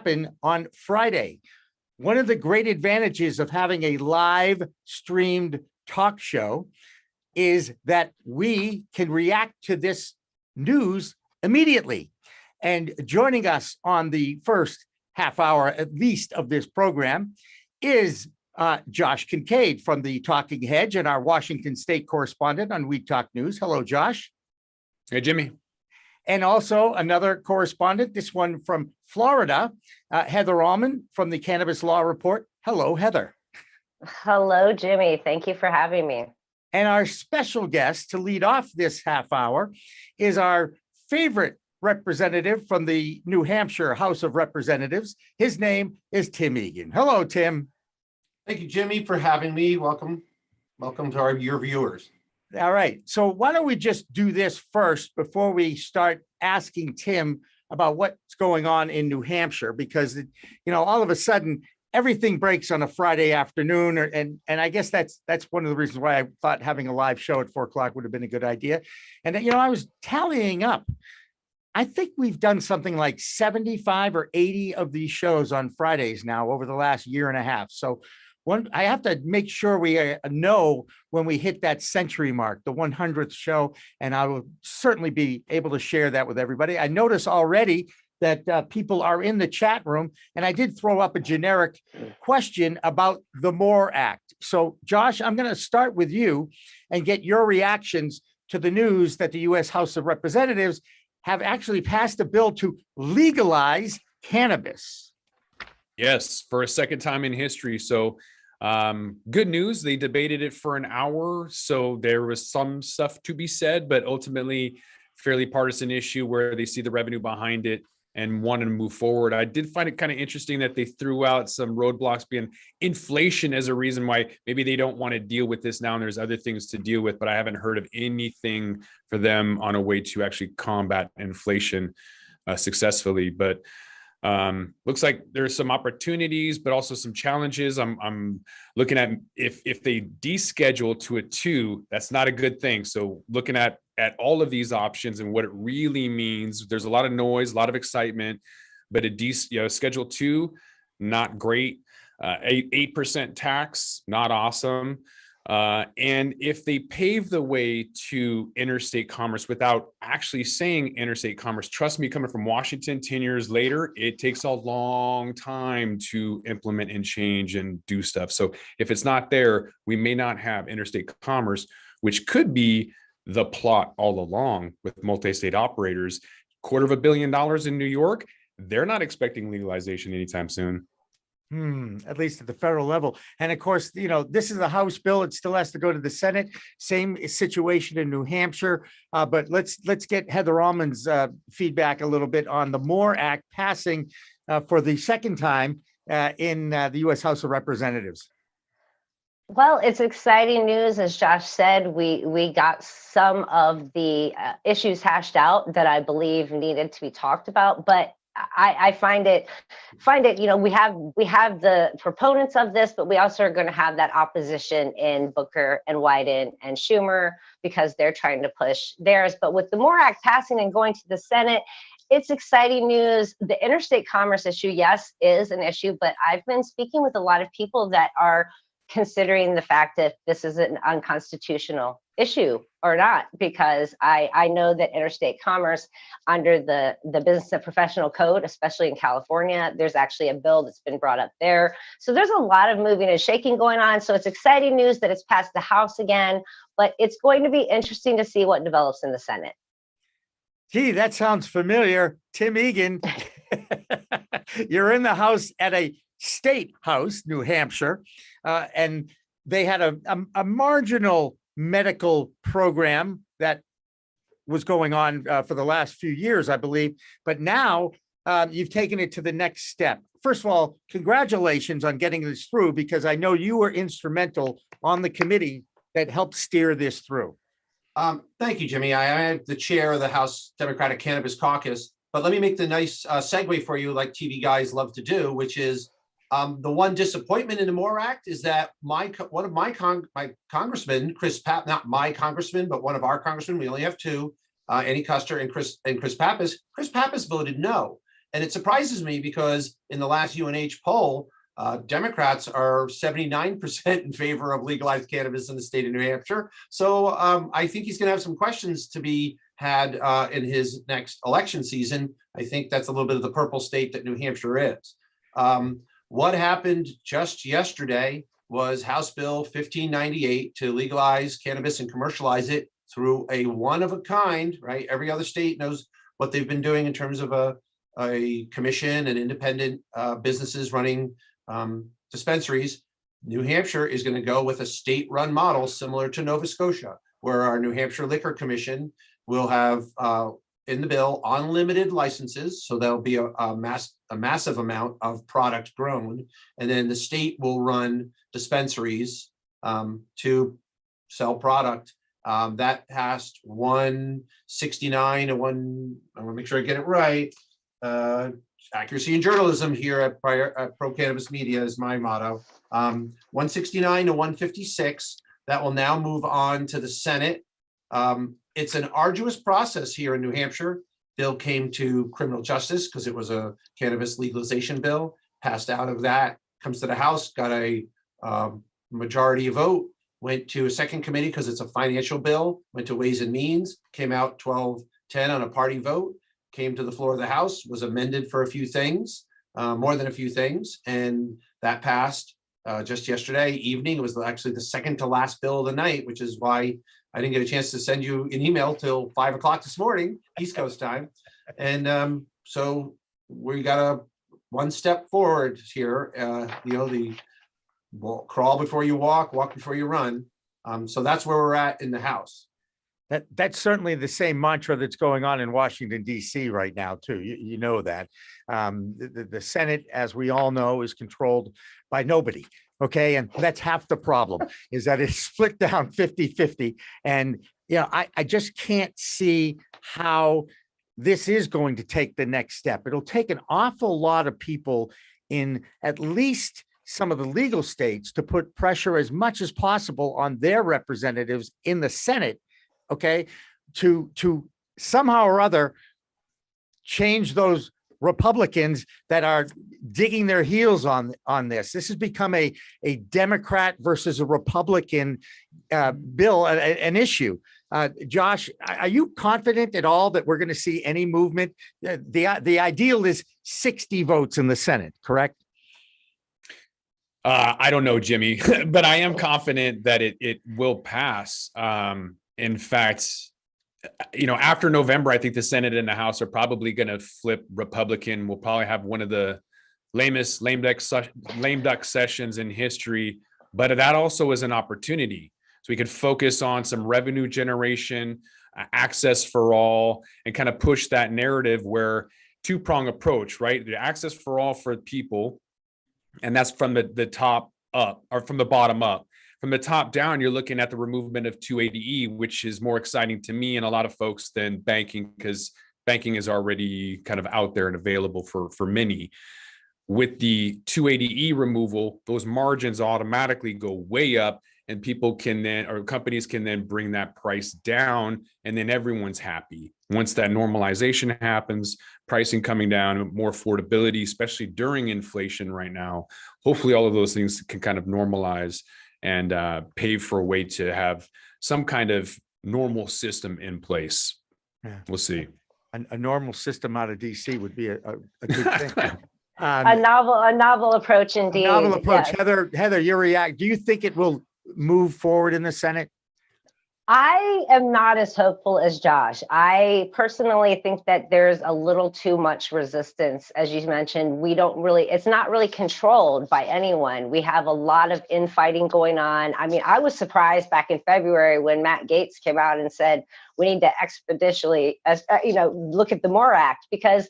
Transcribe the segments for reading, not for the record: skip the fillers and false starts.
happen on Friday. One of the great advantages of having a live streamed talk show is that we can react to this news immediately. And joining us on the first half hour, at least, of this program is Josh Kincaid from the Talking Hedge and our Washington State correspondent on Weed Talk News. Hello, Josh. Hey, Jimmy. And also another correspondent, this one from Florida, Heather Allman from the Cannabis Law Report. Hello, Heather. Hello, Jimmy. Thank you for having me. And our special guest to lead off this half hour is our favorite representative from the New Hampshire House of Representatives. His name is Tim Egan. Hello, Tim. Thank you, Jimmy, for having me. Welcome to your viewers. All right. So why don't we just do this first before we start asking Tim about what's going on in New Hampshire, because, all of a sudden everything breaks on a Friday afternoon. And I guess that's one of the reasons why I thought having a live show at 4:00 would have been a good idea. And, I was tallying up. I think we've done something like 75 or 80 of these shows on Fridays now over the last year and a half. So I have to make sure we know when we hit that century mark, the 100th show, and I will certainly be able to share that with everybody. I notice already that people are in the chat room, and I did throw up a generic question about the MORE Act. So, Josh, I'm going to start with you and get your reactions to the news that the U.S. House of Representatives have actually passed a bill to legalize cannabis. Yes, for a second time in history. So good news. They debated it for an hour. So there was some stuff to be said, but ultimately fairly partisan issue where they see the revenue behind it and want to move forward. I did find it kind of interesting that they threw out some roadblocks, being inflation as a reason why maybe they don't want to deal with this now and there's other things to deal with, but I haven't heard of anything for them on a way to actually combat inflation successfully. But looks like there's some opportunities, but also some challenges. I'm looking at if they deschedule to a 2, that's not a good thing. So looking at all of these options and what it really means, there's a lot of noise, a lot of excitement, but Schedule 2, not great. 8% tax, not awesome. And if they pave the way to interstate commerce without actually saying interstate commerce, trust me, coming from Washington 10 years later, it takes a long time to implement and change and do stuff. So if it's not there, we may not have interstate commerce, which could be the plot all along with multi-state operators. $250 million in New York, they're not expecting legalization anytime soon. At least at the federal level. And of course, this is a House bill. It still has to go to the Senate. Same situation in New Hampshire. But let's get Heather Allman's feedback a little bit on the MORE Act passing for the second time in the U.S. House of Representatives. Well, it's exciting news. As Josh said, we got some of the issues hashed out that I believe needed to be talked about, but I find it, we have the proponents of this, but we also are going to have that opposition in Booker and Wyden and Schumer because they're trying to push theirs. But with the MORE Act passing and going to the Senate, it's exciting news. The interstate commerce issue, yes, is an issue, but I've been speaking with a lot of people that are considering the fact that this is an unconstitutional issue or not, because I know that interstate commerce under the Business and Professional Code, especially in California, there's actually a bill that's been brought up there. So there's a lot of moving and shaking going on. So it's exciting news that it's passed the House again, but it's going to be interesting to see what develops in the Senate. Gee, that sounds familiar. Tim Egan, you're in the House at a state house, New Hampshire, and they had a marginal medical program that was going on for the last few years, I believe. But now you've taken it to the next step. First of all, congratulations on getting this through, because I know you were instrumental on the committee that helped steer this through. Thank you, Jimmy. I am the chair of the House Democratic Cannabis Caucus, but let me make the nice segue for you, like TV guys love to do, which is the one disappointment in the MORE Act is that one of my congressmen, not my congressman, but one of our congressmen, we only have two, Annie Custer and Chris Pappas. Chris Pappas voted no. And it surprises me because in the last UNH poll, Democrats are 79% in favor of legalized cannabis in the state of New Hampshire. So I think he's going to have some questions to be had in his next election season. I think that's a little bit of the purple state that New Hampshire is. What happened just yesterday was House Bill 1598 to legalize cannabis and commercialize it through a one-of-a-kind, right? Every other state knows what they've been doing in terms of a commission and independent businesses running dispensaries. New Hampshire is going to go with a state-run model similar to Nova Scotia, where our New Hampshire Liquor Commission will have in the bill unlimited licenses. So there'll be a massive amount of product grown, and then the state will run dispensaries to sell product. That passed 169 and one. I want to make sure I get it right. Accuracy in journalism here at Pro Cannabis Media is my motto. 169 to 156. That will now move on to the Senate. It's an arduous process here in New Hampshire. Bill came to criminal justice because it was a cannabis legalization bill. Passed out of that, comes to the House, got a majority vote. Went to a second committee because it's a financial bill. Went to Ways and Means. Came out 12-10 on a party vote. Came to the floor of the House, was amended for a few things, more than a few things, and that passed just yesterday evening. It was actually the second to last bill of the night, which is why I didn't get a chance to send you an email till 5 o'clock this morning, East Coast time. And so we got a one step forward here. The crawl before you walk before you run. So that's where we're at in the House. That's certainly the same mantra that's going on in Washington, D.C. right now, too. You know that. The Senate, as we all know, is controlled by nobody. Okay. And that's half the problem, is that it's split down 50-50. And, I just can't see how this is going to take the next step. It'll take an awful lot of people in at least some of the legal states to put pressure as much as possible on their representatives in the Senate, okay, to somehow or other change those Republicans that are digging their heels on this. This has become a Democrat versus a Republican bill, an issue. Josh, are you confident at all that we're going to see any movement? The ideal is 60 votes in the Senate, correct? I don't know, Jimmy, but I am confident that it will pass. In fact, after November, I think the Senate and the House are probably going to flip Republican. We'll probably have one of the lamest lame duck sessions in history, but that also is an opportunity. So we could focus on some revenue generation, access for all, and kind of push that narrative where two-prong approach, right? The access for all for people, and that's from the top up or from the bottom up. From the top down, you're looking at the removal of 280E, which is more exciting to me and a lot of folks than banking, because banking is already kind of out there and available for many. With the 280E removal, those margins automatically go way up, and people can then, or companies can then bring that price down, and then everyone's happy. Once that normalization happens, pricing coming down, more affordability, especially during inflation right now, hopefully all of those things can kind of normalize and pave for a way to have some kind of normal system in place. Yeah. We'll see. A normal system out of DC would be a good thing. A novel approach indeed. A novel approach. Yes. Heather, your react. Do you think it will move forward in the Senate? I am not as hopeful as Josh. I personally think that there's a little too much resistance. As you mentioned, it's not really controlled by anyone. We have a lot of infighting going on. I mean, I was surprised back in February when Matt Gaetz came out and said, we need to expeditiously, look at the MORE Act, because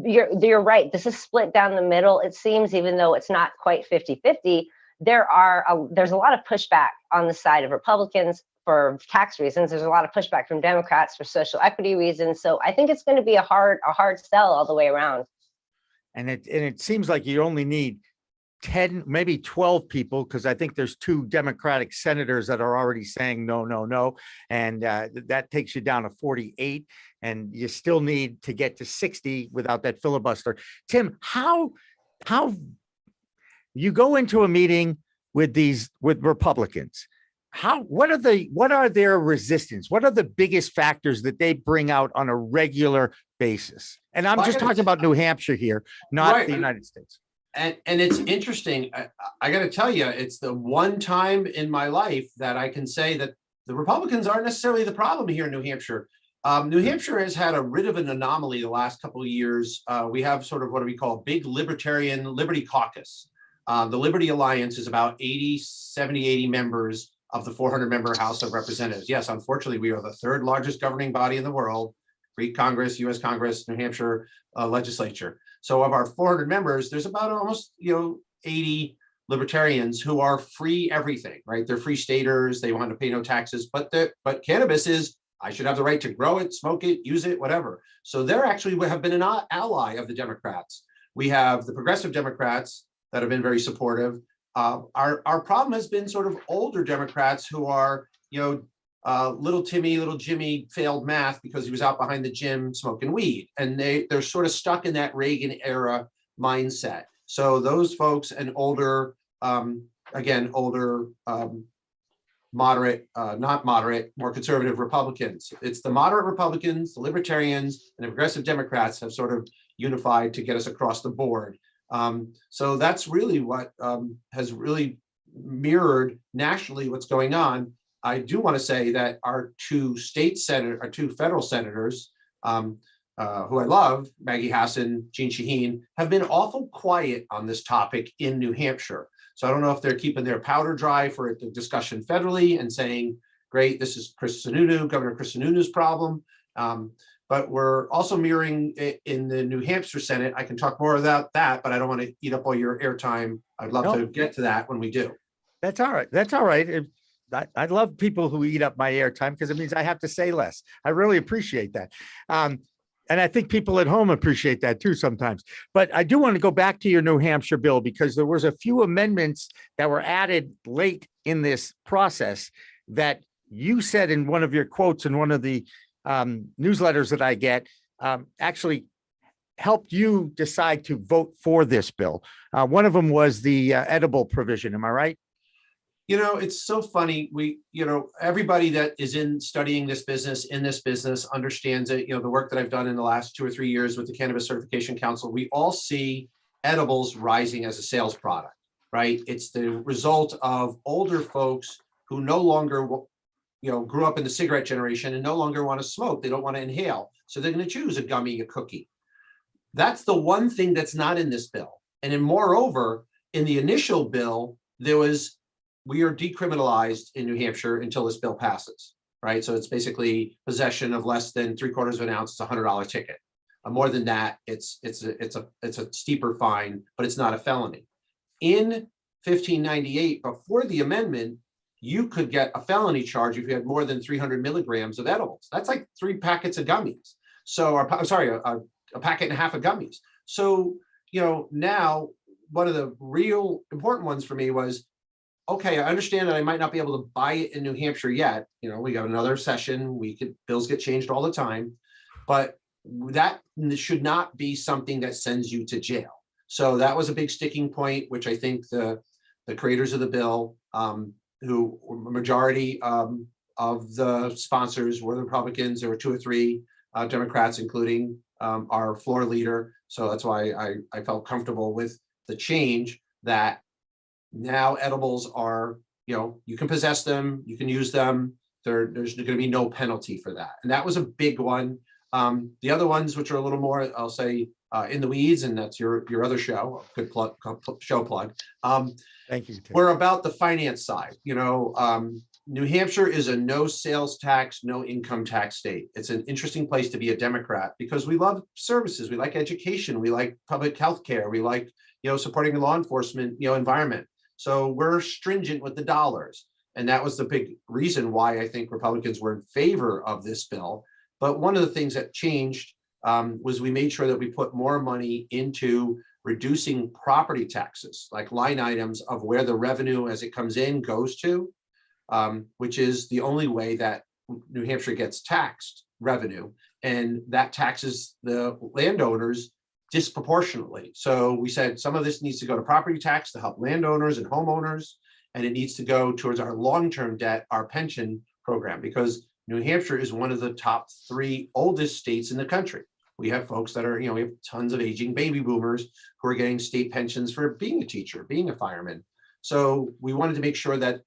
you're right. This is split down the middle. It seems, even though it's not quite 50-50, there's a lot of pushback on the side of Republicans for tax reasons. There's a lot of pushback from Democrats for social equity reasons. So I think it's going to be a hard sell all the way around. And it seems like you only need 10, maybe 12 people, because I think there's 2 Democratic senators that are already saying no, no, no. And that takes you down to 48. And you still need to get to 60 without that filibuster. Tim, how you go into a meeting with Republicans? What are their resistance? What are the biggest factors that they bring out on a regular basis? And I'm just talking about New Hampshire here, not the United States. And it's interesting. I got to tell you, it's the one time in my life that I can say that the Republicans aren't necessarily the problem here in New Hampshire. New Hampshire has had a writ of an anomaly the last couple of years. We have sort of what we call big libertarian Liberty Caucus. The Liberty Alliance is about 70, 80 members of the 400-member House of Representatives. Yes, unfortunately, we are the 3rd largest governing body in the world, Greek Congress, U.S. Congress, New Hampshire legislature. So of our 400 members, there's about almost 80 libertarians who are free everything, right? They're free staters. They want to pay no taxes, but cannabis is, I should have the right to grow it, smoke it, use it, whatever. So they're actually have been an ally of the Democrats. We have the progressive Democrats that have been very supportive. Our problem has been sort of older Democrats who are, little Timmy, little Jimmy failed math because he was out behind the gym smoking weed. And they're sort of stuck in that Reagan era mindset. So those folks and older, moderate, not moderate, more conservative Republicans. It's the moderate Republicans, the libertarians, and the progressive Democrats have sort of unified to get us across the board. So that's really what has really mirrored nationally what's going on. I do want to say that our 2 federal senators, who I love, Maggie Hassan, Jeanne Shaheen, have been awful quiet on this topic in New Hampshire. So I don't know if they're keeping their powder dry for the discussion federally and saying, great, this is Governor Chris Sununu's problem. But we're also mirroring it in the New Hampshire Senate. I can talk more about that, but I don't want to eat up all your airtime. I'd love to get to that when we do. That's all right. That's all right. I love people who eat up my airtime because it means I have to say less. I really appreciate that. And I think people at home appreciate that too sometimes. But I do want to go back to your New Hampshire bill because there was a few amendments that were added late in this process that you said in one of your quotes in one of the newsletters that I get actually helped you decide to vote for this bill. One of them was the edible provision. Am I right? It's so funny. Everybody that is studying this business, in this business, understands it. The work that I've done in the last 2 or 3 years with the Cannabis Certification Council, we all see edibles rising as a sales product, right? It's the result of older folks who no longer, grew up in the cigarette generation and no longer want to smoke. They don't want to inhale. So they're going to choose a gummy, a cookie. That's the one thing that's not in this bill. And then moreover, in the initial bill, we are decriminalized in New Hampshire until this bill passes, right? So it's basically possession of less than 3/4 of an ounce. It's a $100 ticket. More than that, it's a steeper fine, but it's not a felony. In 1598, before the amendment, you could get a felony charge if you had more than 300 milligrams of edibles. That's like 3 packets of gummies. So, a packet and a half of gummies. So, now one of the real important ones for me was, okay, I understand that I might not be able to buy it in New Hampshire yet. We got another session. Bills get changed all the time, but that should not be something that sends you to jail. So that was a big sticking point, which I think the creators of the bill, who majority of the sponsors were the Republicans. There were 2 or 3 Democrats, including our floor leader. So that's why I felt comfortable with the change that now edibles are, you can possess them, you can use them. There's going to be no penalty for that. And that was a big one. The other ones, which are a little more, I'll say, in the weeds, and that's your other show, good plug, show plug. Thank you, Tim. We're about the finance side. New Hampshire is a no sales tax, no income tax state. It's an interesting place to be a Democrat because we love services. We like education. We like public health care. We like, supporting the law enforcement, environment. So we're stringent with the dollars. And that was the big reason why I think Republicans were in favor of this bill. But one of the things that changed was we made sure that we put more money into reducing property taxes, like line items of where the revenue as it comes in goes to, which is the only way that New Hampshire gets taxed revenue, and that taxes the landowners disproportionately. So we said some of this needs to go to property tax to help landowners and homeowners, and it needs to go towards our long-term debt, our pension program, because New Hampshire is one of the top 3 oldest states in the country. We have folks that are, we have tons of aging baby boomers who are getting state pensions for being a teacher, being a fireman. So we wanted to make sure that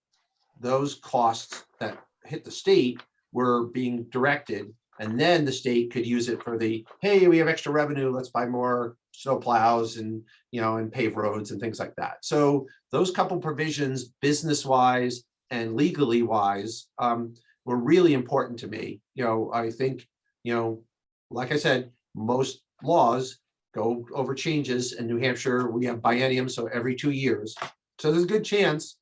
those costs that hit the state were being directed, and then the state could use it for the, hey, we have extra revenue, let's buy more snow plows and, and pave roads and things like that. So those couple provisions, business-wise and legally wise, were really important to me. I think, like I said, most laws go over changes. In New Hampshire, we have biennium, so every 2 years. So there's a good chance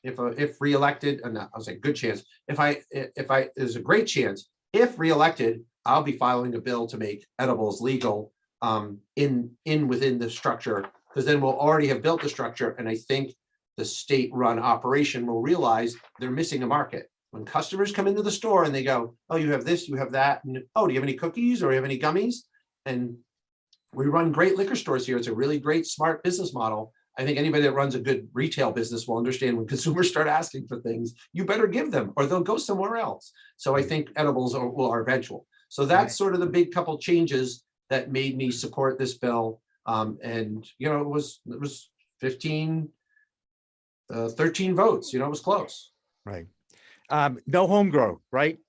if reelected, and I was like good chance. There's a great chance if reelected, I'll be filing a bill to make edibles legal within the structure, because then we'll already have built the structure, and I think the state-run operation will realize they're missing a market. When customers come into the store and they go, oh, you have this, you have that, and oh, do you have any cookies or do you have any gummies? And we run great liquor stores here. It's a really great, smart business model. I think anybody that runs a good retail business will understand when consumers start asking for things, you better give them or they'll go somewhere else. So I think edibles are eventual. So that's sort of the big couple changes that made me support this bill. And, it was 13 votes, it was close. Right. No home grow, right?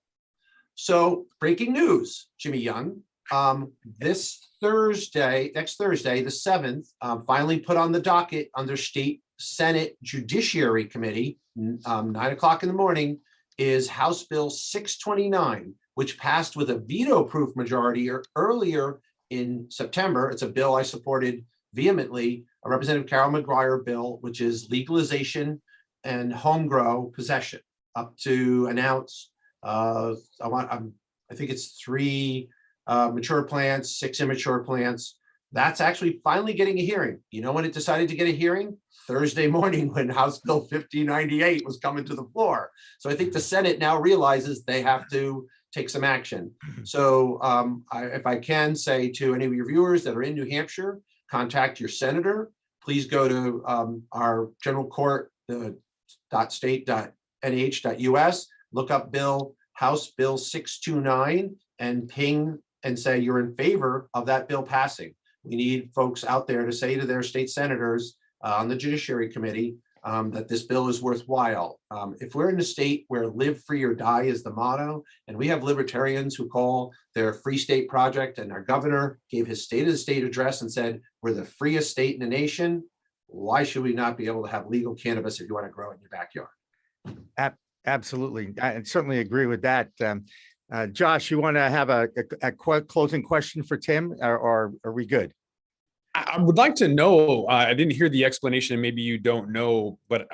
So breaking news, Jimmy Young, next Thursday, the 7th, finally put on the docket under State Senate Judiciary Committee, 9:00 in the morning, is House Bill 629, which passed with a veto-proof majority earlier in September. It's a bill I supported vehemently, a Representative Carol McGuire bill, which is legalization and home grow possession, up to announce, I think it's 3 mature plants, 6 immature plants. That's actually finally getting a hearing. You know when it decided to get a hearing? Thursday morning, when House Bill 5098 was coming to the floor. So I think the Senate now realizes they have to take some action. So if I can say to any of your viewers that are in New Hampshire, contact your senator. Please go to our general court, .state.nh.us, look up House Bill 629 and ping and say you're in favor of that bill passing. We need folks out there to say to their state senators on the Judiciary Committee that this bill is worthwhile. If we're in a state where live free or die is the motto, and we have libertarians who call their Free State Project, and our governor gave his State of the State address and said, we're the freest state in the nation, why should we not be able to have legal cannabis if you want to grow it in your backyard? Absolutely. I certainly agree with that. Josh, you want to have a closing question for Tim, or are we good? I would like to know, I didn't hear the explanation, maybe you don't know, but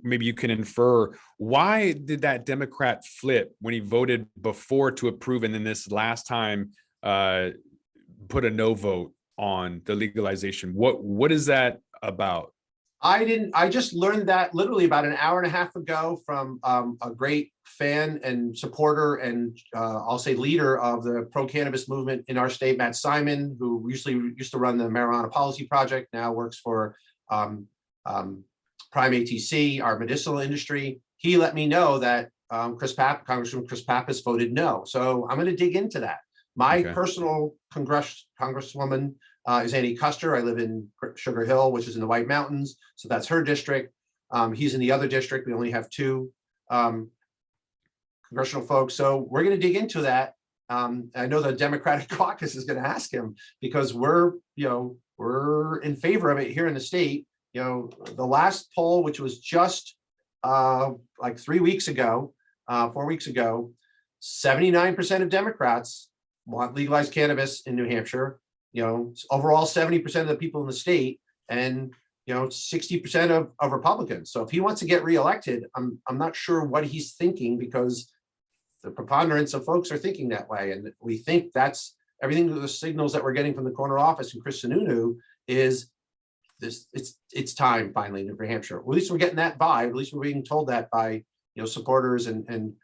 maybe you can infer, why did that Democrat flip when he voted before to approve, and then this last time put a no vote on the legalization? What is that about? I just learned that literally about an hour and a half ago from a great fan and supporter and I'll say leader of the pro-cannabis movement in our state, Matt Simon, who used to run the Marijuana Policy Project, now works for Prime ATC, our medicinal industry. He let me know that Congressman Chris Pappas voted no. So I'm going to dig into that. My personal congresswoman is Annie Custer. I live in Sugar Hill, which is in the White Mountains. So that's her district. He's in the other district. We only have 2 congressional folks. So we're going to dig into that. I know the Democratic caucus is going to ask him, because we're in favor of it here in the state. The last poll, which was just like 3 weeks ago, 4 weeks ago, 79% of Democrats want legalized cannabis in New Hampshire. Overall 70% of the people in the state, and 60% of Republicans. So if he wants to get reelected, I'm not sure what he's thinking, because the preponderance of folks are thinking that way, and we think that's everything. The signals that we're getting from the corner office and Chris Sununu is it's time finally in New Hampshire. At least we're getting that vibe. At least we're being told that by supporters and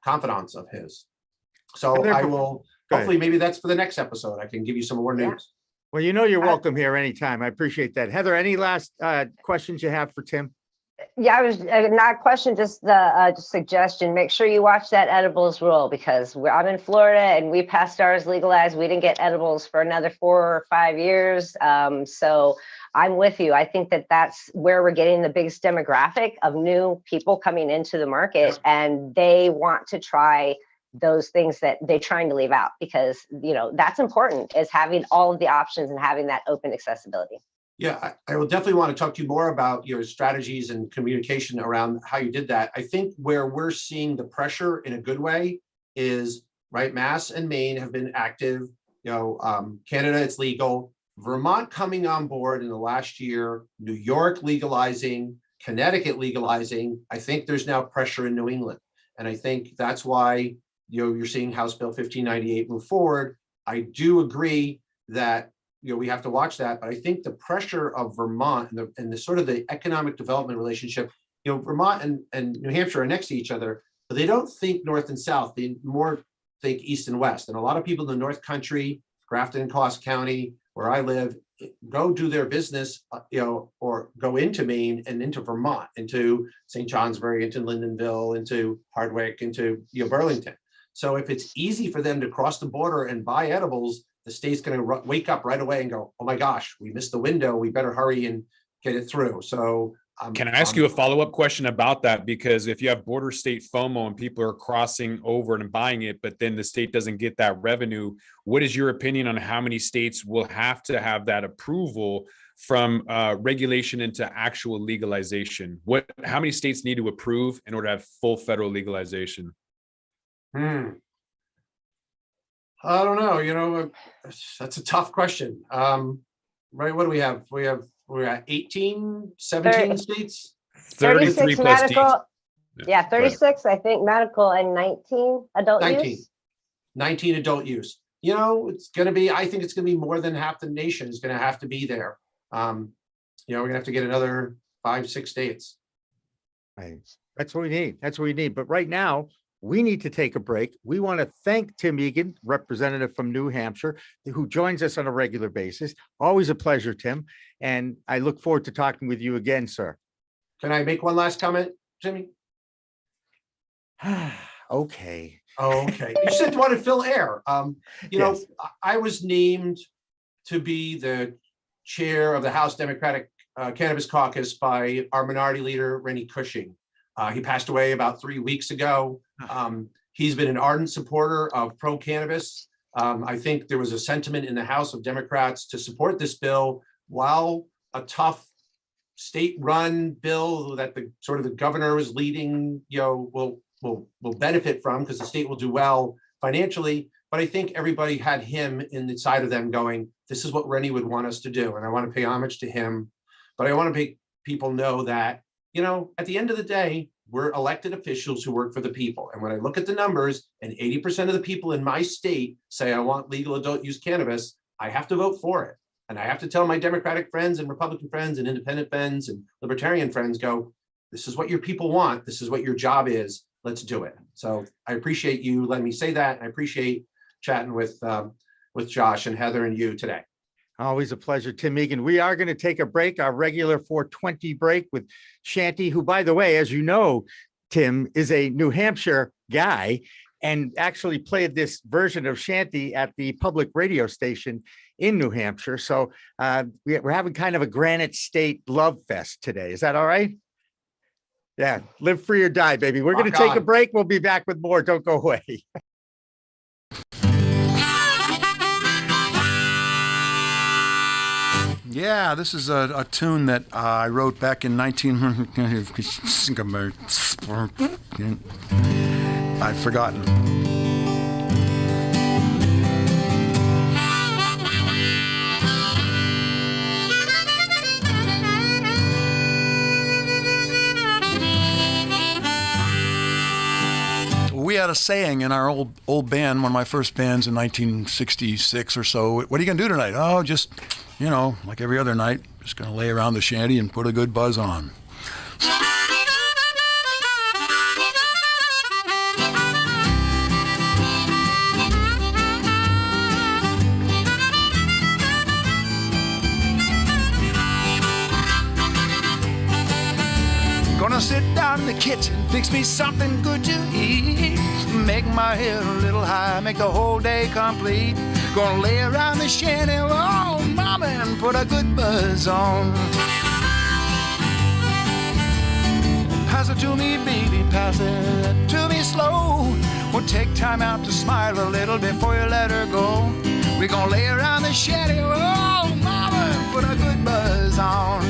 confidants of his. So I will hopefully maybe that's for the next episode. I can give you some more news. Well, you're welcome here anytime. I appreciate that. Heather, any last questions you have for Tim? Yeah, I was not a question, just the suggestion. Make sure you watch that edibles rule, because I'm in Florida and we passed ours legalized. We didn't get edibles for another 4 or 5 years. So I'm with you. I think that that's where we're getting the biggest demographic of new people coming into the market, and they want to try those things that they're trying to leave out, because that's important, is having all of the options and having that open accessibility. Yeah, I will definitely want to talk to you more about your strategies and communication around how you did that. I think where we're seeing the pressure in a good way is, right, Mass and Maine have been active. Canada, it's legal. Vermont coming on board in the last year, New York legalizing, Connecticut legalizing. I think there's now pressure in New England. And I think that's why you're seeing House Bill 1598 move forward. I do agree that we have to watch that, but I think the pressure of Vermont and the sort of the economic development relationship, Vermont and New Hampshire are next to each other, but they don't think north and south. They more think east and west. And a lot of people in the North Country, Grafton and Cost County, where I live, go do their business, or go into Maine and into Vermont, into St. Johnsbury, into Lyndonville, into Hardwick, into Burlington. So if it's easy for them to cross the border and buy edibles, the state's going to wake up right away and go, oh my gosh, we missed the window. We better hurry and get it through. So can I ask you a follow-up question about that? Because if you have border state FOMO and people are crossing over and buying it, but then the state doesn't get that revenue, what is your opinion on how many states will have to have that approval from regulation into actual legalization? How many states need to approve in order to have full federal legalization? I don't know. That's a tough question. Right. What do we have? We're at 18, 17 states. 33 plus medical. Yeah, 36, I think, medical, and 19 adult 19. use. 19 adult use. It's going to be, I think it's going to be more than half the nation is going to have to be there. We're going to have to get another 5, 6 states. Right. That's what we need. That's what we need. But right now, we need to take a break. We want to thank Tim Egan, representative from New Hampshire, who joins us on a regular basis. Always a pleasure, Tim. And I look forward to talking with you again, sir. Can I make one last comment, Jimmy? Okay. Oh, okay. You said you wanted to fill air. Yes. I was named to be the chair of the House Democratic Cannabis Caucus by our minority leader, Rennie Cushing. He passed away about 3 weeks ago. He's been an ardent supporter of pro-cannabis. I think there was a sentiment in the House of Democrats to support this bill, while a tough state-run bill that the governor is leading, will benefit from, because the state will do well financially. But I think everybody had him in the side of them going, this is what Rennie would want us to do. And I want to pay homage to him. But I want to make people know that, at the end of the day, we're elected officials who work for the people. And when I look at the numbers, and 80% of the people in my state say I want legal adult use cannabis, I have to vote for it. And I have to tell my Democratic friends and Republican friends and independent friends and libertarian friends, this is what your people want. This is what your job is. Let's do it. So I appreciate you letting me say that. I appreciate chatting with Josh and Heather and you today. Always a pleasure, Tim Egan. We are going to take a break, our regular 4:20 break with Shanty, who, by the way, as you know, Tim, is a New Hampshire guy and actually played this version of Shanty at the public radio station in New Hampshire. So we're having kind of a Granite State love fest today. Is that all right? Yeah, live free or die, baby. We're going to take a break. We'll be back with more. Don't go away. Yeah, this is a tune that I wrote back in 19... I've forgotten. We had a saying in our old band, one of my first bands in 1966 or so. What are you going to do tonight? Oh, just you know, like every other night, just going to lay around the shanty and put a good buzz on. Gonna sit down in the kitchen, fix me something good to eat. Make my head a little high, make the whole day complete. Gonna lay around the shanty, oh mama, and put a good buzz on. Pass it to me, baby, pass it to me slow. We'll take time out to smile a little before you let her go. We're gonna lay around the shanty, oh mama, and put a good buzz on.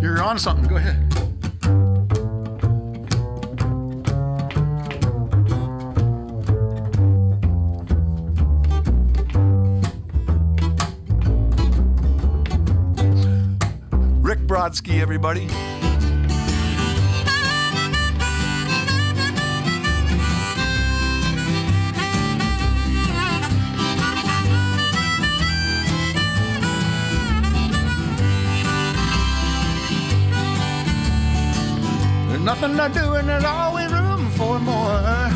You're on something. Go ahead. Rick Brodsky, everybody. Nothing to do and there's always room for more.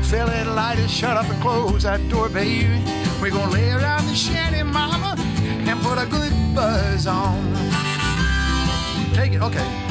Fill it, light it, shut up and close that door, baby. We're gonna lay around the shanty, mama, and put a good buzz on. Take it, okay.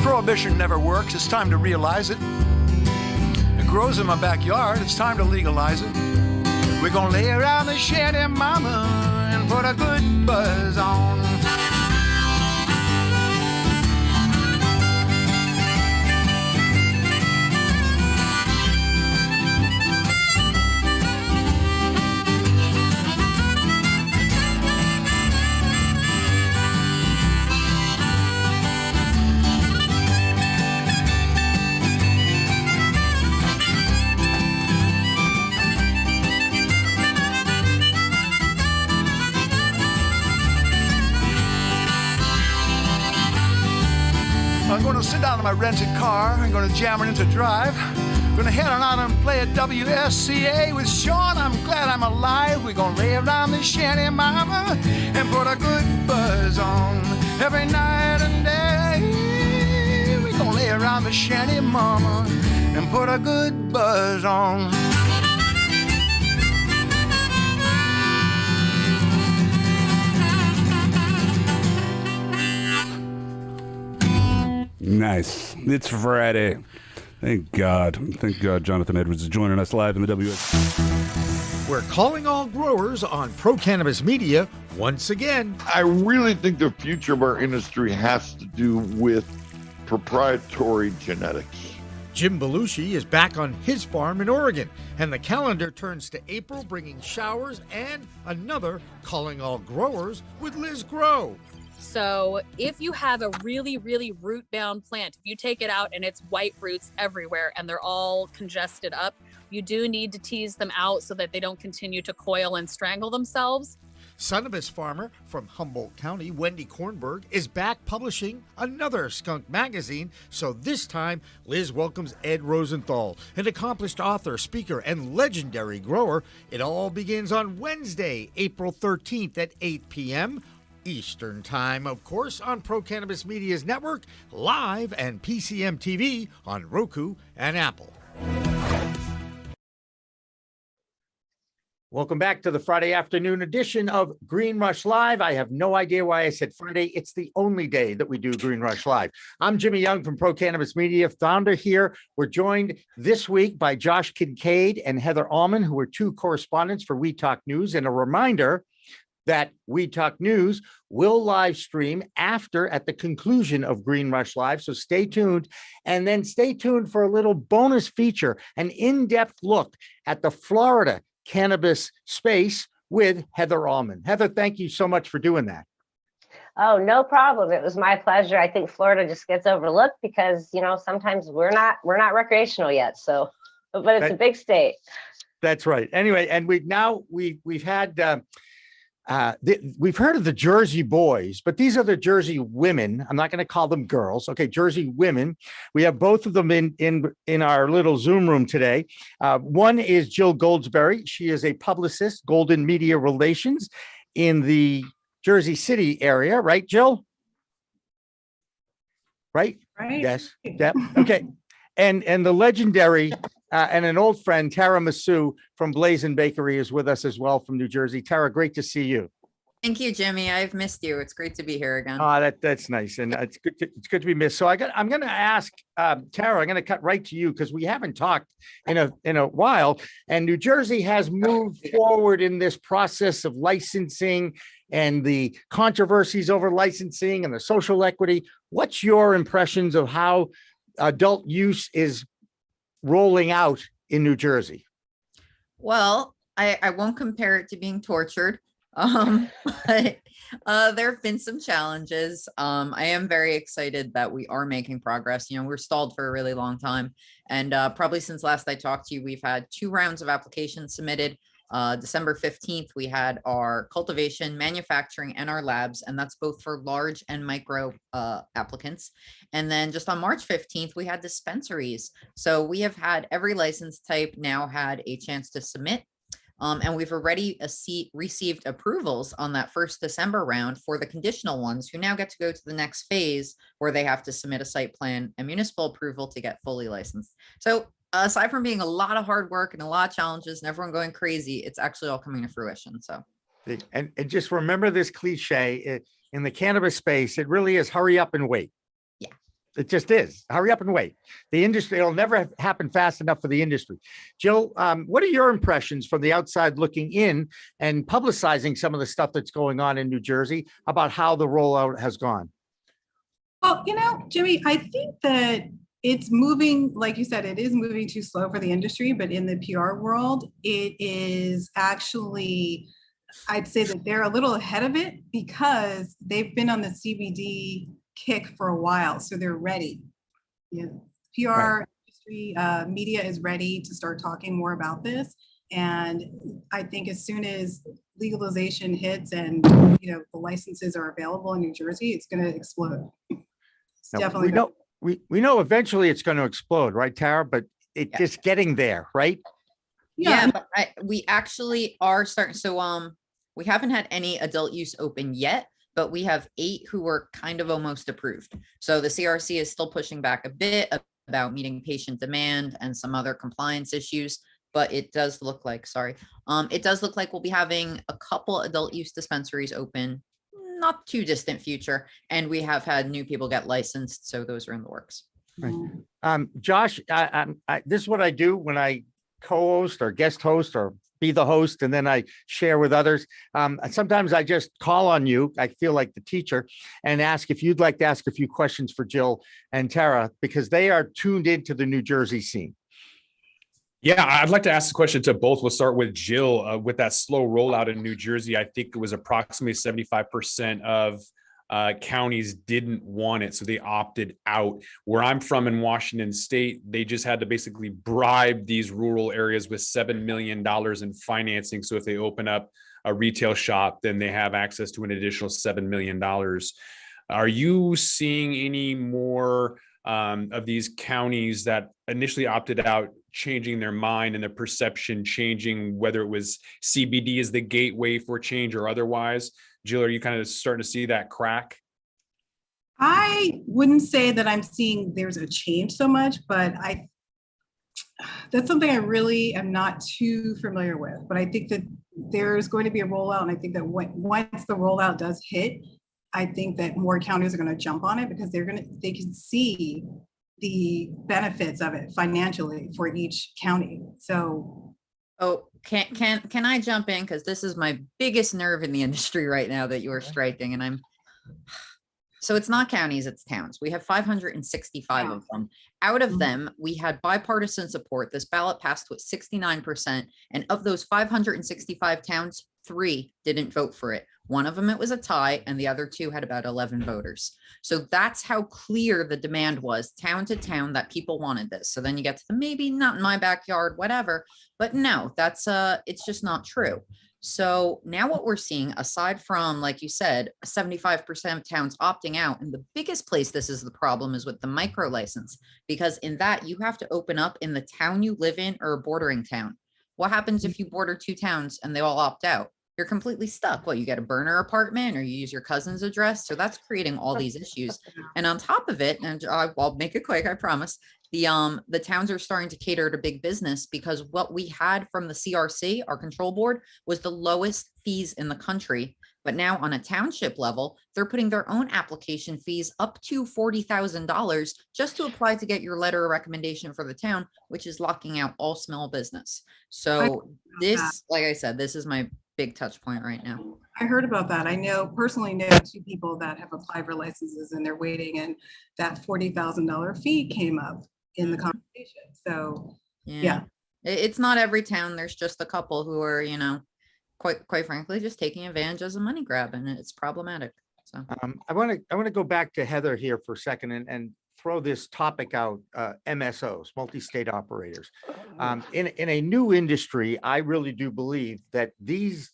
Prohibition never works, it's time to realize it. It grows in my backyard, it's time to legalize it. We're gonna lay around the shanty, mama, and put a good buzz on. I'm going to sit down in my rented car. I'm going to jam it into drive. I'm going to head on out and play at WSCA with Sean. I'm glad I'm alive. We're going to lay around the shanty, mama, and put a good buzz on. Every night and day, we're going to lay around the shanty, mama, and put a good buzz on. Nice. It's Friday. Thank God. Thank God Jonathan Edwards is joining us live in the WS. We're calling all growers on Pro Cannabis Media once again. I really think the future of our industry has to do with proprietary genetics. Jim Belushi is back on his farm in Oregon, and the calendar turns to April, bringing showers and another Calling All Growers with Liz Grow. So if you have a really, really root-bound plant, if you take it out and it's white roots everywhere and they're all congested up, you do need to tease them out so that they don't continue to coil and strangle themselves. Cannabis farmer from Humboldt County, Wendy Kornberg, is back publishing another skunk magazine. So this time, Liz welcomes Ed Rosenthal, an accomplished author, speaker, and legendary grower. It all begins on Wednesday, April 13th at 8 p.m. Eastern Time, of course, on Pro Cannabis Media's network, live and PCM TV on Roku and Apple. Welcome back to the Friday afternoon edition of Green Rush Live. I have no idea why I said Friday. It's the only day that we do Green Rush Live. I'm Jimmy Young from Pro Cannabis Media, founder here. We're joined this week by Josh Kincaid and Heather Allman, who are two correspondents for We Talk News. And a reminder that We Talk News will live stream at the conclusion of Green Rush Live. So stay tuned, and then stay tuned for a little bonus feature, an in-depth look at the Florida cannabis space with Heather Allman. Heather, thank you so much for doing that. Oh, no problem. It was my pleasure. I think Florida just gets overlooked because, sometimes we're not recreational yet. So, but it's a big state. That's right. Anyway, and we've had we've heard of the Jersey boys, but these are the Jersey women. I'm not going to call them girls. Okay, Jersey women. We have both of them in our little Zoom room today. One is Jill Goldsberry. She is a publicist, Golden Media Relations in the Jersey City area, right, Jill? Right? Right. Yes. Yep. Okay. And the legendary and an old friend, Tara Misu from Blazin Bakery is with us as well from New Jersey. Tara, great to see you. Thank you, Jimmy. I've missed you. It's great to be here again. That's nice. And it's good to be missed. So I'm going to ask Tara, I'm going to cut right to you because we haven't talked in a while. And New Jersey has moved forward in this process of licensing and the controversies over licensing and the social equity. What's your impressions of how adult use is rolling out in New Jersey? Well, I won't compare it to being tortured, but there have been some challenges. I am very excited that we are making progress. We're stalled for a really long time. And probably since last I talked to you, we've had 2 rounds of applications submitted. December 15th, we had our cultivation, manufacturing, and our labs, and that's both for large and micro applicants. And then just on March 15th, we had dispensaries. So we have had every license type now had a chance to submit. And we've already received approvals on that first December round for the conditional ones who now get to go to the next phase where they have to submit a site plan and municipal approval to get fully licensed. So aside from being a lot of hard work and a lot of challenges and everyone going crazy, it's actually all coming to fruition. So, and just remember this cliche in the cannabis space, it really is hurry up and wait. Yeah, it just is hurry up and wait. The industry, it'll never happen fast enough for the industry. Jill, what are your impressions from the outside looking in and publicizing some of the stuff that's going on in New Jersey about how the rollout has gone? Well, Jimmy, I think that it's moving, like you said, it is moving too slow for the industry, but in the PR world, it is actually, I'd say that they're a little ahead of it because they've been on the CBD kick for a while, so they're ready. PR right. Industry, media is ready to start talking more about this. And I think as soon as legalization hits and, the licenses are available in New Jersey, it's going to explode. It's definitely We know eventually it's going to explode, right, Tara? But it's just getting there, right? Yeah, but we actually are starting. So we haven't had any adult use open yet, but we have 8 who were kind of almost approved. So the CRC is still pushing back a bit about meeting patient demand and some other compliance issues. But it does look like, we'll be having a couple adult use dispensaries open not too distant future, and we have had new people get licensed, so those are in the works. Right. Josh, this is what I do when I co-host or guest host or be the host, and then I share with others. Sometimes I just call on you. I feel like the teacher and ask if you'd like to ask a few questions for Jill and Tara because they are tuned into the New Jersey scene. Yeah, I'd like to ask the question to both. We'll start with Jill. With that slow rollout in New Jersey, I think it was approximately 75% of counties didn't want it, so they opted out. Where I'm from in Washington State, they just had to basically bribe these rural areas with $7 million in financing. So if they open up a retail shop, then they have access to an additional $7 million. Are you seeing any more of these counties that initially opted out changing their mind and their perception changing, whether it was CBD as the gateway for change or otherwise? Jill, are you kind of starting to see that crack? I wouldn't say that I'm seeing there's a change so much, but that's something I really am not too familiar with. But I think that there's going to be a rollout, and I think that once the rollout does hit, I think that more counties are going to jump on it because they can see the benefits of it financially for each county. So, oh, can I jump in, because this is my biggest nerve in the industry right now that you are striking, and so it's not counties, it's towns. We have 565 of them. Out of them, we had bipartisan support. This ballot passed with 69%. And of those 565 towns, 3 didn't vote for it. One of them, it was a tie, and the other 2 had about 11 voters. So that's how clear the demand was, town to town, that people wanted this. So then you get to the maybe not in my backyard, whatever. But no, that's it's just not true. So now what we're seeing, aside from, like you said, 75% of towns opting out, and the biggest place this is the problem is with the micro license, because in that you have to open up in the town you live in or a bordering town. What happens if you border 2 towns and they all opt out? You're completely stuck. Well, you get a burner apartment or you use your cousin's address. So that's creating all these issues. And on top of it, and I'll make it quick, I promise, the towns are starting to cater to big business, because what we had from the CRC, our control board, was the lowest fees in the country. But now on a township level, they're putting their own application fees up to $40,000 just to apply to get your letter of recommendation for the town, which is locking out all small business. So this, like I said, this is my big touch point right now. I heard about that. I personally know 2 people that have applied for licenses and they're waiting, and that $40,000 fee came up in the conversation. So yeah, it's not every town. There's just a couple who are, quite frankly, just taking advantage as a money grab, and it's problematic. So I want to go back to Heather here for a second and throw this topic out. MSOs, multi-state operators, in a new industry. I really do believe that these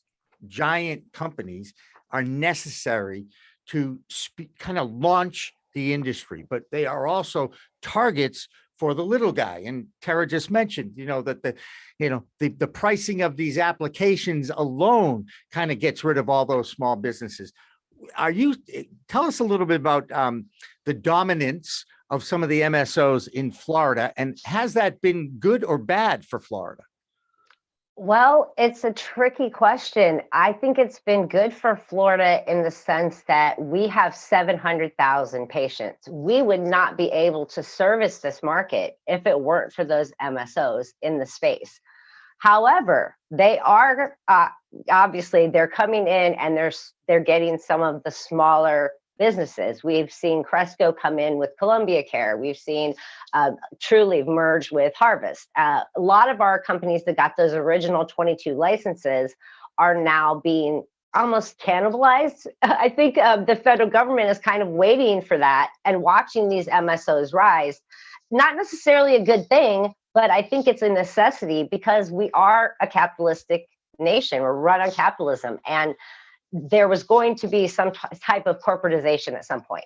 giant companies are necessary to kind of launch the industry, but they are also targets for the little guy. And Tara just mentioned, that the pricing of these applications alone kind of gets rid of all those small businesses. Tell us a little bit about the dominance of some of the MSOs in Florida, and has that been good or bad for Florida? Well, it's a tricky question. I think it's been good for Florida in the sense that we have 700,000 patients. We would not be able to service this market if it weren't for those MSOs in the space. However, they are obviously they're coming in and they're getting some of the smaller businesses. We've seen Cresco come in with Columbia Care. We've seen Trulieve merge with Harvest. A lot of our companies that got those original 22 licenses are now being almost cannibalized. I think the federal government is kind of waiting for that and watching these MSOs rise. Not necessarily a good thing, but I think it's a necessity because we are a capitalistic nation. We're run on capitalism, and there was going to be some type of corporatization at some point.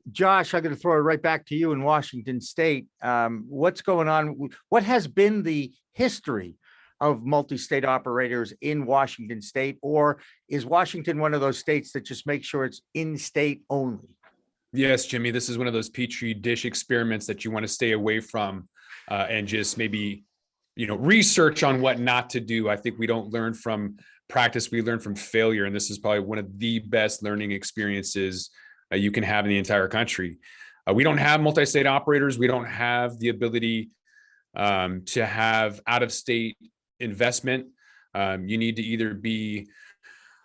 Josh, I'm going to throw it right back to you in Washington State. What's going on? What has been the history of multi-state operators in Washington State, or is Washington one of those states that just make sure it's in-state only? Yes, Jimmy, this is one of those petri dish experiments that you want to stay away from and just maybe, research on what not to do. I think we don't learn from practice, we learn from failure. And this is probably one of the best learning experiences you can have in the entire country. We don't have multi-state operators. We don't have the ability to have out-of-state investment. You need to either be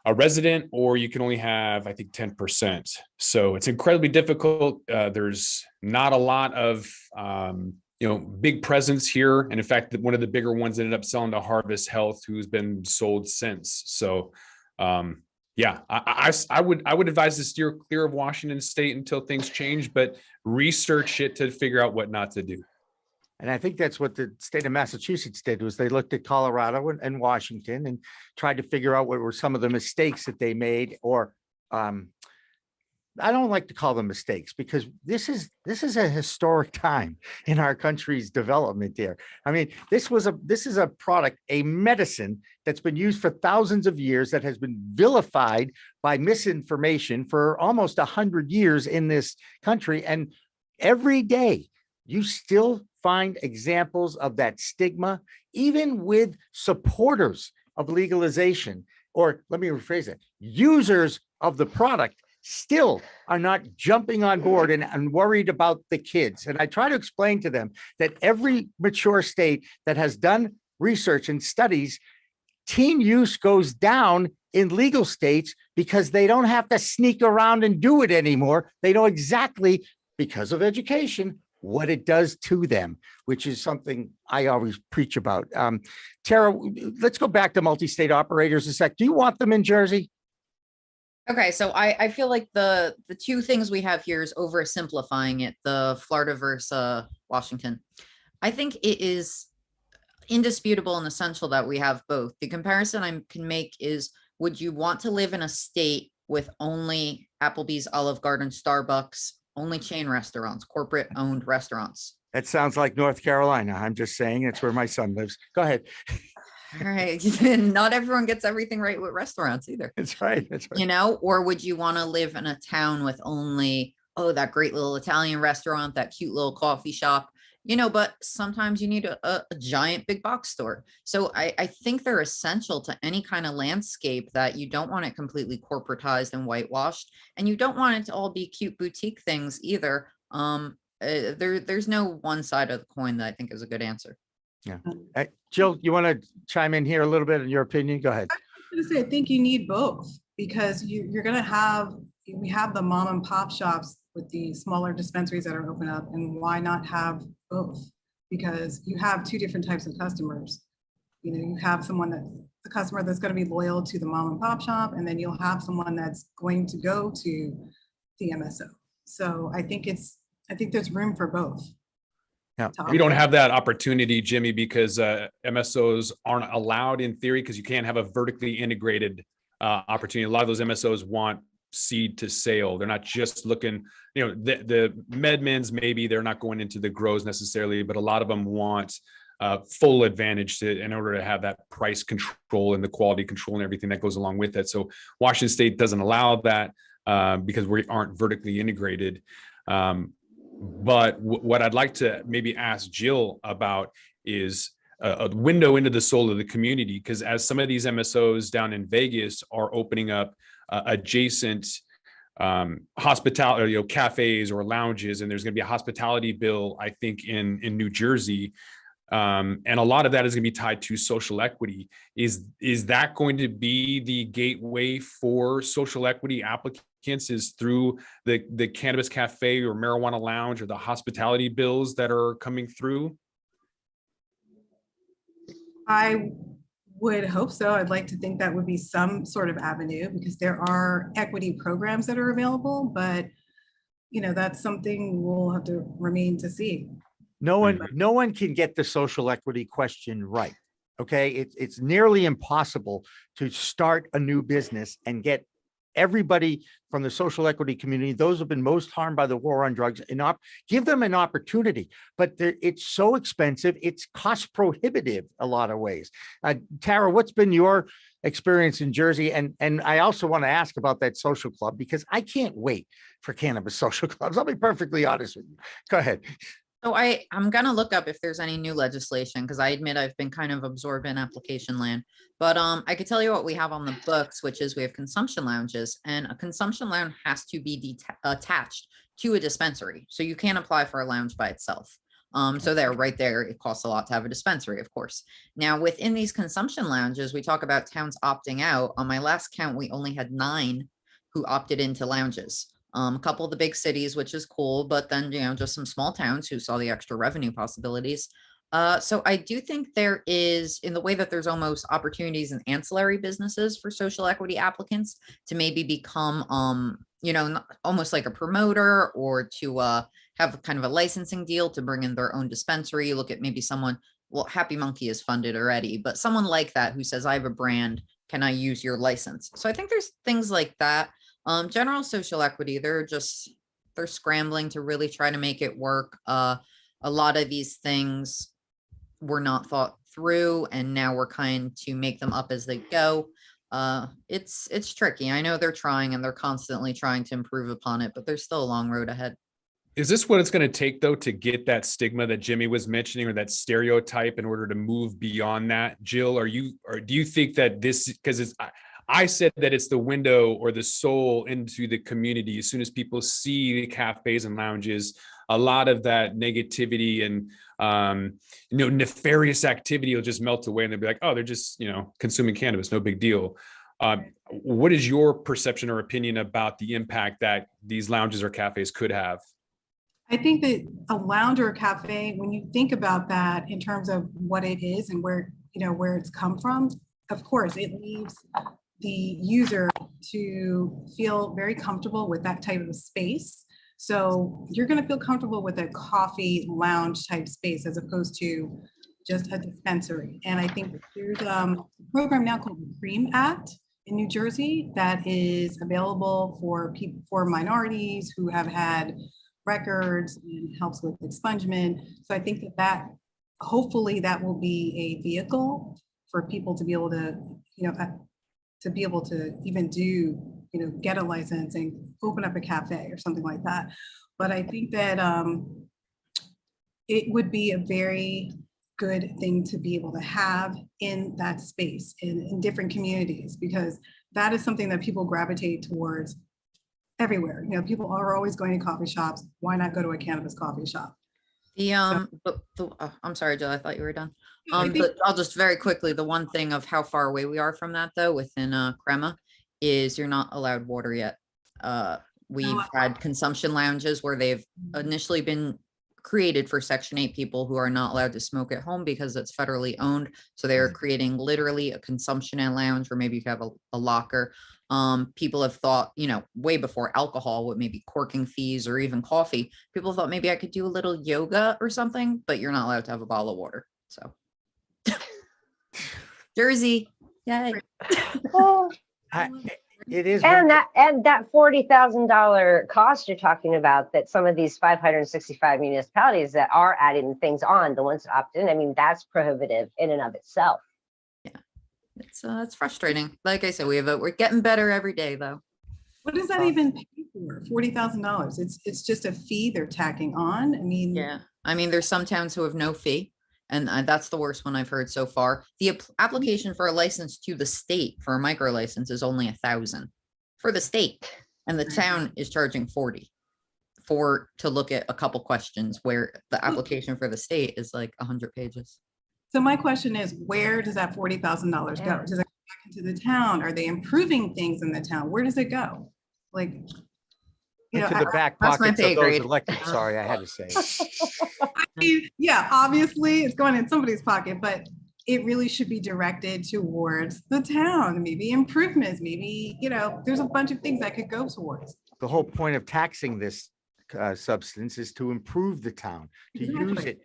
a resident or you can only have, I think, 10%. So it's incredibly difficult. There's not a lot of, big presence here. And in fact, one of the bigger ones ended up selling to Harvest Health, who's been sold since. So I would advise to steer clear of Washington State until things change, but research it to figure out what not to do. And I think that's what the state of Massachusetts did, was they looked at Colorado and Washington and tried to figure out what were some of the mistakes that they made, or I don't like to call them mistakes, because this is a historic time in our country's development there. I mean, this is a product, a medicine that's been used for thousands of years, that has been vilified by misinformation for almost 100 years in this country. And every day you still find examples of that stigma even with supporters of legalization, or let me rephrase it, users of the product still are not jumping on board and worried about the kids. And I try to explain to them that every mature state that has done research and studies, teen use goes down in legal states because they don't have to sneak around and do it anymore. They know exactly, because of education, what it does to them, which is something I always preach about. Tara, let's go back to multi-state operators a sec. Do you want them in Jersey? Okay, so I feel like the two things we have here is oversimplifying it, the Florida versus Washington. I think it is indisputable and essential that we have both. The comparison I can make is, would you want to live in a state with only Applebee's, Olive Garden, Starbucks, only chain restaurants, corporate owned restaurants? That sounds like North Carolina. I'm just saying it's where my son lives. Go ahead. All right. Not everyone gets everything right with restaurants either. That's right. That's right. You know, or would you want to live in a town with only, oh, that great little Italian restaurant, that cute little coffee shop, you know, but sometimes you need a giant big box store. So I think they're essential to any kind of landscape, that you don't want it completely corporatized and whitewashed, and you don't want it to all be cute boutique things either. There's no one side of the coin that I think is a good answer. Yeah. Jill, you want to chime in here a little bit in your opinion? Go ahead. I was going to say, I think you need both, because you're going to have, we have the mom and pop shops with the smaller dispensaries that are open up, and why not have both? Because you have two different types of customers. You know, you have someone that the customer that's going to be loyal to the mom and pop shop, and then you'll have someone that's going to go to the MSO. So I think there's room for both. Yeah. We don't have that opportunity, Jimmy, because MSOs aren't allowed in theory, because you can't have a vertically integrated opportunity. A lot of those MSOs want seed to sale. They're not just looking, you know, the MedMins, maybe they're not going into the grows necessarily, but a lot of them want full advantage in order to have that price control and the quality control and everything that goes along with it. So Washington State doesn't allow that because we aren't vertically integrated. But what I'd like to maybe ask Jill about is a window into the soul of the community, because as some of these MSOs down in Vegas are opening up adjacent hospitality, you know, cafes or lounges, and there's going to be a hospitality bill, I think, in New Jersey, and a lot of that is going to be tied to social equity. Is that going to be the gateway for social equity applicants? Is through the cannabis cafe or marijuana lounge or the hospitality bills that are coming through? I would hope so. I'd like to think that would be some sort of avenue, because there are equity programs that are available, but you know, that's something we'll have to remain to see. No one can get the social equity question right. Okay. It's nearly impossible to start a new business and get everybody from the social equity community, those who've been most harmed by the war on drugs, and give them an opportunity. But it's so expensive, it's cost prohibitive a lot of ways. Tara, what's been your experience in Jersey? And I also want to ask about that social club, because I can't wait for cannabis social clubs. I'll be perfectly honest with you. Go ahead. So I'm going to look up if there's any new legislation, because I admit I've been kind of absorbed in application land. But I could tell you what we have on the books, which is we have consumption lounges, and a consumption lounge has to be attached to a dispensary. So you can't apply for a lounge by itself. So right there, it costs a lot to have a dispensary, of course. Now, within these consumption lounges, we talk about towns opting out. On my last count, we only had 9 who opted into lounges. A couple of the big cities, which is cool, but then, you know, just some small towns who saw the extra revenue possibilities. So I do think there is, in the way that there's almost opportunities in ancillary businesses for social equity applicants to maybe become, you know, almost like a promoter, or to have kind of a licensing deal to bring in their own dispensary. Look at maybe someone, well, Happy Monkey is funded already, but someone like that who says, I have a brand, can I use your license? So I think there's things like that. General social equity, they're scrambling to really try to make it work. A lot of these things were not thought through, and now we're trying to make them up as they go. It's tricky. I know they're trying, and they're constantly trying to improve upon it, but there's still a long road ahead. Is this what it's going to take, though, to get that stigma that Jimmy was mentioning, or that stereotype, in order to move beyond that? Jill, or do you think that this, because I said that it's the window or the soul into the community. As soon as people see the cafes and lounges, a lot of that negativity and nefarious activity will just melt away, and they'll be like, oh, they're just consuming cannabis, no big deal. What is your perception or opinion about the impact that these lounges or cafes could have? I think that a lounge or a cafe, when you think about that in terms of what it is and where it's come from, of course, it leaves the user to feel very comfortable with that type of space. So you're going to feel comfortable with a coffee lounge type space as opposed to just a dispensary. And I think there's a program now called the CREAM Act in New Jersey that is available for people, for minorities who have had records, and helps with expungement. So I think that hopefully that will be a vehicle for people to be able to, to be able to even do, get a license and open up a cafe or something like that. But I think that it would be a very good thing to be able to have in that space in different communities, because that is something that people gravitate towards everywhere. People are always going to coffee shops. Why not go to a cannabis coffee shop? I'm sorry, Jill, I thought you were done. But I'll just very quickly, the one thing of how far away we are from that, though, within Crema, is you're not allowed water yet. We've had consumption lounges where they've initially been created for Section 8 people who are not allowed to smoke at home because it's federally owned. So they're creating literally a consumption lounge where maybe you have a locker. People have thought, way before alcohol, with maybe corking fees or even coffee, people thought maybe I could do a little yoga or something, but you're not allowed to have a bottle of water. So Jersey, yay. It is. And that $40,000 cost you're talking about, that some of these 565 municipalities that are adding things on, the ones that opt in, I mean, that's prohibitive in and of itself. It's frustrating. Like I said, we're getting better every day, though. What does that even pay for? $40,000. It's just a fee they're tacking on. I mean, there's some towns who have no fee, and that's the worst one I've heard so far. The application for a license to the state for a micro license is only $1,000 for the state, and the town is charging $40 to look at a couple questions, where the application for the state is like 100 pages. So my question is, where does that $40,000 go? Does it go back into the town? Are they improving things in the town? Where does it go? Into the back pockets of those elected. Sorry, I had to say it. Yeah, obviously it's going in somebody's pocket, but it really should be directed towards the town. Maybe improvements, maybe, there's a bunch of things that could go towards. The whole point of taxing this substance is to improve the town, to use it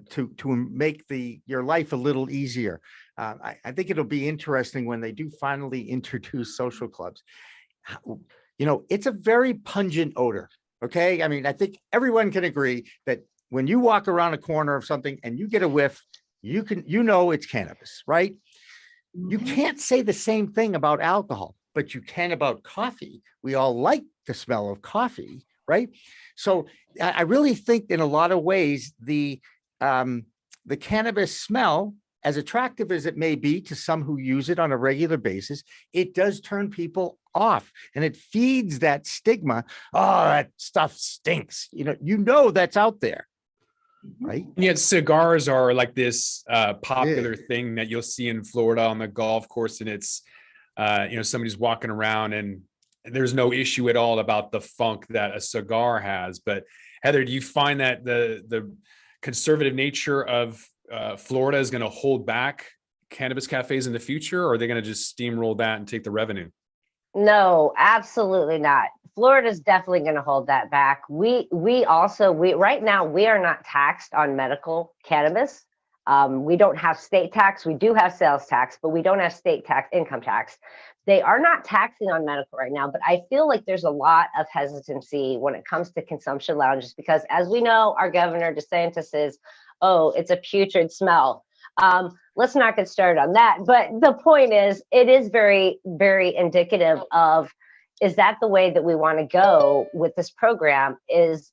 to make your life a little easier. I think it'll be interesting when they do finally introduce social clubs. It's a very pungent odor. Okay. I mean, I think everyone can agree that when you walk around a corner of something and you get a whiff, it's cannabis, right? You can't say the same thing about alcohol, but you can about coffee. We all like the smell of coffee, right? So I really think in a lot of ways, the cannabis smell, as attractive as it may be to some who use it on a regular basis, it does turn people off, and it feeds that stigma. Oh, that stuff stinks. That's out there, right? Yet cigars are like this popular thing that you'll see in Florida on the golf course, and it's somebody's walking around and there's no issue at all about the funk that a cigar has. But Heather, do you find that the conservative nature of Florida is going to hold back cannabis cafes in the future, or are they going to just steamroll that and take the revenue? No, absolutely not. Florida's definitely going to hold that back. We right now, we are not taxed on medical cannabis. We don't have state tax. We do have sales tax, but we don't have state tax, income tax. They are not taxing on medical right now, but I feel like there's a lot of hesitancy when it comes to consumption lounges, because as we know, our governor DeSantis is, it's a putrid smell. Let's not get started on that. But the point is, it is very, very indicative of, is that the way that we want to go with this program? Is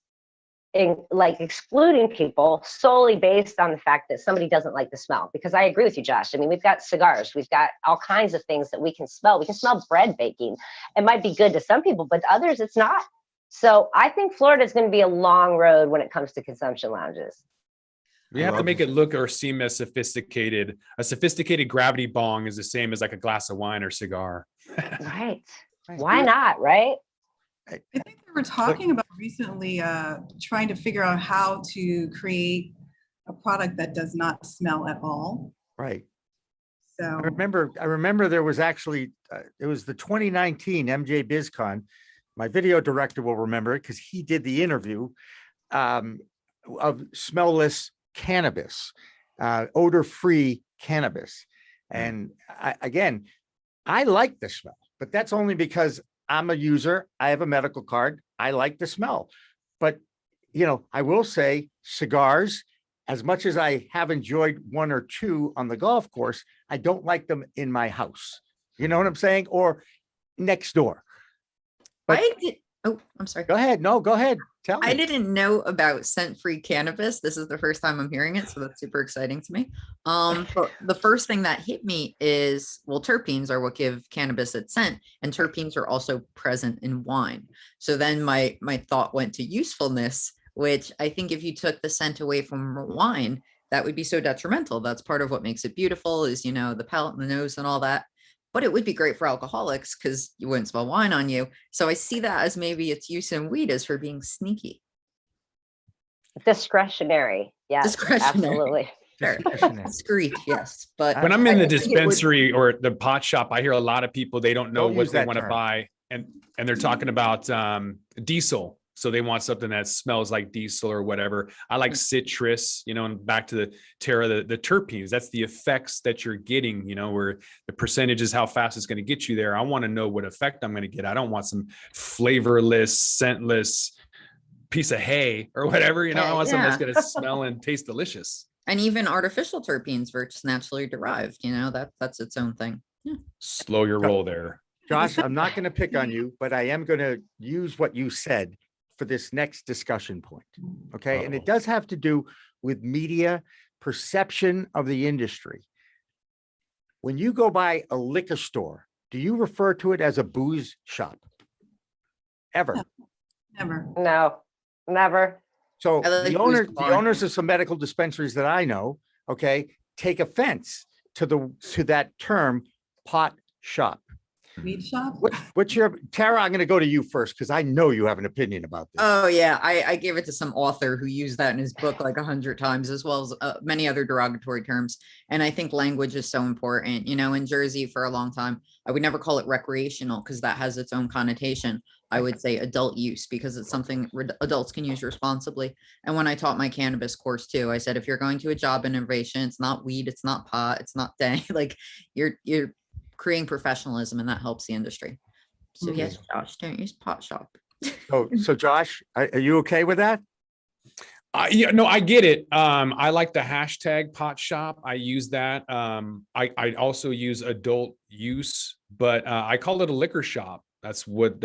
like excluding people solely based on the fact that somebody doesn't like the smell. Because I agree with you, Josh. I mean, we've got cigars, we've got all kinds of things that we can smell. We can smell bread baking. It might be good to some people, but to others, it's not. So I think Florida is going to be a long road when it comes to consumption lounges. We have to make it look or seem as sophisticated. A sophisticated gravity bong is the same as like a glass of wine or cigar. Right. Why not? Right. I think they were talking about recently trying to figure out how to create a product that does not smell at all. Right. So I remember there was actually, it was the 2019 MJ BizCon. My video director will remember it because he did the interview of smellless cannabis, odor-free cannabis. And I like the smell, but that's only because I'm a user. I have a medical card. I like the smell. But, you know, I will say cigars, as much as I have enjoyed one or two on the golf course, I don't like them in my house. You know what I'm saying? Or next door. But I'm sorry. Go ahead. No, go ahead. Tell me. I didn't know about scent-free cannabis. This is the first time I'm hearing it, so that's super exciting to me. But the first thing that hit me is, well, terpenes are what give cannabis its scent, and terpenes are also present in wine. So then my thought went to usefulness, which I think if you took the scent away from wine, that would be so detrimental. That's part of what makes it beautiful is, you know, the palate and the nose and all that. But it would be great for alcoholics because you wouldn't smell wine on you. So I see that as maybe its use in weed is for being sneaky. Discretionary. Yes, Discretionary. absolutely. Discreet, yes. But when I'm in the dispensary or the pot shop, I hear a lot of people, they don't know what they want to buy. And they're talking about diesel. So they want something that smells like diesel or whatever. I like citrus, you know, and back to the Tara, the terpenes, that's the effects that you're getting, you know, where the percentage is how fast it's going to get you there. I want to know what effect I'm going to get. I don't want some flavorless, scentless piece of hay or whatever, you know, I want something that's going to smell and taste delicious. And even artificial terpenes versus naturally derived, you know, that's its own thing. Yeah. Slow your roll there. Josh, I'm not going to pick on you, but I am going to use what you said for this next discussion point. Okay. And it does have to do with media perception of the industry. When you go by a liquor store, do you refer to it as a booze shop? Ever? never. No, never. So like the owners of some medical dispensaries that I know, okay, take offense to that term pot shop. Weed shop? What's your, Tara, I'm going to go to you first because I know you have an opinion about this. Oh yeah, I gave it to some author who used that in his book like 100 times, as well as many other derogatory terms. And I think language is so important. You know, in Jersey for a long time, I would never call it recreational because that has its own connotation. I would say adult use because it's something adults can use responsibly. And when I taught my cannabis course too, I said, if you're going to a job innovation, it's not weed, it's not pot, it's not day. Like you're creating professionalism, and that helps the industry. So yes, Josh, don't use pot shop. So Josh, are you okay with that? Yeah, no, I get it. I like the hashtag pot shop. I use that. I also use adult use, but I call it a liquor shop. That's what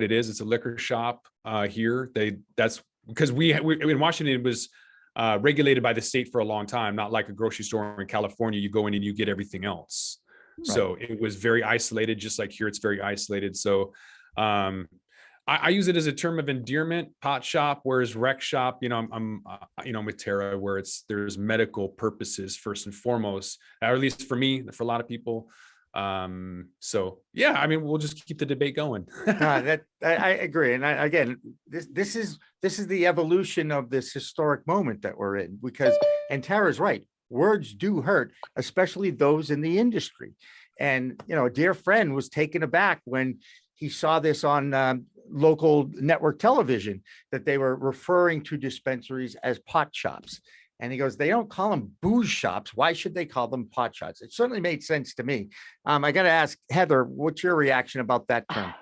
it is. It's a liquor shop here. That's because we in Washington, it was regulated by the state for a long time, not like a grocery store in California. You go in and you get everything else. Right. So it was very isolated, just like here, it's very isolated. So I use it as a term of endearment, pot shop, whereas rec shop, you know, I'm with Tara, where there's medical purposes first and foremost, or at least for me, for a lot of people. So yeah, I mean, we'll just keep the debate going. I agree. And again, this is the evolution of this historic moment that we're in, because, and Tara's right, words do hurt, especially those in the industry. And, you know, a dear friend was taken aback when he saw this on local network television, that they were referring to dispensaries as pot shops. And he goes, they don't call them booze shops. Why should they call them pot shops? It certainly made sense to me. I got to ask Heather, what's your reaction about that term?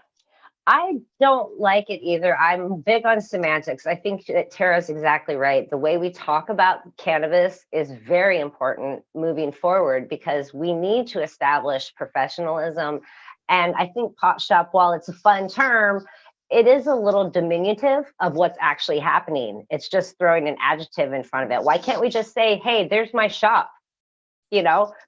I don't like it either. I'm big on semantics. I think that Tara's exactly right. The way we talk about cannabis is very important moving forward, because we need to establish professionalism. And I think pot shop, while it's a fun term, it is a little diminutive of what's actually happening. It's just throwing an adjective in front of it. Why can't we just say, hey, there's my shop?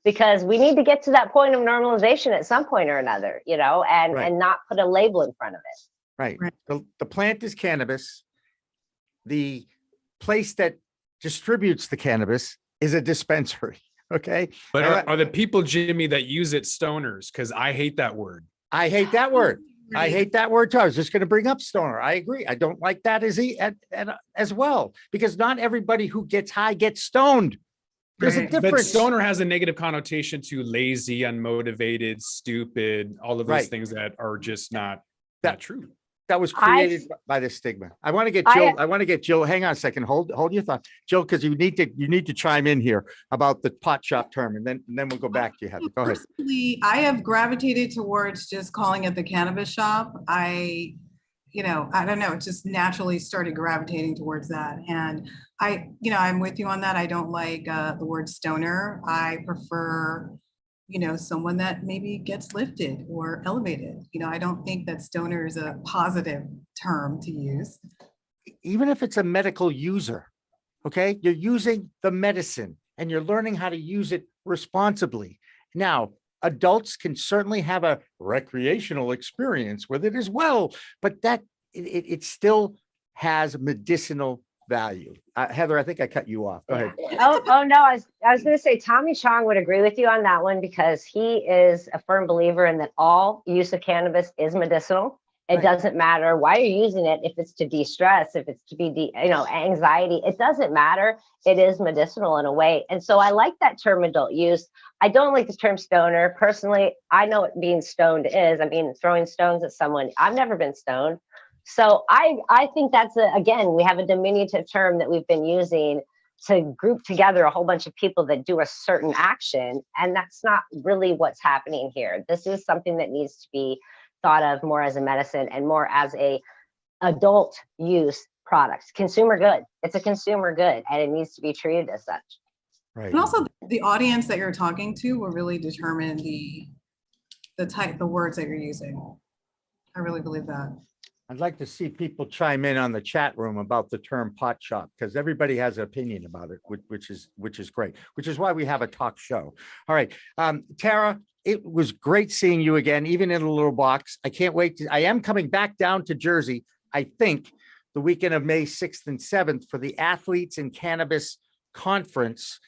Because we need to get to that point of normalization at some point or another, and not put a label in front of it. Right. The plant is cannabis. The place that distributes the cannabis is a dispensary. Okay. But are the people, Jimmy, that use it stoners? Because I hate that word. I hate that word. I hate that word too. I was just going to bring up stoner. I agree. I don't like that as well, because not everybody who gets high gets stoned. There's a difference. But stoner has a negative connotation to lazy, unmotivated, stupid, all of those things that are just not true. That was created by this stigma. I want to get Jill. Hang on a second. Hold your thought, Jill, because you need to chime in here about the pot shop term, and then we'll go back to you, Heather. Go ahead. Personally, I have gravitated towards just calling it the cannabis shop. I don't know. It just naturally started gravitating towards that, and I'm with you on that. I don't like the word stoner. I prefer someone that maybe gets lifted or elevated. I don't think that stoner is a positive term to use. Even if it's a medical user, okay, you're using the medicine and you're learning how to use it responsibly. Now, adults can certainly have a recreational experience with it as well, but that it still has medicinal value. Heather, I think I cut you off. Go ahead. Oh no, I was going to say Tommy Chong would agree with you on that one, because he is a firm believer in that all use of cannabis is medicinal. It doesn't matter why you're using it. If it's to de-stress, if it's to be, anxiety, it doesn't matter. It is medicinal in a way. And so I like that term adult use. I don't like the term stoner. Personally, I know what being stoned is. I mean, throwing stones at someone. I've never been stoned. So I think that's, again, we have a diminutive term that we've been using to group together a whole bunch of people that do a certain action. And that's not really what's happening here. This is something that needs to be thought of more as a medicine and more as a adult use product, consumer good. It's a consumer good, and it needs to be treated as such. Right. And also the audience that you're talking to will really determine the words that you're using. I really believe that. I'd like to see people chime in on the chat room about the term pot shop, because everybody has an opinion about it, which is great, which is why we have a talk show. All right. Tara, it was great seeing you again, even in a little box. I can't wait. I am coming back down to Jersey, I think, the weekend of May 6th and 7th for the Athletes in Cannabis Conference.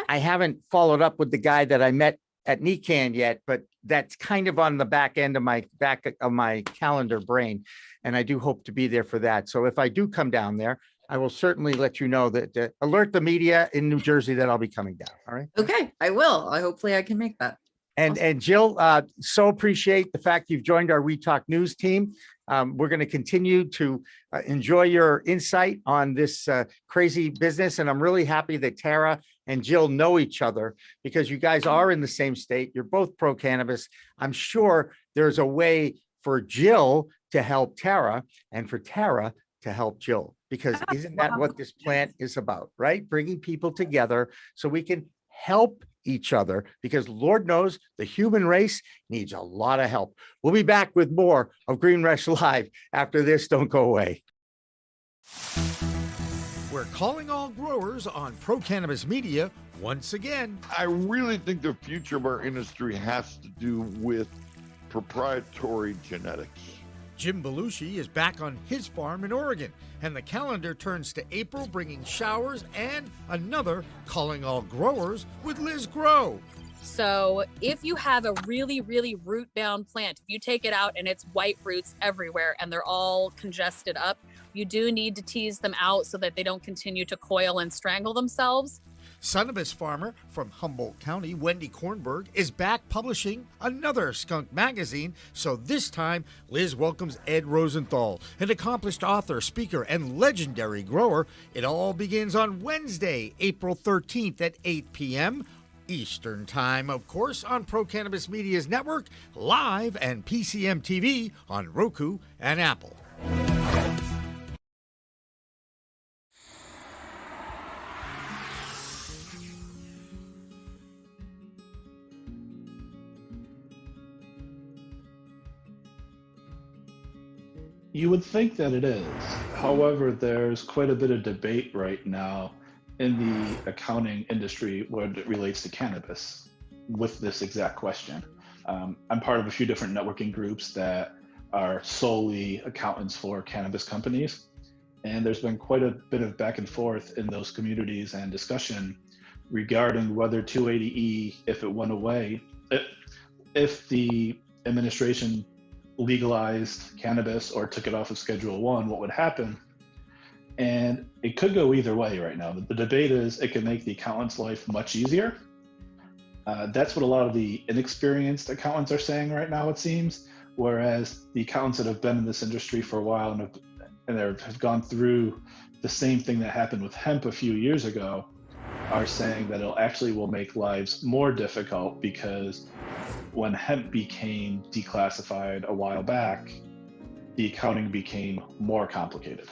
I haven't followed up with the guy that I met at NECAN yet, but that's kind of on the back end of my calendar brain. And I do hope to be there for that. So if I do come down there, I will certainly let you know that alert the media in New Jersey that I'll be coming down. All right. Okay, I will. Hopefully I can make that. And Jill, so appreciate the fact you've joined our We Talk News team. We're going to continue to enjoy your insight on this crazy business. And I'm really happy that Tara and Jill know each other, because you guys are in the same state. You're both pro cannabis. I'm sure there's a way for Jill to help Tara and for Tara to help Jill, because isn't that what this plant is about, right? Bringing people together so we can help each other, because Lord knows the human race needs a lot of help. We'll be back with more of Green Rush Live after this. Don't go away. We're calling all growers on Pro Cannabis Media once again. I really think the future of our industry has to do with proprietary genetics. Jim Belushi is back on his farm in Oregon, and the calendar turns to April, bringing showers and another Calling All Growers with Liz Grow. So if you have a really, really root-bound plant, if you take it out and it's white roots everywhere and they're all congested up, you do need to tease them out so that they don't continue to coil and strangle themselves. Cannabis farmer from Humboldt County, Wendy Kornberg, is back publishing another skunk magazine. So this time, Liz welcomes Ed Rosenthal, an accomplished author, speaker, and legendary grower. It all begins on Wednesday, April 13th at 8 p.m. Eastern Time, of course, on Pro Cannabis Media's network, live and PCM TV on Roku and Apple. You would think that it is. However, there's quite a bit of debate right now in the accounting industry when it relates to cannabis with this exact question. I'm part of a few different networking groups that are solely accountants for cannabis companies. And there's been quite a bit of back and forth in those communities and discussion regarding whether 280E, if it went away, if the administration legalized cannabis or took it off of Schedule 1, what would happen? And it could go either way right now. The debate is it could make the accountant's life much easier. That's what a lot of the inexperienced accountants are saying right now, it seems. Whereas the accountants that have been in this industry for a while and have gone through the same thing that happened with hemp a few years ago are saying that it actually will make lives more difficult, because when hemp became declassified a while back, the accounting became more complicated.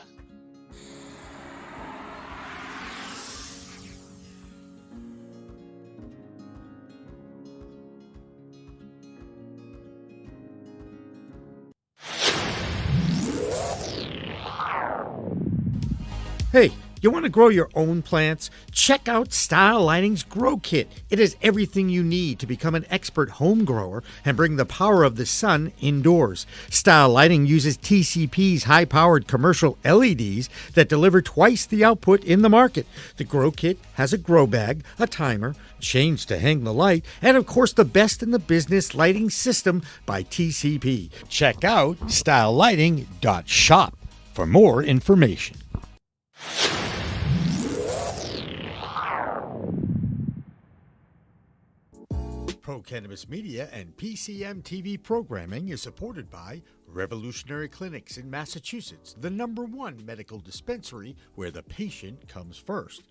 Hey, you want to grow your own plants? Check out Style Lighting's Grow Kit. It has everything you need to become an expert home grower and bring the power of the sun indoors. Style Lighting uses TCP's high-powered commercial LEDs that deliver twice the output in the market. The Grow Kit has a grow bag, a timer, chains to hang the light, and of course the best in the business lighting system by TCP. Check out stylelighting.shop for more information. Pro Cannabis Media and PCM TV programming is supported by Revolutionary Clinics in Massachusetts, the #1 medical dispensary where the patient comes first,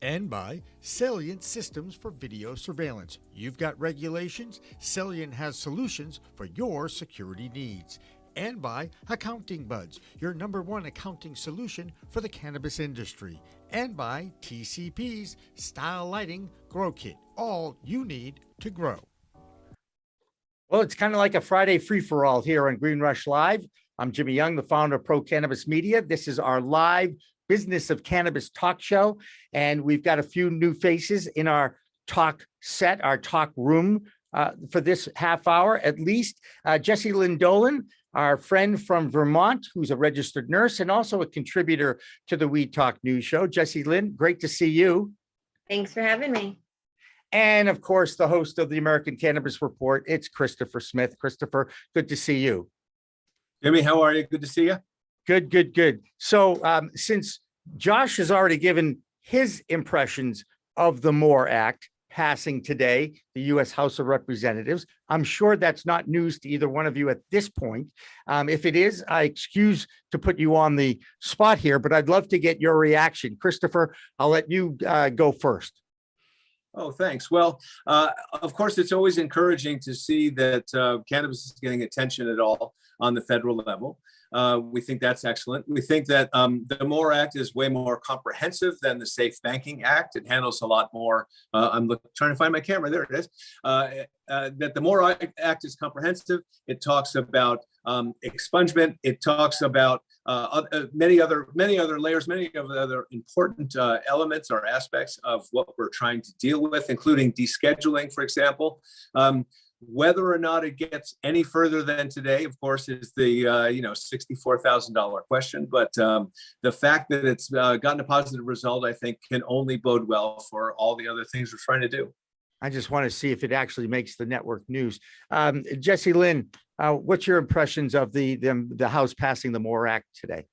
and by Salient Systems for Video Surveillance. You've got regulations, Salient has solutions for your security needs. And by Accounting Buds, your #1 accounting solution for the cannabis industry. And by TCP's Style Lighting Grow Kit, all you need to grow. Well, it's kind of like a Friday free-for-all here on Green Rush Live. I'm Jimmy Young, the founder of Pro Cannabis Media. This is our live Business of Cannabis talk show, and we've got a few new faces in our talk set, our talk room for this half hour at least. Jessilyn Dolan, our friend from Vermont, who's a registered nurse and also a contributor to the We Talk News Show. Jessilyn, great to see you. Thanks for having me. And of course, the host of the American Cannabis Report, it's Christopher Smith. Christopher, good to see you. Jimmy, how are you? Good to see you. Good, good, good. So since Josh has already given his impressions of the MORE Act passing today, the U.S. House of Representatives, I'm sure that's not news to either one of you at this point. If it is, I excuse to put you on the spot here, but I'd love to get your reaction. Christopher, I'll let you go first. Oh, thanks. Well, of course, it's always encouraging to see that cannabis is getting attention at all on the federal level. We think that's excellent. We think that the MORE Act is way more comprehensive than the Safe Banking Act. It handles a lot more. I'm trying to find my camera. There it is. That the MORE Act is comprehensive. It talks about expungement. It talks about many other layers, many of the other important elements or aspects of what we're trying to deal with, including descheduling, for example. Whether or not it gets any further than today, of course, is the $64,000 question. But the fact that it's gotten a positive result, I think, can only bode well for all the other things we're trying to do. I just want to see if it actually makes the network news. Jessilyn, what's your impressions of the House passing the MORE Act today?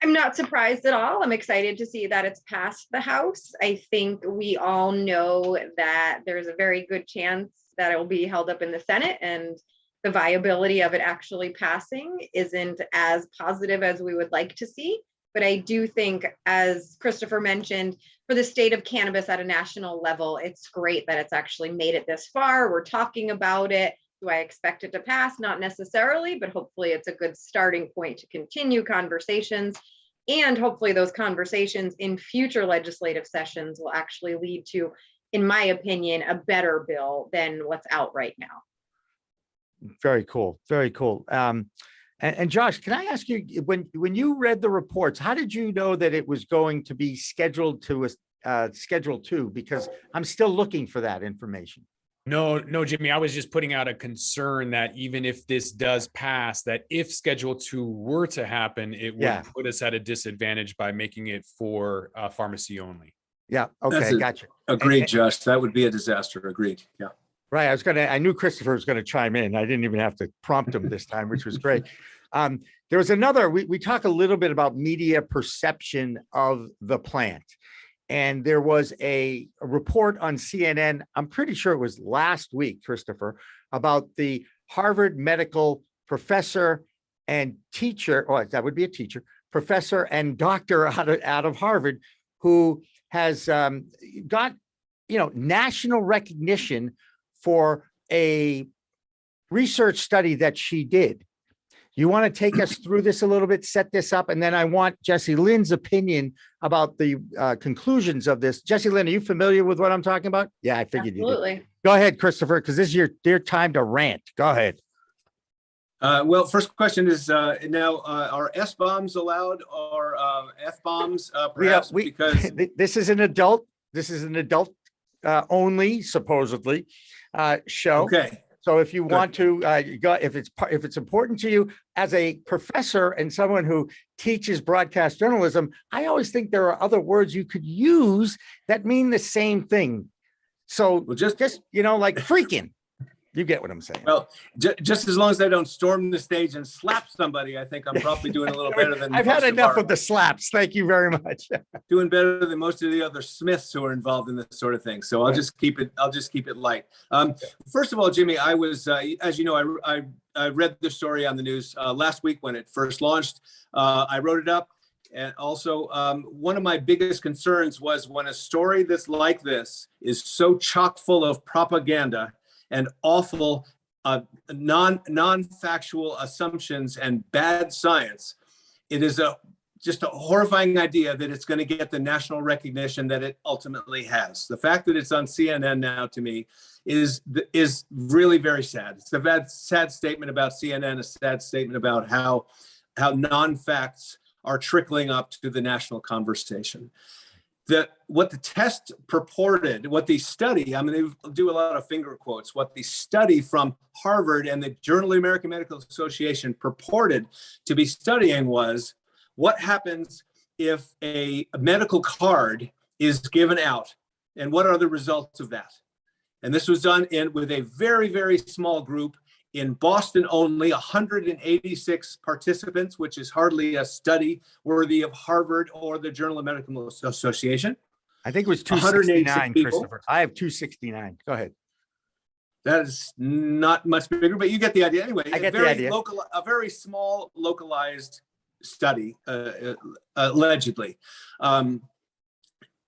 I'm not surprised at all. I'm excited to see that it's passed the House. I think we all know that there's a very good chance that it will be held up in the Senate, and the viability of it actually passing isn't as positive as we would like to see. But I do think, as Christopher mentioned, for the state of cannabis at a national level, it's great that it's actually made it this far. We're talking about it. Do I expect it to pass? Not necessarily, but hopefully it's a good starting point to continue conversations. And hopefully those conversations in future legislative sessions will actually lead to, in my opinion, a better bill than what's out right now. Very cool. Very cool. And Josh, can I ask you, when you read the reports, how did you know that it was going to be scheduled to Schedule 2? Because I'm still looking for that information. No, Jimmy, I was just putting out a concern that even if this does pass, that if Schedule 2 were to happen, it would put us at a disadvantage by making it for pharmacy only. Yeah. Okay. Gotcha. Agreed, Josh. That would be a disaster. Agreed. Yeah. Right. I knew Christopher was going to chime in. I didn't even have to prompt him this time, which was great. There was another, we talk a little bit about media perception of the plant. And there was a report on CNN, I'm pretty sure it was last week, Christopher, about the Harvard medical professor and teacher, or that would be a teacher, professor and doctor out of Harvard, who has got, national recognition for a research study that she did. You want to take us through this a little bit, set this up, and then I want Jessilyn's opinion about the conclusions of this. Jessilyn, are you familiar with what I'm talking about? Yeah, I figured you did. Go ahead, Christopher, because this is your time to rant. Go ahead. Well, first question is now, are S-bombs allowed or F-bombs perhaps? Because this is an adult only, supposedly, show. Okay. So if you want to go, if it's important to you as a professor and someone who teaches broadcast journalism, I always think there are other words you could use that mean the same thing. So just like freaking. You get what I'm saying. Well, just as long as I don't storm the stage and slap somebody, I think I'm probably doing a little better than I've had enough of the slaps. Thank you very much. Doing better than most of the other Smiths who are involved in this sort of thing. So I'll just keep it light. First of all, Jimmy, I was, as you know, I read the story on the news last week when it first launched. I wrote it up. And also, one of my biggest concerns was when a story that's like this is so chock full of propaganda and awful non-factual assumptions and bad science, it is just a horrifying idea that it's going to get the national recognition that it ultimately has. The fact that it's on CNN now, to me, is really very sad. It's a sad statement about CNN, a sad statement about how non-facts are trickling up to the national conversation. What the test purported, what the study, they do a lot of finger quotes, what the study from Harvard and the Journal of the American Medical Association purported to be studying was what happens if a medical card is given out and what are the results of that. And this was done with a very, very small group in Boston only, 186 participants, which is hardly a study worthy of Harvard or the Journal of Medical Association. I think it was 269, Christopher. I have 269. Go ahead. That is not much bigger, but you get the idea. Anyway, I get the idea. A very small localized study, allegedly.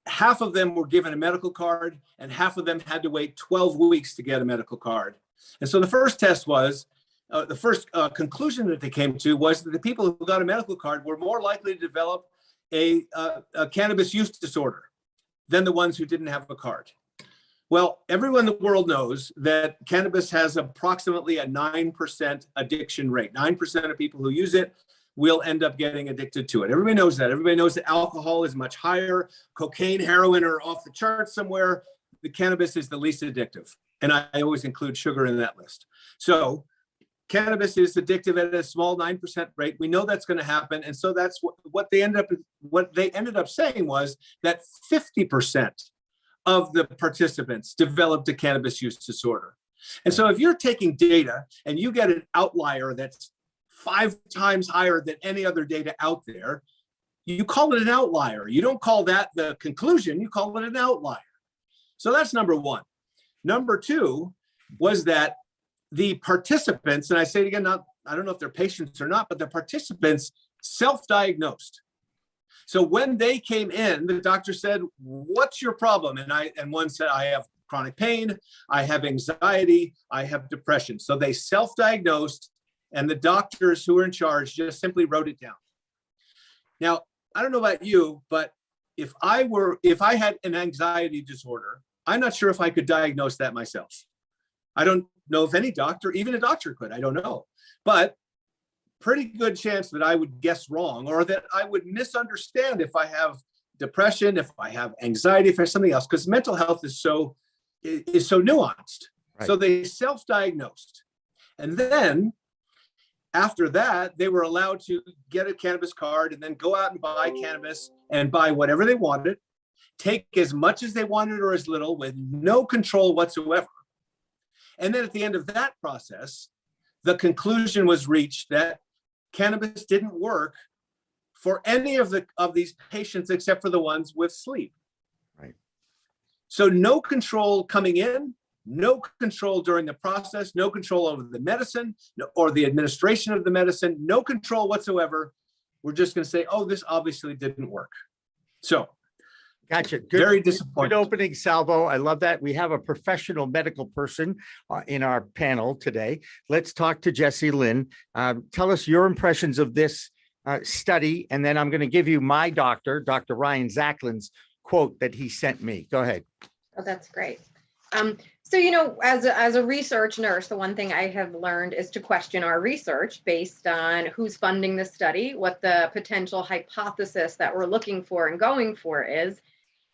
Half of them were given a medical card and half of them had to wait 12 weeks to get a medical card. And so the first test was, the first conclusion that they came to was that the people who got a medical card were more likely to develop a cannabis use disorder than the ones who didn't have a card. Well, everyone in the world knows that cannabis has approximately a 9% addiction rate. 9% of people who use it will end up getting addicted to it. Everybody knows that. Everybody knows that alcohol is much higher. Cocaine, heroin are off the charts somewhere. The cannabis is the least addictive. And I always include sugar in that list. So cannabis is addictive at a small 9% rate. We know that's going to happen. And so that's what they ended up saying was that 50% of the participants developed a cannabis use disorder. And so if you're taking data and you get an outlier that's 5 times higher than any other data out there, you call it an outlier. You don't call that the conclusion, you call it an outlier. So that's number one. Number two was that the participants, and I say it again, I don't know if they're patients or not, but the participants self-diagnosed. So when they came in, the doctor said, "What's your problem?" And one said, "I have chronic pain, I have anxiety, I have depression." So they self-diagnosed, and the doctors who were in charge just simply wrote it down. Now, I don't know about you, but if I had an anxiety disorder, I'm not sure if I could diagnose that myself. I don't know if any doctor, even a doctor could, I don't know. But pretty good chance that I would guess wrong, or that I would misunderstand if I have depression, if I have anxiety, if I have something else, because mental health is so nuanced. Right. So they self-diagnosed. And then after that, they were allowed to get a cannabis card and then go out and buy cannabis and buy whatever they wanted, take as much as they wanted or as little, with no control whatsoever. And then at the end of that process, the conclusion was reached that cannabis didn't work for any of these patients except for the ones with sleep. Right. So no control coming in, no control during the process, no control over the medicine or the administration of the medicine, no control whatsoever. We're just going to say, oh, this obviously didn't work. So gotcha. Good, very disappointing. Good opening salvo. I love that. We have a professional medical person in our panel today. Let's talk to Jessilyn. Tell us your impressions of this study, and then I'm going to give you my doctor, Dr. Ryan Zacklin's quote that he sent me. Go ahead. Oh, that's great. So, you know, as a research nurse, the one thing I have learned is to question our research based on who's funding the study, what the potential hypothesis that we're looking for and going for is.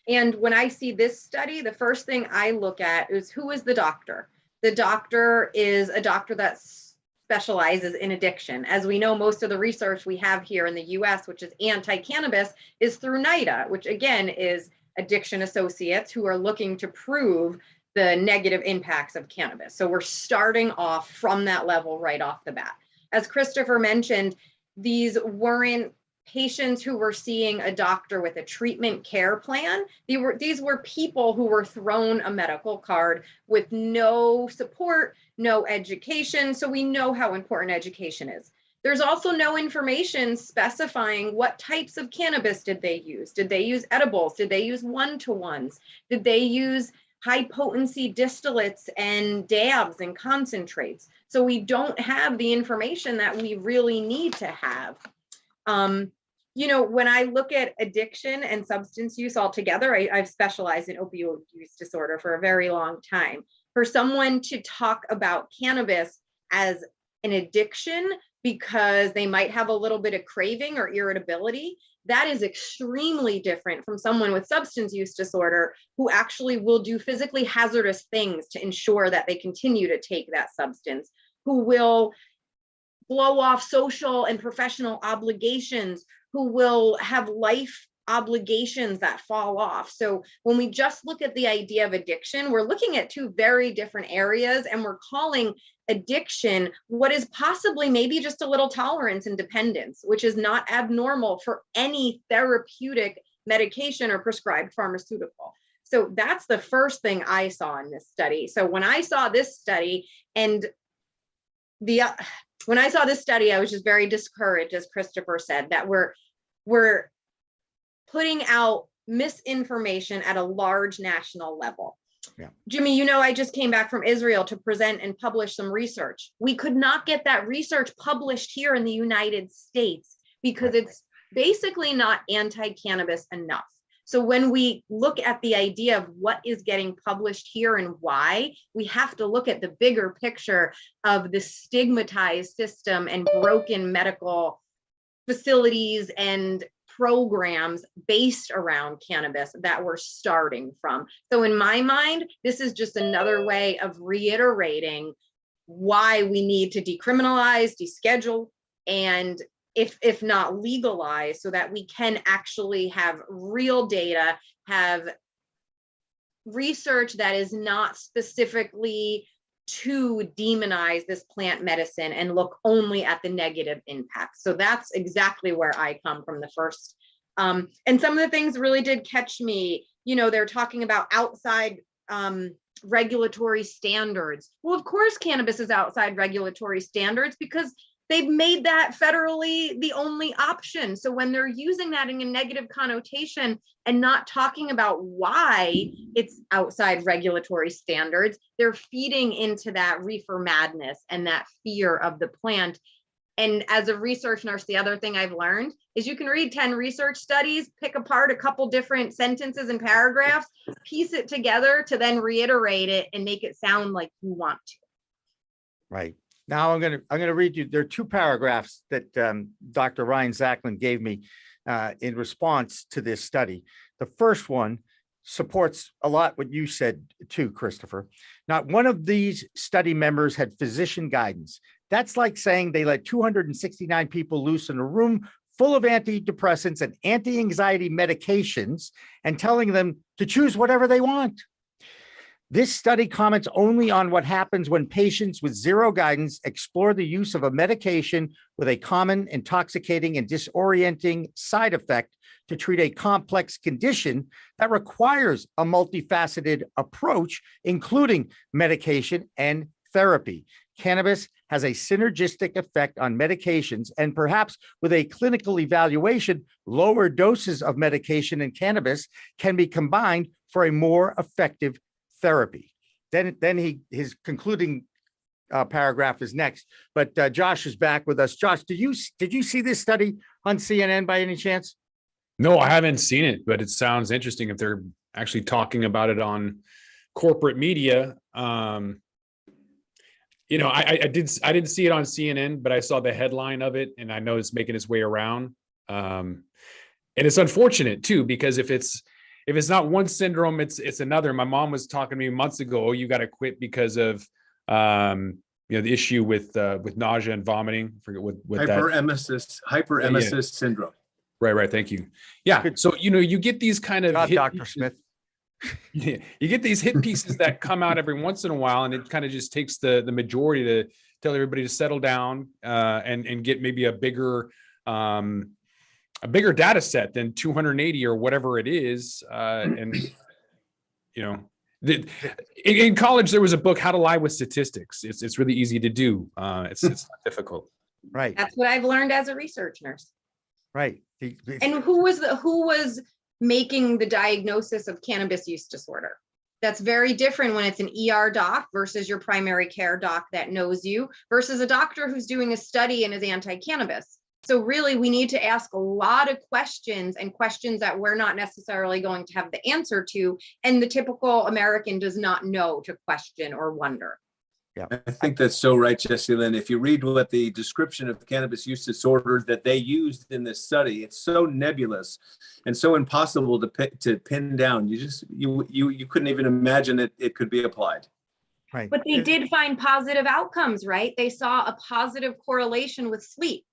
And when I see this study, the first thing I look at is who is the doctor. The doctor is a doctor that specializes in addiction. As we know, most of the research we have here in the US, which is anti-cannabis, is through NIDA, which again is addiction associates who are looking to prove the negative impacts of cannabis. So we're starting off from that level right off the bat. As Christopher mentioned, these weren't patients who were seeing a doctor with a treatment care plan. These were people who were thrown a medical card with no support, no education. So we know how important education is. There's also no information specifying what types of cannabis did they use. Did they use edibles? Did they use one-to-ones? Did they use high potency distillates and dabs and concentrates? So we don't have the information that we really need to have. You know, when I look at addiction and substance use altogether, I've specialized in opioid use disorder for a very long time. For someone to talk about cannabis as an addiction because they might have a little bit of craving or irritability, that is extremely different from someone with substance use disorder who actually will do physically hazardous things to ensure that they continue to take that substance, who will blow off social and professional obligations, who will have life obligations that fall off. So when we just look at the idea of addiction, we're looking at two very different areas, and we're calling addiction what is possibly maybe just a little tolerance and dependence, which is not abnormal for any therapeutic medication or prescribed pharmaceutical. So that's the first thing I saw in this study. So when I saw this study when I saw this study, I was just very discouraged, as Christopher said, that we're putting out misinformation at a large national level. Yeah. Jimmy, you know, I just came back from Israel to present and publish some research. We could not get that research published here in the United States because it's basically not anti-cannabis enough. So when we look at the idea of what is getting published here and why, we have to look at the bigger picture of the stigmatized system and broken medical facilities and programs based around cannabis that we're starting from. So in my mind, this is just another way of reiterating why we need to decriminalize, deschedule, and if not legalize, so that we can actually have real data, have research that is not specifically to demonize this plant medicine and look only at the negative impacts. So that's exactly where I come from the first. And some of the things really did catch me. You know, they're talking about outside regulatory standards. Well, of course, cannabis is outside regulatory standards because they've made that federally the only option. So when they're using that in a negative connotation and not talking about why it's outside regulatory standards, they're feeding into that reefer madness and that fear of the plant. And as a research nurse, the other thing I've learned is you can read 10 research studies, pick apart a couple different sentences and paragraphs, piece it together to then reiterate it and make it sound like you want to. Right. Now I'm gonna read you. There are two paragraphs that Dr. Ryan Zachlin gave me in response to this study. The first one supports a lot what you said too, Christopher. Not one of these study members had physician guidance. That's like saying they let 269 people loose in a room full of antidepressants and anti-anxiety medications and telling them to choose whatever they want. This study comments only on what happens when patients with zero guidance explore the use of a medication with a common intoxicating and disorienting side effect to treat a complex condition that requires a multifaceted approach, including medication and therapy. Cannabis has a synergistic effect on medications, and perhaps with a clinical evaluation, lower doses of medication and cannabis can be combined for a more effective therapy. Then his concluding paragraph is next. But Josh is back with us. Josh, did you see this study on CNN by any chance? No, I haven't seen it, but it sounds interesting if they're actually talking about it on corporate media. I didn't see it on CNN, but I saw the headline of it, and I know it's making its way around. And it's unfortunate too, because if it's not one syndrome, it's another. My mom was talking to me months ago. Oh, you got to quit because of the issue with nausea and vomiting. I forget what hyperemesis syndrome. Right. Thank you. Yeah. So you get these kind of Dr. Smith. You get these hit pieces that come out every once in a while, and it kind of just takes the majority to tell everybody to settle down and get maybe a bigger data set than 280 or whatever it is. In college, there was a book, How to Lie with Statistics. It's really easy to do. It's not difficult. Right. That's what I've learned as a research nurse. Right. And who was making the diagnosis of cannabis use disorder? That's very different when it's an ER doc versus your primary care doc that knows you versus a doctor who's doing a study and is anti-cannabis. So really, we need to ask a lot of questions, and questions that we're not necessarily going to have the answer to, and the typical American does not know to question or wonder. Yeah, I think that's so right, Jessilyn. If you read what the description of cannabis use disorders that they used in this study, it's so nebulous and so impossible to pin down. You couldn't even imagine that it could be applied. Right. But they did find positive outcomes, right? They saw a positive correlation with sleep.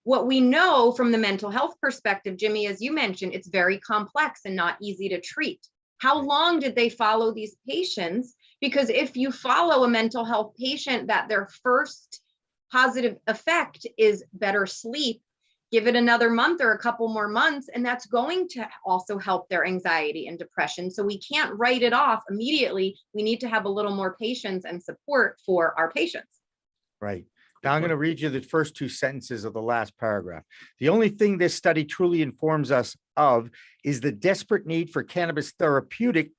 What we know from the mental health perspective, Jimmy, as you mentioned, it's very complex and not easy to treat. How long did they follow these patients? Because if you follow a mental health patient that their first positive effect is better sleep, give it another month or a couple more months, and that's going to also help their anxiety and depression. So we can't write it off immediately. We need to have a little more patience and support for our patients. Right. Now I'm going to read you the first two sentences of the last paragraph. The only thing this study truly informs us of is the desperate need for cannabis therapeutic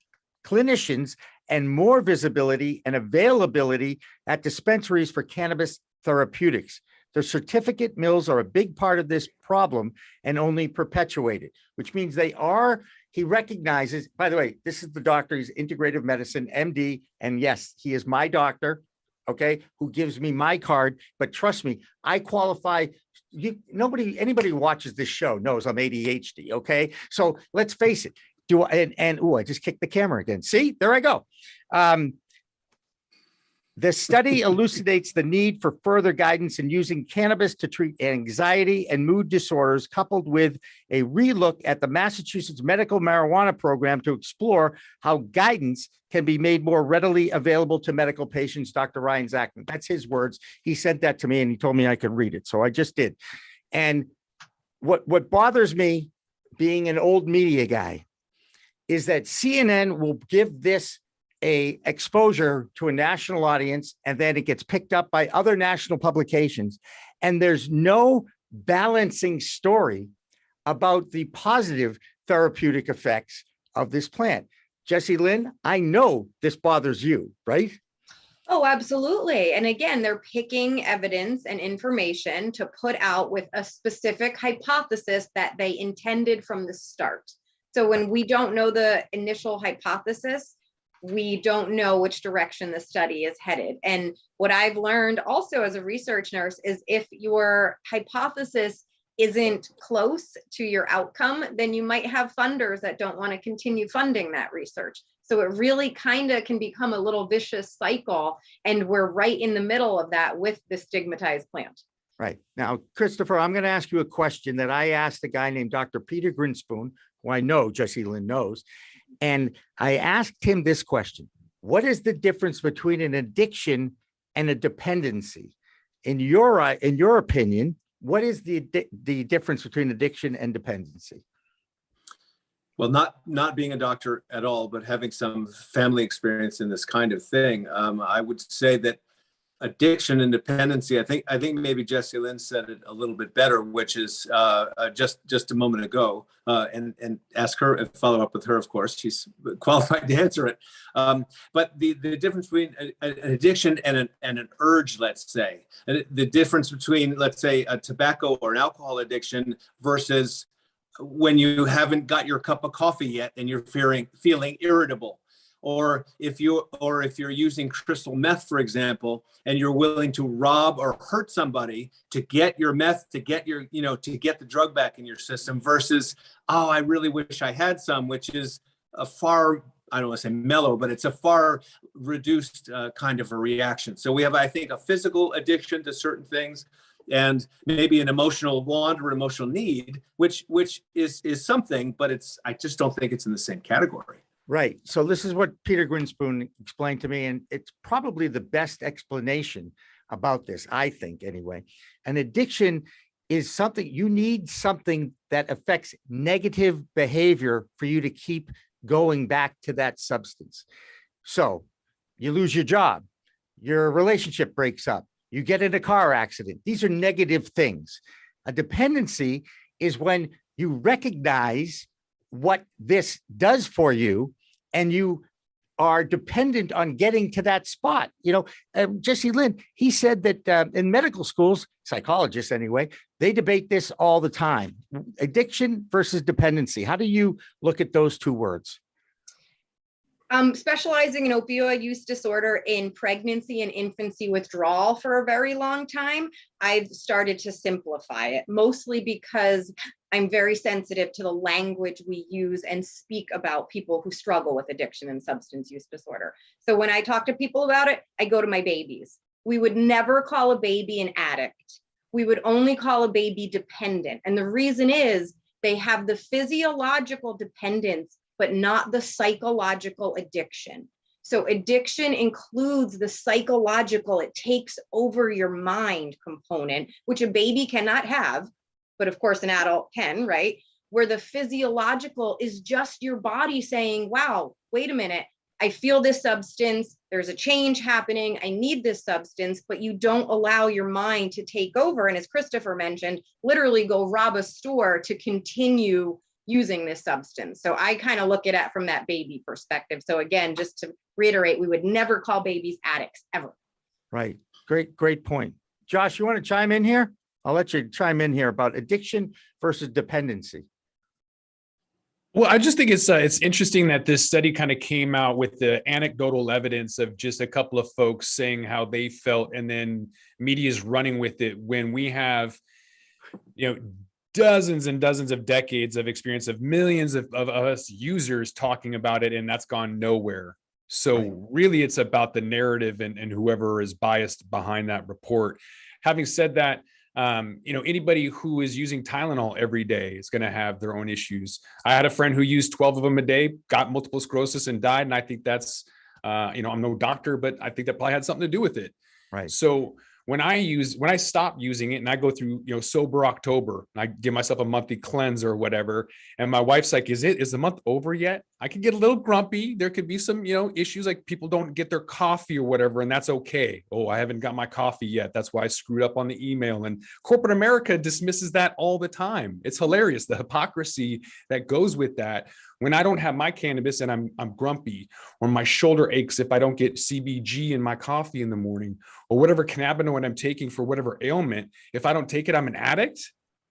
clinicians and more visibility and availability at dispensaries for cannabis therapeutics. The certificate mills are a big part of this problem and only perpetuate it, which means he recognizes, by the way, this is the doctor, he's integrative medicine, MD, and yes, he is my doctor, okay, who gives me my card, but trust me, I qualify. Anybody who watches this show knows I'm ADHD, okay? So let's face it. I just kicked the camera again. See, there I go. The study elucidates the need for further guidance in using cannabis to treat anxiety and mood disorders, coupled with a relook at the Massachusetts medical marijuana program to explore how guidance can be made more readily available to medical patients. Dr. Ryan Zachlin, that's his words. He sent that to me and he told me I could read it. So I just did. And what bothers me, being an old media guy, is that CNN will give this a exposure to a national audience, and then it gets picked up by other national publications. And there's no balancing story about the positive therapeutic effects of this plant. Jessilyn, I know this bothers you, right? Oh, absolutely. And again, they're picking evidence and information to put out with a specific hypothesis that they intended from the start. So when we don't know the initial hypothesis, we don't know which direction the study is headed. And what I've learned also as a research nurse is if your hypothesis isn't close to your outcome, then you might have funders that don't want to continue funding that research. So it really kind of can become a little vicious cycle. And we're right in the middle of that with the stigmatized plant. Right. Now, Christopher, I'm going to ask you a question that I asked a guy named Dr. Peter Grinspoon, who I know Jessilyn knows. And I asked him this question: what is the difference between an addiction and a dependency? In your opinion, what is the difference between addiction and dependency? Well, not being a doctor at all, but having some family experience in this kind of thing, I would say that addiction and dependency, I think maybe Jessilyn said it a little bit better, which is just a moment ago, and ask her, follow up with her, of course, she's qualified to answer it. But the difference between an addiction and an urge, let's say, the difference between, let's say, a tobacco or an alcohol addiction versus when you haven't got your cup of coffee yet and you're feeling irritable. Or if you're using crystal meth, for example, and you're willing to rob or hurt somebody to get your meth, to get the drug back in your system, versus, oh, I really wish I had some, which is a far, I don't want to say mellow, but it's a far reduced kind of a reaction. So we have, I think, a physical addiction to certain things, and maybe an emotional want or emotional need, which is something, but I just don't think it's in the same category. Right. So this is what Peter Grinspoon explained to me, and it's probably the best explanation about this, I think, anyway. An addiction is something, you need something that affects negative behavior for you to keep going back to that substance. So you lose your job, your relationship breaks up, you get in a car accident. These are negative things. A dependency is when you recognize what this does for you, and you are dependent on getting to that spot. Jessilyn, he said that in medical schools, psychologists anyway, they debate this all the time. Addiction versus dependency. How do you look at those two words? Specializing in opioid use disorder in pregnancy and infancy withdrawal for a very long time, I've started to simplify it, mostly because I'm very sensitive to the language we use and speak about people who struggle with addiction and substance use disorder. So when I talk to people about it, I go to my babies. We would never call a baby an addict. We would only call a baby dependent. And the reason is they have the physiological dependence, but not the psychological addiction. So addiction includes the psychological, it takes over your mind component, which a baby cannot have, but of course an adult can, right? Where the physiological is just your body saying, wow, wait a minute, I feel this substance, there's a change happening, I need this substance, but you don't allow your mind to take over. And as Christopher mentioned, literally go rob a store to continue using this substance. So I kind of look at it from that baby perspective. So again, just to reiterate, we would never call babies addicts ever. Right. Great point. Josh, you want to chime in here? I'll let you chime in here about addiction versus dependency. Well, I just think it's interesting that this study kind of came out with the anecdotal evidence of just a couple of folks saying how they felt, and then media is running with it when we have, dozens and dozens of decades of experience of millions of us users talking about it, and that's gone nowhere. So really it's about the narrative and whoever is biased behind that report. Having said that, anybody who is using Tylenol every day is going to have their own issues. I had a friend who used 12 of them a day, got multiple sclerosis and died. And I think that's, I'm no doctor, but I think that probably had something to do with it. Right. So when I stop using it and I go through, sober October, and I give myself a monthly cleanse or whatever, and my wife's like, is the month over yet? I could get a little grumpy. There could be some, issues like people don't get their coffee or whatever, and that's okay. Oh, I haven't got my coffee yet. That's why I screwed up on the email. And corporate America dismisses that all the time. It's hilarious, the hypocrisy that goes with that. When I don't have my cannabis and I'm grumpy, or my shoulder aches if I don't get CBG in my coffee in the morning, or whatever cannabinoid I'm taking for whatever ailment, if I don't take it, I'm an addict.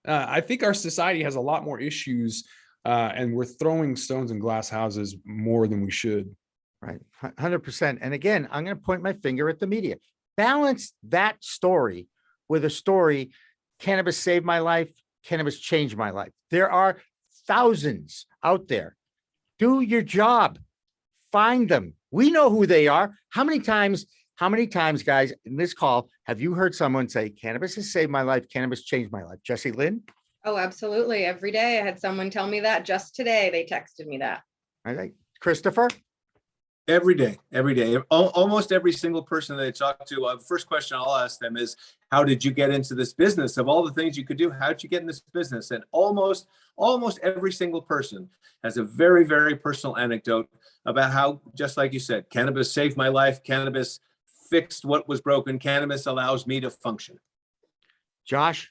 I think our society has a lot more issues, and we're throwing stones in glass houses more than we should. Right. 100%. And again, I'm going to point my finger at the media. Balance that story with a story, cannabis saved my life, cannabis changed my life. There are thousands out there. Do your job. Find them. We know who they are. How many times, guys, in this call, have you heard someone say, cannabis has saved my life, cannabis changed my life? Jessilyn? Oh, absolutely. Every day I had someone tell me that. Just today, they texted me that. All right. Christopher? Every day. Almost every single person that I talk to, the first question I'll ask them is, how did you get into this business? Of all the things you could do, how did you get in this business? And almost every single person has a very, very personal anecdote about how, just like you said, cannabis saved my life, cannabis fixed what was broken, cannabis allows me to function. Josh?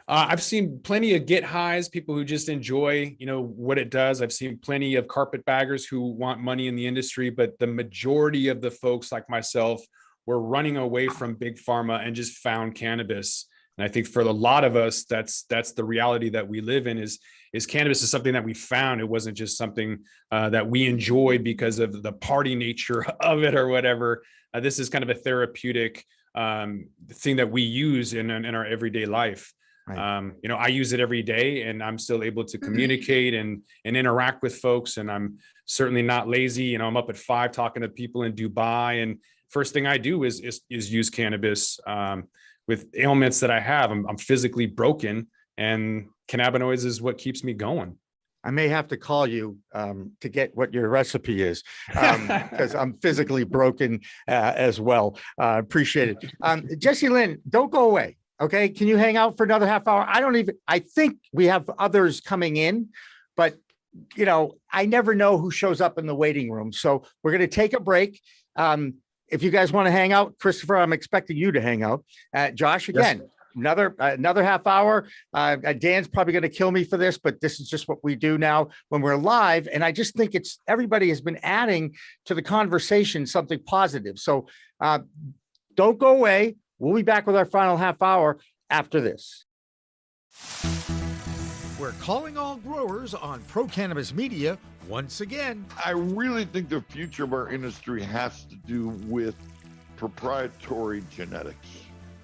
I've seen plenty of get highs, people who just enjoy, what it does. I've seen plenty of carpetbaggers who want money in the industry, but the majority of the folks like myself were running away from big pharma and just found cannabis. And I think for a lot of us, that's the reality that we live in is cannabis is something that we found. It wasn't just something that we enjoyed because of the party nature of it or whatever. This is kind of a therapeutic thing that we use in our everyday life. Right. I use it every day and I'm still able to communicate and interact with folks. And I'm certainly not lazy. I'm up at 5 talking to people in Dubai. And first thing I do is use cannabis with ailments that I have. I'm physically broken and cannabinoids is what keeps me going. I may have to call you to get what your recipe is because I'm physically broken as well. Appreciate it. Jessilyn, don't go away. Okay. Can you hang out for another half hour? I think we have others coming in, but I never know who shows up in the waiting room. So we're going to take a break. If you guys want to hang out, Christopher, I'm expecting you to hang out. Josh, again, yes. Another half hour. Dan's probably going to kill me for this, but this is just what we do now when we're live. And I just think everybody has been adding to the conversation something positive. So don't go away. We'll be back with our final half hour after this. We're calling all growers on Pro Cannabis Media once again. I really think the future of our industry has to do with proprietary genetics.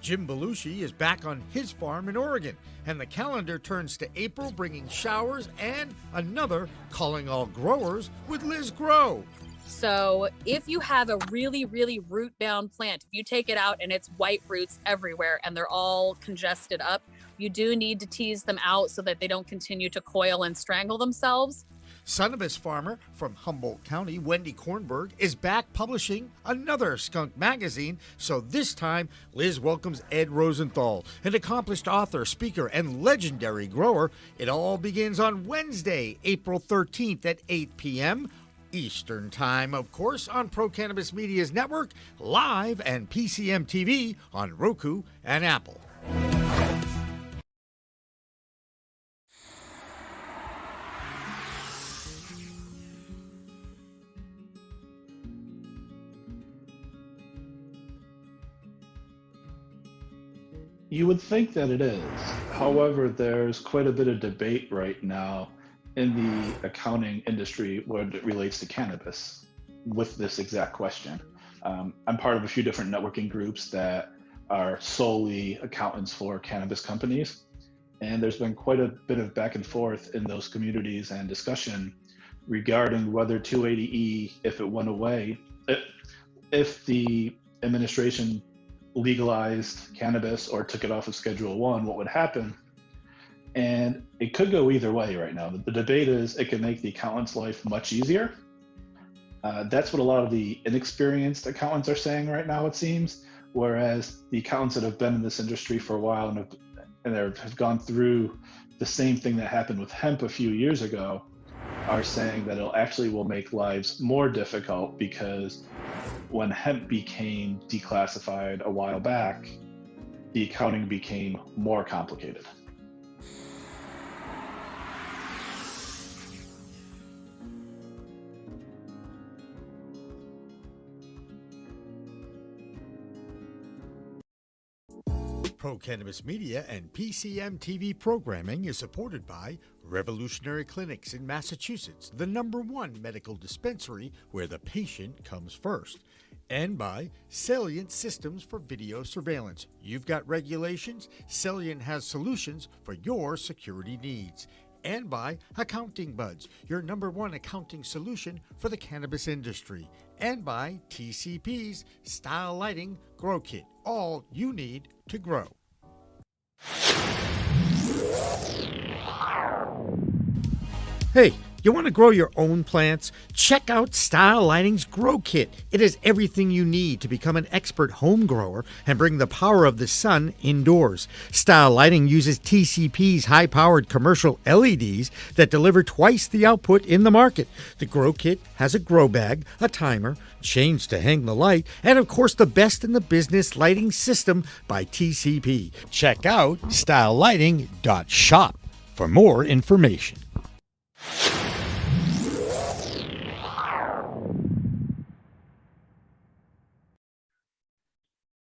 Jim Belushi is back on his farm in Oregon, and the calendar turns to April, bringing showers and another Calling All Growers with Liz Grow. So if you have a really, really root-bound plant, if you take it out and it's white roots everywhere and they're all congested up, you do need to tease them out so that they don't continue to coil and strangle themselves. Cannabis farmer from Humboldt County, Wendy Kornberg, is back publishing another skunk magazine. So this time, Liz welcomes Ed Rosenthal, an accomplished author, speaker, and legendary grower. It all begins on Wednesday, April 13th at 8 p.m. Eastern Time, of course, on Pro Cannabis Media's network, live and PCM TV on Roku and Apple. You would think that it is. However, there's quite a bit of debate right now in the accounting industry when it relates to cannabis with this exact question. I'm part of a few different networking groups that are solely accountants for cannabis companies. And there's been quite a bit of back and forth in those communities and discussion regarding whether 280E, if it went away, if the administration legalized cannabis or took it off of Schedule 1, what would happen? And it could go either way right now. The debate is it could make the accountant's life much easier. That's what a lot of the inexperienced accountants are saying right now, it seems. Whereas the accountants that have been in this industry for a while and have gone through the same thing that happened with hemp a few years ago are saying that will make lives more difficult, because when hemp became declassified a while back, the accounting became more complicated. Pro Cannabis Media and PCM TV programming is supported by Revolutionary Clinics in Massachusetts, the #1 medical dispensary where the patient comes first, and by Salient Systems for Video Surveillance. You've got regulations, Salient has solutions for your security needs. And by Accounting Buds, your #1 accounting solution for the cannabis industry. And by TCP's Style Lighting Grow Kit, all you need to grow. Hey, you want to grow your own plants? Check out Style Lighting's Grow Kit. It has everything you need to become an expert home grower and bring the power of the sun indoors. Style Lighting uses TCP's high-powered commercial LEDs that deliver twice the output in the market. The Grow Kit has a grow bag, a timer, chains to hang the light, and of course the best in the business lighting system by TCP. Check out stylelighting.shop for more information.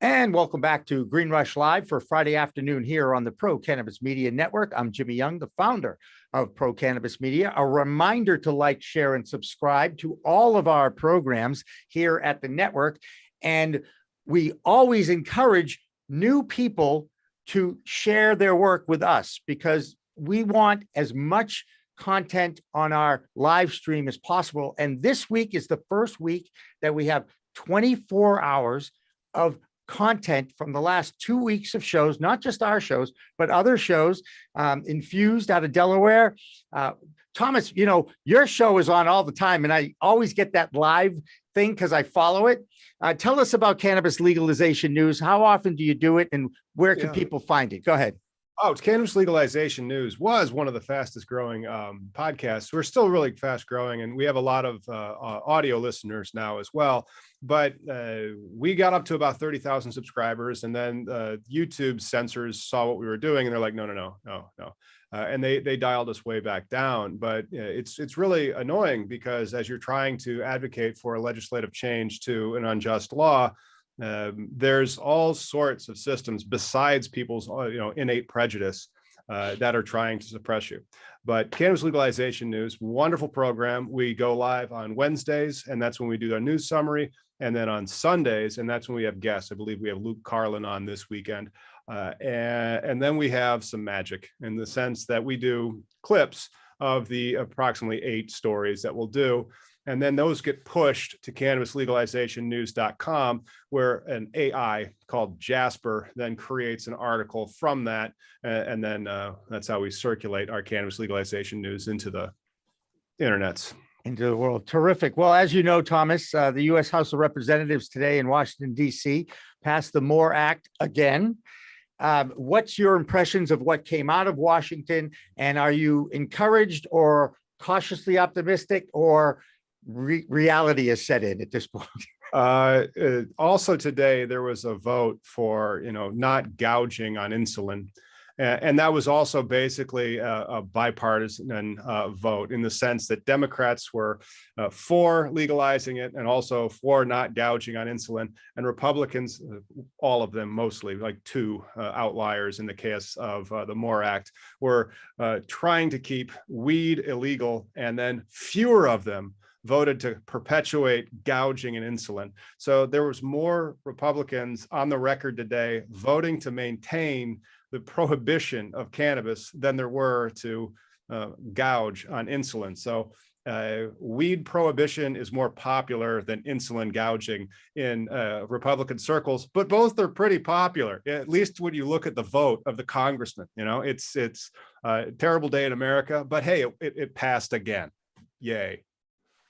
And welcome back to Green Rush Live for Friday afternoon here on the Pro Cannabis Media Network. I'm Jimmy Young, the founder of Pro Cannabis Media. A reminder to like, share, and subscribe to all of our programs here at the network. And we always encourage new people to share their work with us because we want as much content on our live stream as possible. And this week is the first week that we have 24 hours of content from the last 2 weeks of shows, not just our shows, but other shows, infused out of Delaware. Thomas, you know, your show is on all the time, and I always get that live thing because I follow it. Tell us about cannabis legalization news. How often do you do it, and where can people find it? Go ahead. Oh, it's Cannabis Legalization News was one of the fastest growing podcasts. We're still really fast growing, and we have a lot of audio listeners now as well. But we got up to about 30,000 subscribers, and then YouTube censors saw what we were doing, and they're like, no. And they dialed us way back down. But it's really annoying because as you're trying to advocate for a legislative change to an unjust law, there's all sorts of systems besides people's innate prejudice that are trying to suppress you. But Cannabis Legalization News, wonderful program. We go live on Wednesdays, and that's when we do our news summary. And then on Sundays, and that's when we have guests. I believe we have Luke Carlin on this weekend. And then we have some magic in the sense that we do clips of the approximately 8 stories that we'll do. And then those get pushed to cannabislegalizationnews.com, where an AI called Jasper then creates an article from that. And then that's how we circulate our cannabis legalization news into the internets. Into the world. Terrific. Well, as you know, Thomas, the U.S. House of Representatives today in Washington, D.C. passed the MORE Act again. What's your impressions of what came out of Washington? And are you encouraged or cautiously optimistic, or reality is set in at this point? Also today, there was a vote for, not gouging on insulin. And that was also basically a bipartisan vote in the sense that Democrats were for legalizing it and also for not gouging on insulin. And Republicans, all of them mostly, like 2 outliers in the case of the MORE Act, were trying to keep weed illegal, and then fewer of them voted to perpetuate gouging in insulin. So there was more Republicans on the record today voting to maintain the prohibition of cannabis than there were to gouge on insulin. So weed prohibition is more popular than insulin gouging in Republican circles, but both are pretty popular, at least when you look at the vote of the congressman. It's a terrible day in America, but hey, it passed again. Yay.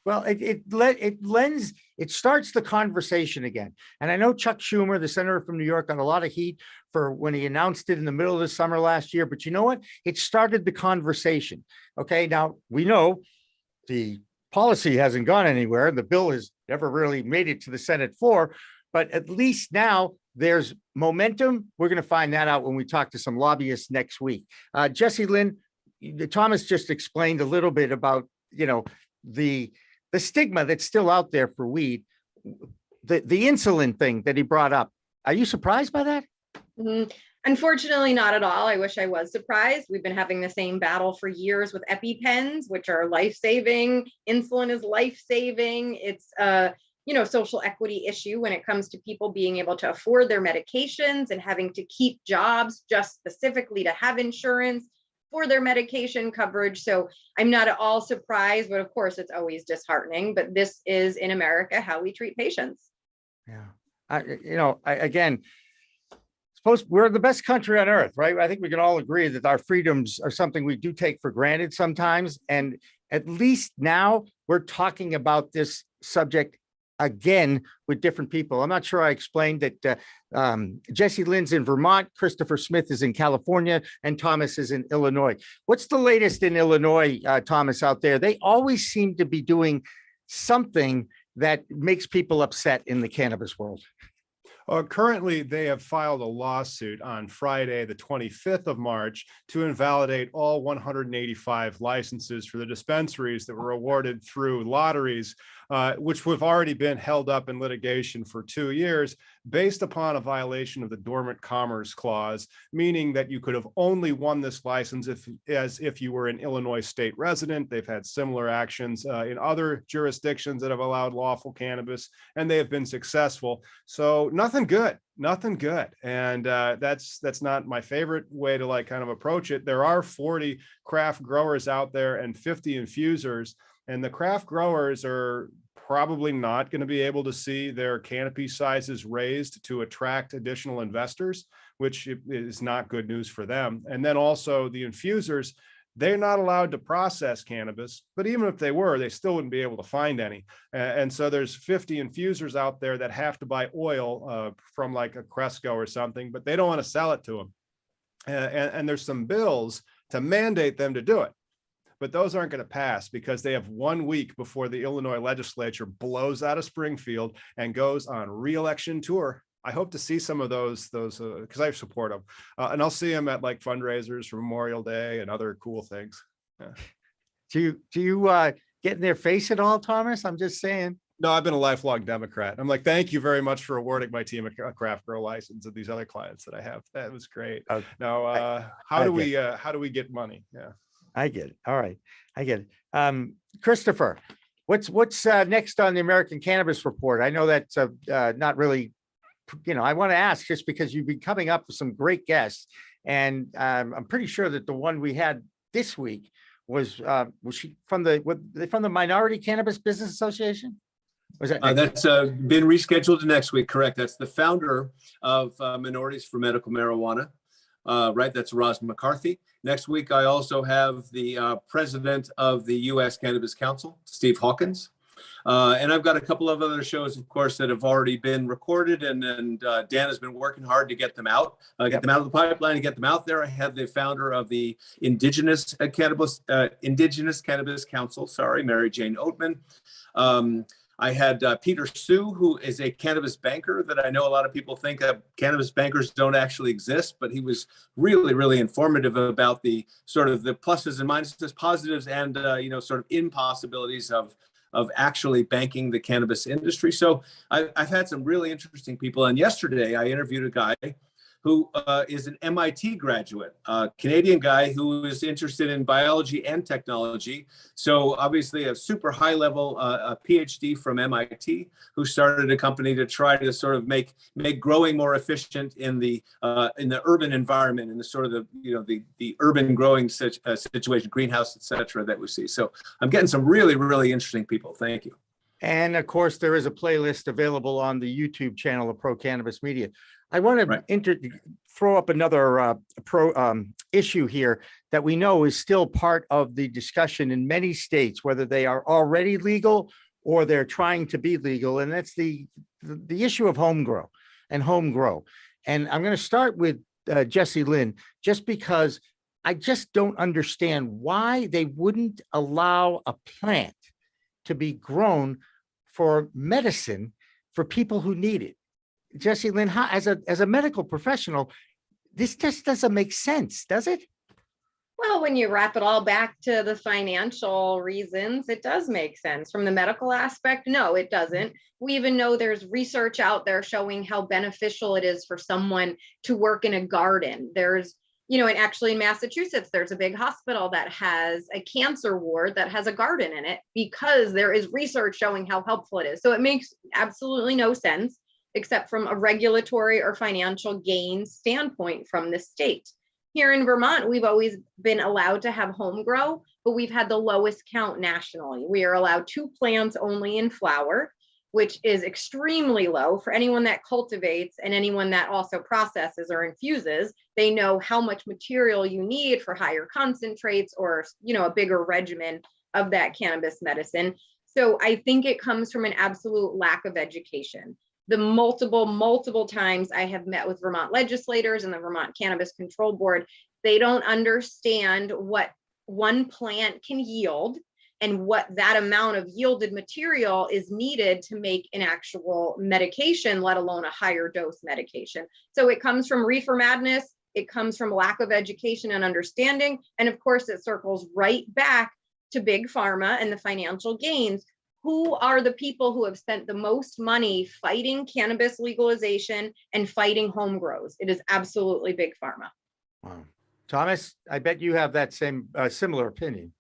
Well, it starts the conversation again. And I know Chuck Schumer, the senator from New York, got a lot of heat for when he announced it in the middle of the summer last year. But you know what? It started the conversation. Okay, now we know the policy hasn't gone anywhere. The bill has never really made it to the Senate floor, but at least now there's momentum. We're going to find that out when we talk to some lobbyists next week. Jessilyn, Thomas just explained a little bit about, the stigma that's still out there for weed, the insulin thing that he brought up. Are you surprised by that? Unfortunately, not at all. I wish I was surprised. We've been having the same battle for years with EpiPens, which are life-saving. Insulin is life-saving. It's a social equity issue when it comes to people being able to afford their medications and having to keep jobs just specifically to have insurance for their medication coverage. So I'm not at all surprised, but of course it's always disheartening. But this is in America how we treat patients. Yeah, again, suppose we're the best country on earth, right? I think we can all agree that our freedoms are something we do take for granted sometimes. And at least now we're talking about this subject again with different people. I'm not sure I explained that Jessilyn's in Vermont, Christopher Smith is in California, and Thomas is in Illinois. What's the latest in Illinois, Thomas, out there? They always seem to be doing something that makes people upset in the cannabis world. Currently, they have filed a lawsuit on Friday, the 25th of March, to invalidate all 185 licenses for the dispensaries that were awarded through lotteries, which have already been held up in litigation for 2 years, based upon a violation of the Dormant Commerce Clause, meaning that you could have only won this license if you were an Illinois state resident. They've had similar actions in other jurisdictions that have allowed lawful cannabis, and they have been successful. So nothing good. And that's not my favorite way to kind of approach it. There are 40 craft growers out there and 50 infusers, and the craft growers are probably not going to be able to see their canopy sizes raised to attract additional investors, which is not good news for them. And then also the infusers, they're not allowed to process cannabis, but even if they were, they still wouldn't be able to find any. And so there's 50 infusers out there that have to buy oil from like a Cresco or something, but they don't want to sell it to them. And there's some bills to mandate them to do it. But those aren't going to pass because they have 1 week before the Illinois legislature blows out of Springfield and goes on re-election tour. I hope to see some of those because I support them, and I'll see them at like fundraisers for Memorial Day and other cool things. Yeah. Do you get in their face at all, Thomas? I'm just saying. No, I've been a lifelong Democrat. I'm like, thank you very much for awarding my team a craft grow license and these other clients that I have. That was great. Now, how do we get money? Yeah. I get it. All right. I get it. Christopher, what's next on the American Cannabis Report? I know that's not really, I want to ask just because you've been coming up with some great guests. And I'm pretty sure that the one we had this week was she from the Minority Cannabis Business Association? Was that that's been rescheduled to next week. Correct. That's the founder of Minorities for Medical Marijuana. Right. That's Roz McCarthy. Next week, I also have the president of the U.S. Cannabis Council, Steve Hawkins. And I've got a couple of other shows, of course, that have already been recorded. And Dan has been working hard to get them out, get them out of the pipeline and get them out there. I have the founder of the Indigenous Cannabis Council, Mary Jane Oatman. I had Peter Sue, who is a cannabis banker that I know a lot of people think cannabis bankers don't actually exist, but he was really, really informative about the sort of the pluses and minuses, positives, and, sort of impossibilities of actually banking the cannabis industry. So I've had some really interesting people. And yesterday I interviewed a guy who is an MIT graduate, a Canadian guy who is interested in biology and technology. So obviously a super high level PhD from MIT, who started a company to try to sort of make growing more efficient in the urban environment, in the sort of the urban growing situation, greenhouse, et cetera, that we see. So I'm getting some really, really interesting people. Thank you. And of course, there is a playlist available on the YouTube channel of Pro Cannabis Media. I want to throw up another issue here that we know is still part of the discussion in many states, whether they are already legal or they're trying to be legal, and that's the issue of home grow. And I'm going to start with Jessilyn, just because I just don't understand why they wouldn't allow a plant to be grown for medicine for people who need it. Jessilyn, as a medical professional, this just doesn't make sense, does it? Well, when you wrap it all back to the financial reasons, it does make sense. From the medical aspect, no, it doesn't. We even know there's research out there showing how beneficial it is for someone to work in a garden. There's, and actually in Massachusetts, there's a big hospital that has a cancer ward that has a garden in it because there is research showing how helpful it is. So it makes absolutely no sense except from a regulatory or financial gain standpoint from the state. Here in Vermont, we've always been allowed to have home grow, but we've had the lowest count nationally. We are allowed 2 plants only in flower, which is extremely low for anyone that cultivates and anyone that also processes or infuses. They know how much material you need for higher concentrates or, a bigger regimen of that cannabis medicine. So I think it comes from an absolute lack of education. The multiple times I have met with Vermont legislators and the Vermont Cannabis Control Board, they don't understand what one plant can yield and what that amount of yielded material is needed to make an actual medication, let alone a higher dose medication. So it comes from reefer madness, it comes from lack of education and understanding, and of course it circles right back to big pharma and the financial gains. Who are the people who have spent the most money fighting cannabis legalization and fighting home grows? It is absolutely big pharma. Wow. Thomas, I bet you have that same similar opinion.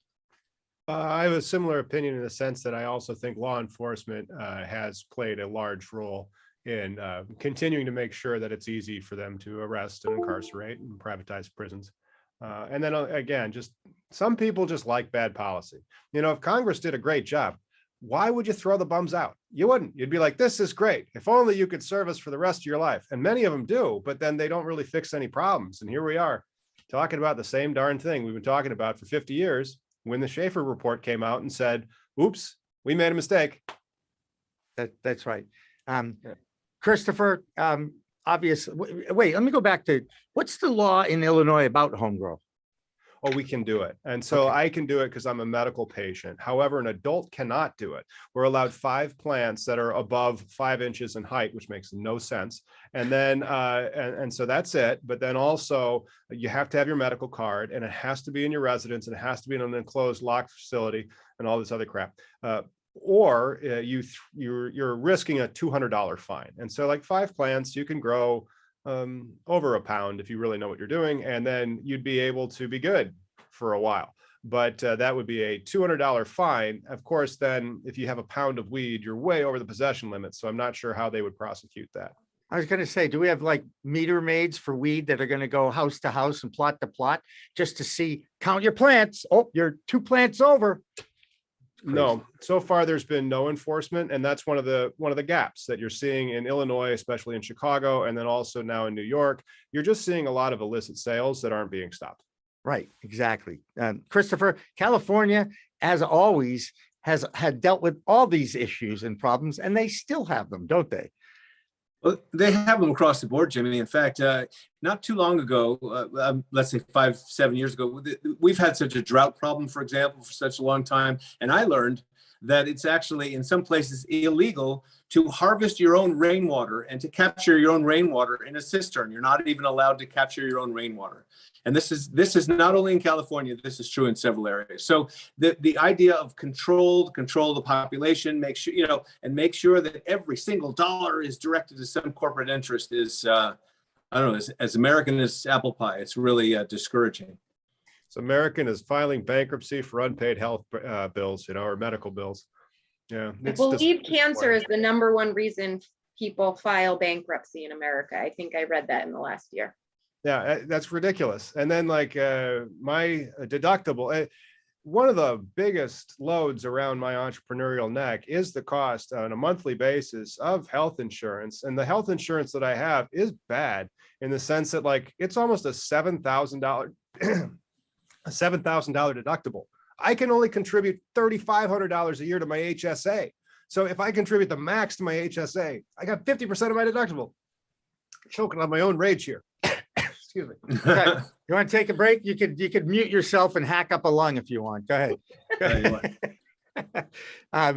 I have a similar opinion in the sense that I also think law enforcement has played a large role in continuing to make sure that it's easy for them to arrest and incarcerate and privatize prisons. And then again, just some people just like bad policy. If Congress did a great job, why would you throw the bums out? You wouldn't. You'd be like, this is great. If only you could serve us for the rest of your life. And many of them do, but then they don't really fix any problems. And here we are talking about the same darn thing we've been talking about for 50 years when the Schaefer report came out and said, oops, we made a mistake. That's right. Christopher, obviously, wait, let me go back to, what's the law in Illinois about home grow? Oh, we can do it. And so I can do it because I'm a medical patient. However, an adult cannot do it. We're allowed 5 plants that are above 5 inches in height, which makes no sense. And then, and so that's it. But then also you have to have your medical card and it has to be in your residence and it has to be in an enclosed locked facility and all this other crap. Or you're risking a $200 fine. And so like 5 plants, you can grow over a pound if you really know what you're doing, and then you'd be able to be good for a while. But that would be a $200 fine. Of course, then if you have a pound of weed, you're way over the possession limit. So I'm not sure how they would prosecute that. I was going to say, do we have like meter maids for weed that are going to go house to house and plot to plot just to see, count your plants? Oh, you're 2 plants over. No, so far there's been no enforcement, and that's one of the gaps that you're seeing in Illinois, especially in Chicago, and then also now in New York. You're just seeing a lot of illicit sales that aren't being stopped. Right, exactly. Christopher, California, as always, had dealt with all these issues and problems, and they still have them, don't they? Well, they have them across the board, Jimmy. In fact, not too long ago, let's say 5-7 years ago, we've had such a drought problem, for example, for such a long time. And I learned that it's actually in some places illegal to harvest your own rainwater and to capture your own rainwater in a cistern. You're not even allowed to capture your own rainwater. And this is not only in California, this is true in several areas. So the idea of control the population, make sure that every single dollar is directed to some corporate interest is, I don't know, as American as apple pie. It's really discouraging. So American is filing bankruptcy for unpaid health bills, or medical bills. Yeah. I believe cancer is the #1 reason people file bankruptcy in America. I think I read that in the last year. Yeah, that's ridiculous. And then like my deductible, one of the biggest loads around my entrepreneurial neck is the cost on a monthly basis of health insurance. And the health insurance that I have is bad in the sense that like it's almost a $7,000 deductible. I can only contribute $3,500 a year to my HSA. So if I contribute the max to my HSA, I got 50% of my deductible. I'm choking on my own rage here. Excuse me. Okay. You want to take a break? You could mute yourself and hack up a lung if you want. Go ahead.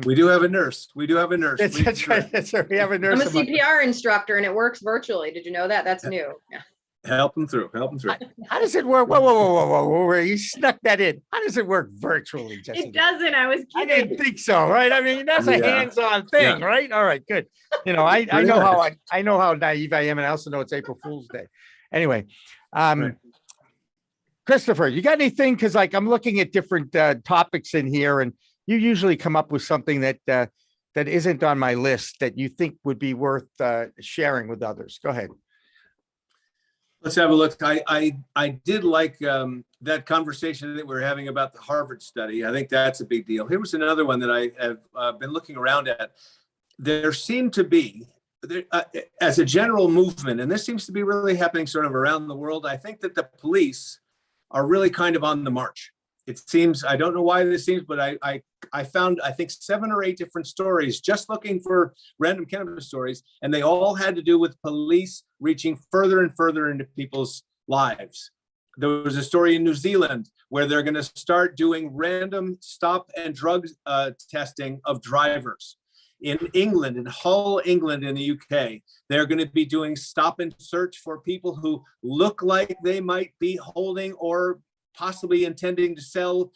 We do have a nurse. That's right. That's right. We have a nurse. I'm a CPR instructor and it works virtually. Did you know that? That's new. Yeah. Help them through. Help them through. How does it work? Whoa. You snuck that in. How does it work virtually, Jessilyn? It doesn't. I was I kidding. didn't think so, right? I mean, that's a Yeah. hands-on thing, Yeah. right? All right, good. You know, I Pretty know how much. I know how naive I am, and I also know it's April Fool's Day. Anyway, Right. Christopher, you got anything? Because like I'm looking at different topics in here, and you usually come up with something that that isn't on my list that you think would be worth sharing with others. Go ahead. Let's have a look. I did like that conversation that we were having about the Harvard study. I think that's a big deal. Here was another one that I have been looking around at. There seemed to be, as a general movement, and this seems to be really happening sort of around the world, I think that the police are really kind of on the march. It seems, I don't know why this seems, but I found, I think 7 or 8 different stories just looking for random cannabis stories, and they all had to do with police reaching further and further into people's lives. There was a story in New Zealand where they're going to start doing random stop and drug testing of drivers. In England, in Hull, England, in the UK, they're going to be doing stop and search for people who look like they might be holding or possibly intending to sell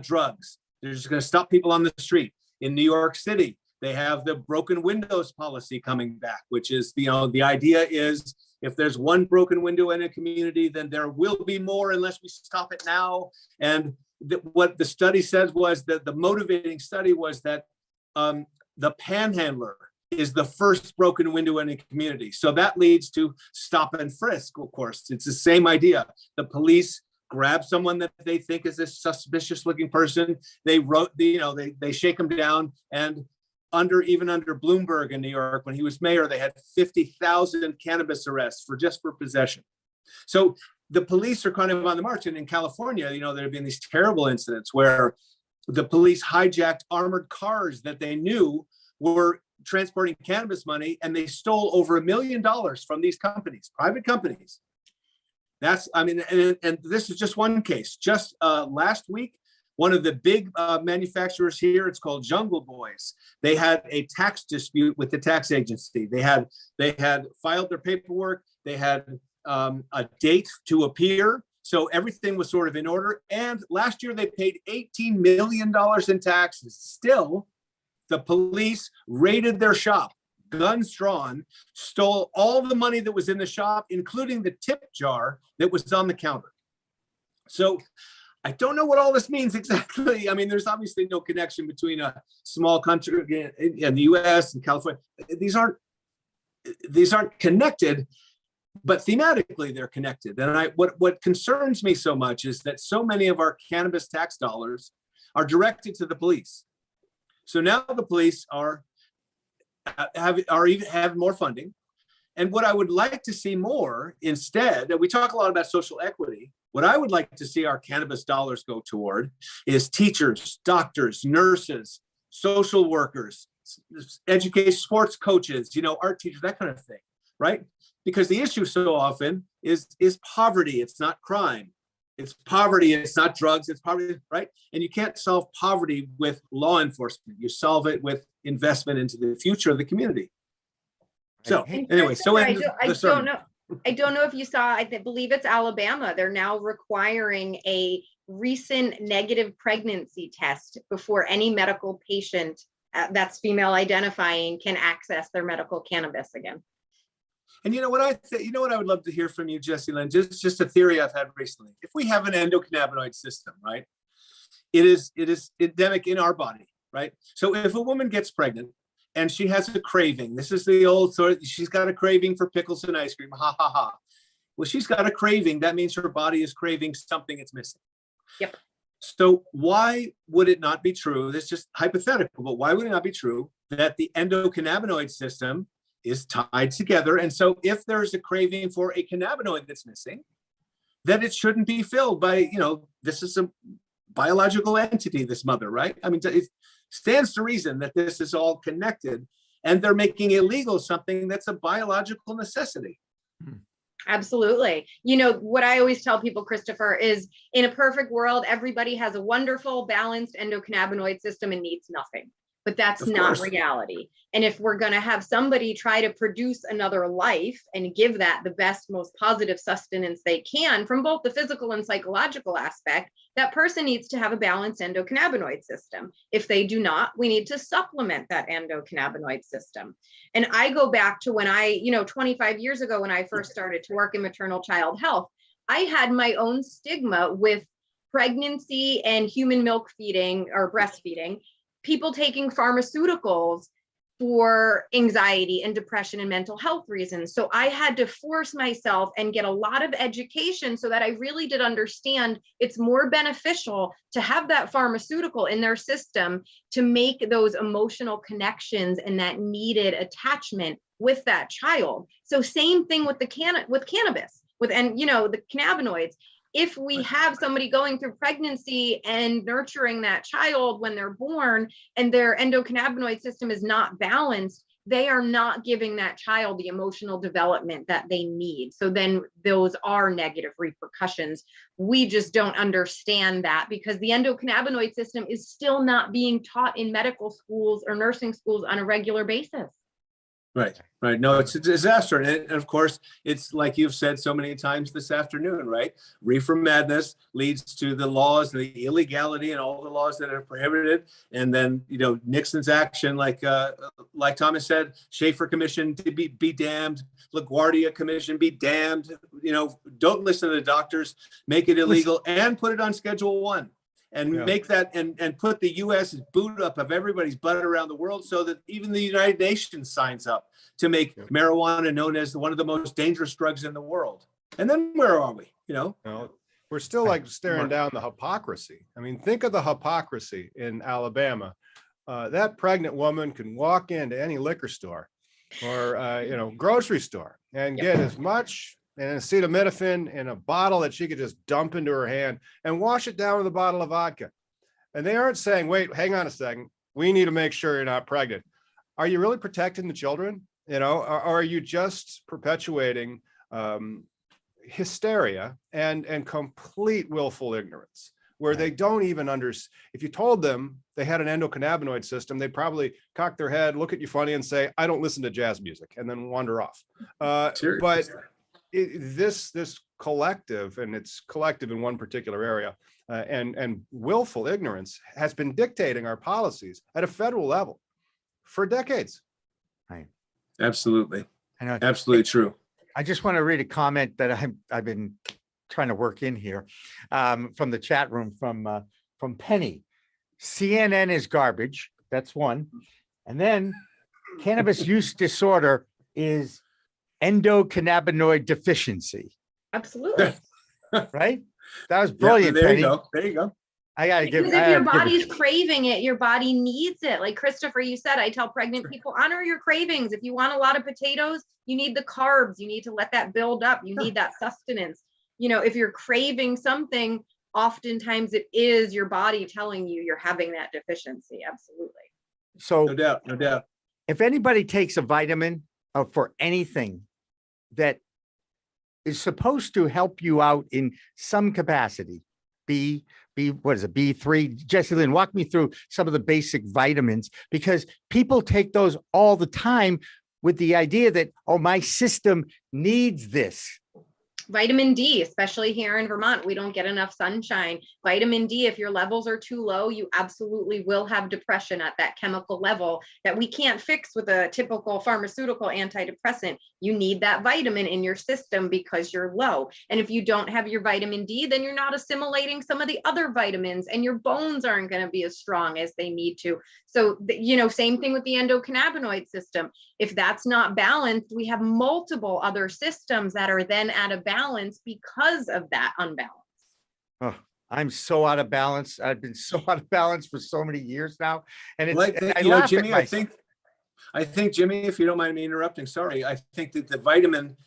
drugs. They're just going to stop people on the street. In New York City, they have the broken windows policy coming back, which is, you know, the idea is if there's one broken window in a community, then there will be more unless we stop it now. And what the study says was that the motivating study was that the panhandler is the first broken window in a community. So that leads to stop and frisk, of course. It's the same idea. The police grab someone that they think is a suspicious looking person. They they shake them down. And even under Bloomberg in New York, when he was mayor, they had 50,000 cannabis arrests for possession. So the police are kind of on the march. And in California, there have been these terrible incidents where the police hijacked armored cars that they knew were transporting cannabis money, and they stole over $1 million from these companies, private companies. And this is just one case. Just last week, one of the big manufacturers here, it's called Jungle Boys. They had a tax dispute with the tax agency. They had filed their paperwork. They had a date to appear. So everything was sort of in order. And last year they paid $18 million in taxes. Still, the police raided their shop, guns drawn, stole all the money that was in the shop, including the tip jar that was on the counter. So I don't know what all this means exactly. I mean, there's obviously no connection between a small country in the US and California. These aren't connected, but thematically they're connected. And what concerns me so much is that so many of our cannabis tax dollars are directed to the police. So now the police have more funding. And what I would like to see more instead, we talk a lot about social equity. What I would like to see our cannabis dollars go toward is teachers, doctors, nurses, social workers, education, sports coaches, art teachers, that kind of thing, right? Because the issue so often is poverty. It's not crime. It's poverty. It's not drugs. It's poverty, right? And you can't solve poverty with law enforcement. You solve it with investment into the future of the community. So anyway, I don't know if you saw, I believe it's Alabama. They're now requiring a recent negative pregnancy test before any medical patient that's female identifying can access their medical cannabis again. And you know what I would love to hear from you, Jessilyn, just a theory I've had recently. If we have an endocannabinoid system, right, it is endemic in our body, right? So if a woman gets pregnant and she has a craving, this is the old sort, she's got a craving for pickles and ice cream, ha, ha, ha. Well, she's got a craving. That means her body is craving something it's missing. Yep. So why would it not be true? This is just hypothetical, but why would it not be true that the endocannabinoid system is tied together? And so if there's a craving for a cannabinoid that's missing, then it shouldn't be filled by, this is a biological entity, this mother, right? I mean, it stands to reason that this is all connected, and they're making illegal something that's a biological necessity. Absolutely. What I always tell people, Christopher, is in a perfect world, everybody has a wonderful, balanced endocannabinoid system and needs nothing. but that's Of not course. reality. And if we're going to have somebody try to produce another life and give that the best, most positive sustenance they can from both the physical and psychological aspect, that person needs to have a balanced endocannabinoid system. If they do not, we need to supplement that endocannabinoid system. And I go back to when 25 years ago, when I first started to work in maternal child health, I had my own stigma with pregnancy and human milk feeding or breastfeeding, people taking pharmaceuticals for anxiety and depression and mental health reasons. So I had to force myself and get a lot of education so that I really did understand it's more beneficial to have that pharmaceutical in their system to make those emotional connections and that needed attachment with that child. So same thing with cannabis, the cannabinoids. If we have somebody going through pregnancy and nurturing that child when they're born and their endocannabinoid system is not balanced, they are not giving that child the emotional development that they need. So then those are negative repercussions. We just don't understand that because the endocannabinoid system is still not being taught in medical schools or nursing schools on a regular basis. Right. No, it's a disaster. And of course, it's like you've said so many times this afternoon, right? Reefer madness leads to the laws, the illegality and all the laws that are prohibited. And then, Nixon's action, like Thomas said, Schaefer Commission to be damned, LaGuardia Commission be damned. Don't listen to the doctors, make it illegal and put it on Schedule 1. And make that and put the U.S. boot up of everybody's butt around the world so that even the United Nations signs up to make marijuana known as one of the most dangerous drugs in the world. And then where are we? We're still like staring down the hypocrisy. I mean, think of the hypocrisy in Alabama. That pregnant woman can walk into any liquor store or, grocery store and get as much and acetaminophen in a bottle that she could just dump into her hand and wash it down with a bottle of vodka. And they aren't saying, wait, hang on a second. We need to make sure you're not pregnant. Are you really protecting the children? Or are you just perpetuating hysteria and complete willful ignorance where they don't even understand? If you told them they had an endocannabinoid system, they'd probably cock their head, look at you funny and say, I don't listen to jazz music, and then wander off. But this collective, and it's collective in one particular area, and willful ignorance has been dictating our policies at a federal level for decades. Right. Absolutely. I know. Absolutely true. I just want to read a comment that I've been trying to work in here from the chat room from Penny. CNN is garbage. That's one. And then cannabis use disorder is endocannabinoid deficiency. Absolutely. Right? That was brilliant, there Penny. you go. There you go. I gotta give. Because if your body's craving it, your body needs it. Like Christopher, you said, I tell pregnant people, honor your cravings. If you want a lot of potatoes, you need the carbs. You need to let that build up. You need that sustenance. If you're craving something, oftentimes it is your body telling you you're having that deficiency. Absolutely. So no doubt. If anybody takes a vitamin for anything that is supposed to help you out in some capacity, what is it, B3? Jessilyn, walk me through some of the basic vitamins, because people take those all the time with the idea that, oh, my system needs this. Vitamin D, especially here in Vermont, we don't get enough sunshine. Vitamin D, if your levels are too low, you absolutely will have depression at that chemical level that we can't fix with a typical pharmaceutical antidepressant. You need that vitamin in your system because you're low. And if you don't have your vitamin D, then you're not assimilating some of the other vitamins and your bones aren't going to be as strong as they need to. So, same thing with the endocannabinoid system. If that's not balanced, we have multiple other systems that are then out of balance because of that unbalance. Oh, I'm so out of balance. I've been so out of balance for so many years now. And it's, Jimmy, I think, Jimmy, if you don't mind me interrupting, sorry, I think that the vitamin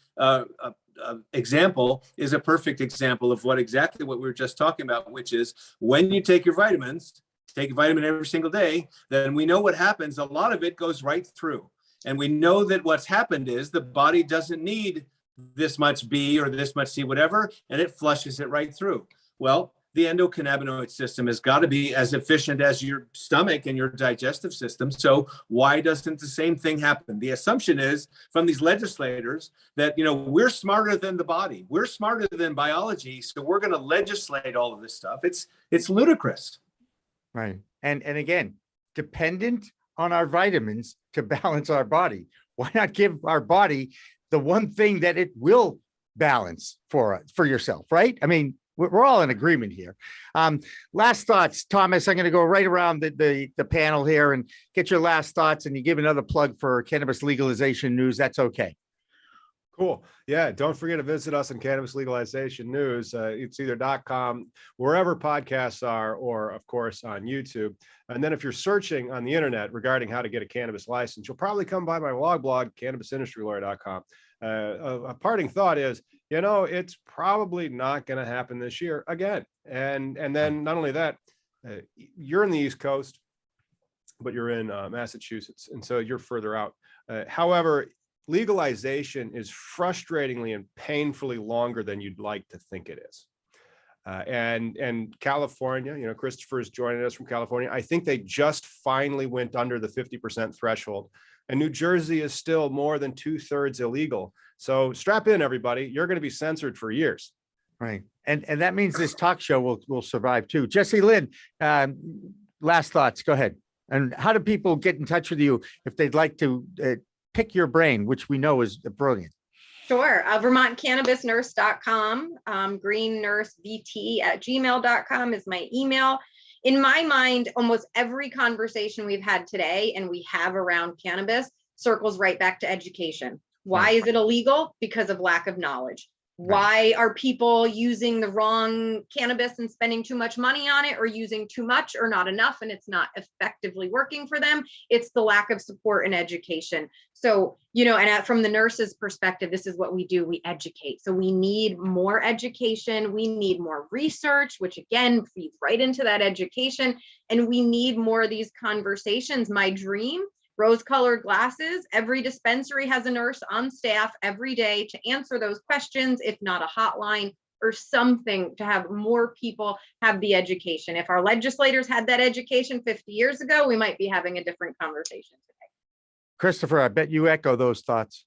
example is a perfect example of exactly what we were just talking about, which is when you take your vitamins, take a vitamin every single day, then we know what happens. A lot of it goes right through. And we know that what's happened is the body doesn't need this much B or this much C, whatever, and it flushes it right through. Well, the endocannabinoid system has got to be as efficient as your stomach and your digestive system. So why doesn't the same thing happen? The assumption is from these legislators that, we're smarter than the body. We're smarter than biology. So we're going to legislate all of this stuff. It's ludicrous. Right. And again, dependent on our vitamins to balance our body. Why not give our body the one thing that it will balance for yourself, right? I mean, we're all in agreement here. Last thoughts, Thomas. I'm going to go right around the panel here and get your last thoughts, and you give another plug for cannabis legalization news. That's okay. Cool. Yeah. Don't forget to visit us on Cannabis Legalization News. It's either .com, wherever podcasts are, or of course on YouTube. And then if you're searching on the internet regarding how to get a cannabis license, you'll probably come by my blog, cannabisindustrylawyer.com. A parting thought is, it's probably not going to happen this year again. And then not only that, you're in the East Coast, but you're in Massachusetts. And so you're further out. However, legalization is frustratingly and painfully longer than you'd like to think it is. And California, Christopher is joining us from California. I think they just finally went under the 50% threshold. And New Jersey is still more than 2/3 illegal. So strap in, everybody. You're going to be censored for years. Right. And that means this talk show will survive too. Jessilyn, last thoughts. Go ahead. And how do people get in touch with you if they'd like to pick your brain, which we know is brilliant? Sure. VermontCannabisNurse.com, greennursevt@gmail.com is my email. In my mind, almost every conversation we've had today and we have around cannabis circles right back to education. Why is it illegal? Because of lack of knowledge. Why are people using the wrong cannabis and spending too much money on it, or using too much or not enough and it's not effectively working for them? It's the lack of support and education. So, and from the nurse's perspective, this is what we do. We educate. So we need more education. We need more research, which again feeds right into that education. And we need more of these conversations. My dream, rose-colored glasses. Every dispensary has a nurse on staff every day to answer those questions, if not a hotline or something, to have more people have the education. If our legislators had that education 50 years ago, we might be having a different conversation today. Christopher, I bet you echo those thoughts.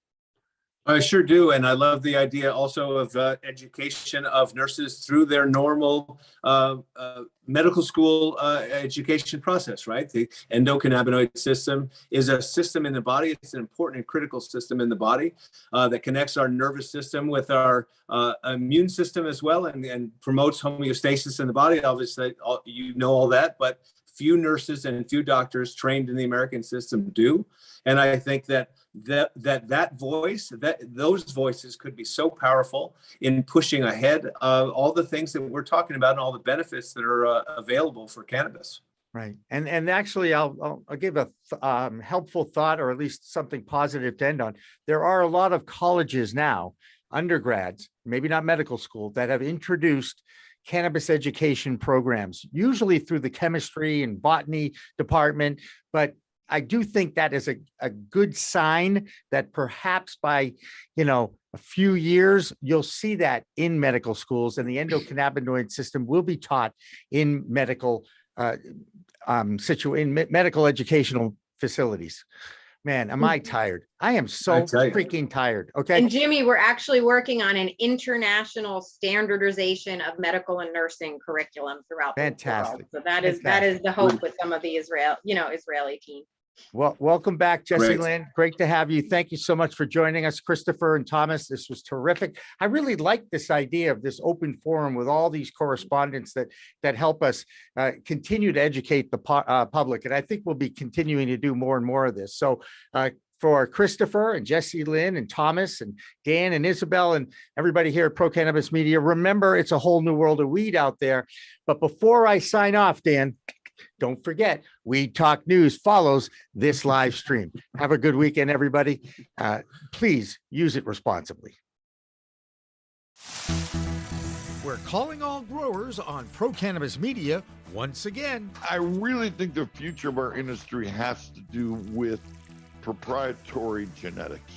I sure do. And I love the idea also of education of nurses through their normal medical school education process, right? The endocannabinoid system is a system in the body. It's an important and critical system in the body that connects our nervous system with our immune system as well, and promotes homeostasis in the body. Obviously, all that, but few nurses and few doctors trained in the American system do. And I think that those voices could be so powerful in pushing ahead all the things that we're talking about and all the benefits that are available for cannabis. Right. And actually, I'll give a helpful thought, or at least something positive to end on. There are a lot of colleges now, undergrads, maybe not medical school, that have introduced cannabis education programs, usually through the chemistry and botany department. But I do think that is a good sign that perhaps by, a few years, you'll see that in medical schools, and the endocannabinoid system will be taught in medical medical educational facilities. Man, am I tired? I am so freaking tired. Okay. And Jimmy, we're actually working on an international standardization of medical and nursing curriculum throughout the world. So that is the hope with some of the Israeli team. Well, welcome back, Jessilyn. Great to have you. Thank you so much for joining us, Christopher and Thomas. This was terrific. I really like this idea of this open forum with all these correspondents that help us continue to educate the public. And I think we'll be continuing to do more and more of this. So for Christopher and Jessilyn and Thomas and Dan and Isabel and everybody here at Pro Cannabis Media, remember, it's a whole new world of weed out there. But before I sign off, Dan, don't forget, Weed Talk News follows this live stream. Have a good weekend, everybody. Please use it responsibly. We're calling all growers on Pro Cannabis Media once again. I really think the future of our industry has to do with proprietary genetics.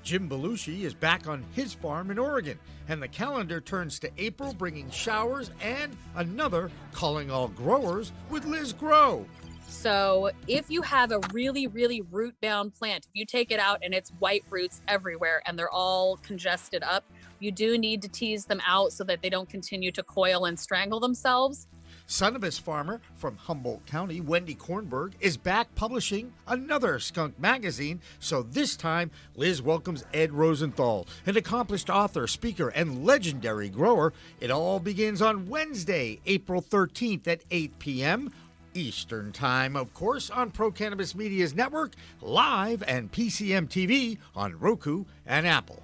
Jim Belushi is back on his farm in Oregon, and the calendar turns to April, bringing showers and another Calling All Growers with Liz Grow. So if you have a really, really root-bound plant, if you take it out and it's white roots everywhere and they're all congested up, you do need to tease them out so that they don't continue to coil and strangle themselves. Cannabis farmer from Humboldt County, Wendy Kornberg, is back publishing another skunk magazine. So this time, Liz welcomes Ed Rosenthal, an accomplished author, speaker, and legendary grower. It all begins on Wednesday, April 13th at 8 p.m. Eastern Time, of course, on Pro Cannabis Media's network, live and PCM TV on Roku and Apple.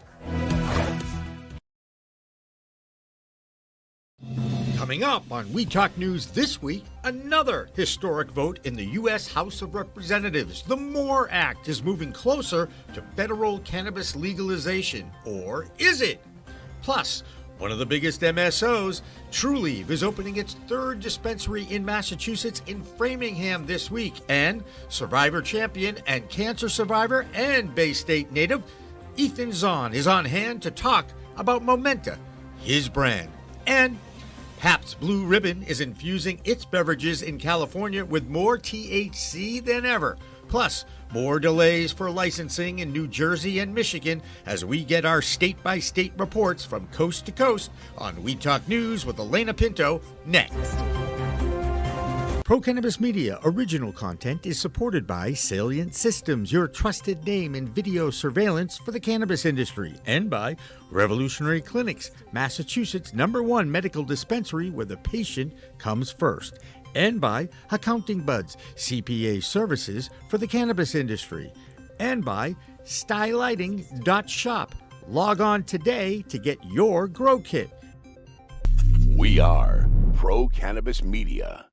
Coming up on We Talk News this week, another historic vote in the U.S. House of Representatives. The MORE Act is moving closer to federal cannabis legalization, or is it? Plus, one of the biggest MSOs, Trulieve, is opening its third dispensary in Massachusetts in Framingham this week. And survivor champion and cancer survivor and Bay State native, Ethan Zahn, is on hand to talk about Momenta, his brand. And Pabst Blue Ribbon is infusing its beverages in California with more THC than ever. Plus, more delays for licensing in New Jersey and Michigan as we get our state-by-state reports from coast to coast on We Talk News with Elena Pinto next. Pro Cannabis Media original content is supported by Salient Systems, your trusted name in video surveillance for the cannabis industry, and by Revolutionary Clinics, Massachusetts' #1 medical dispensary where the patient comes first, and by Accounting Buds, CPA services for the cannabis industry, and by stylighting.shop. Log on today to get your grow kit. We are Pro Cannabis Media.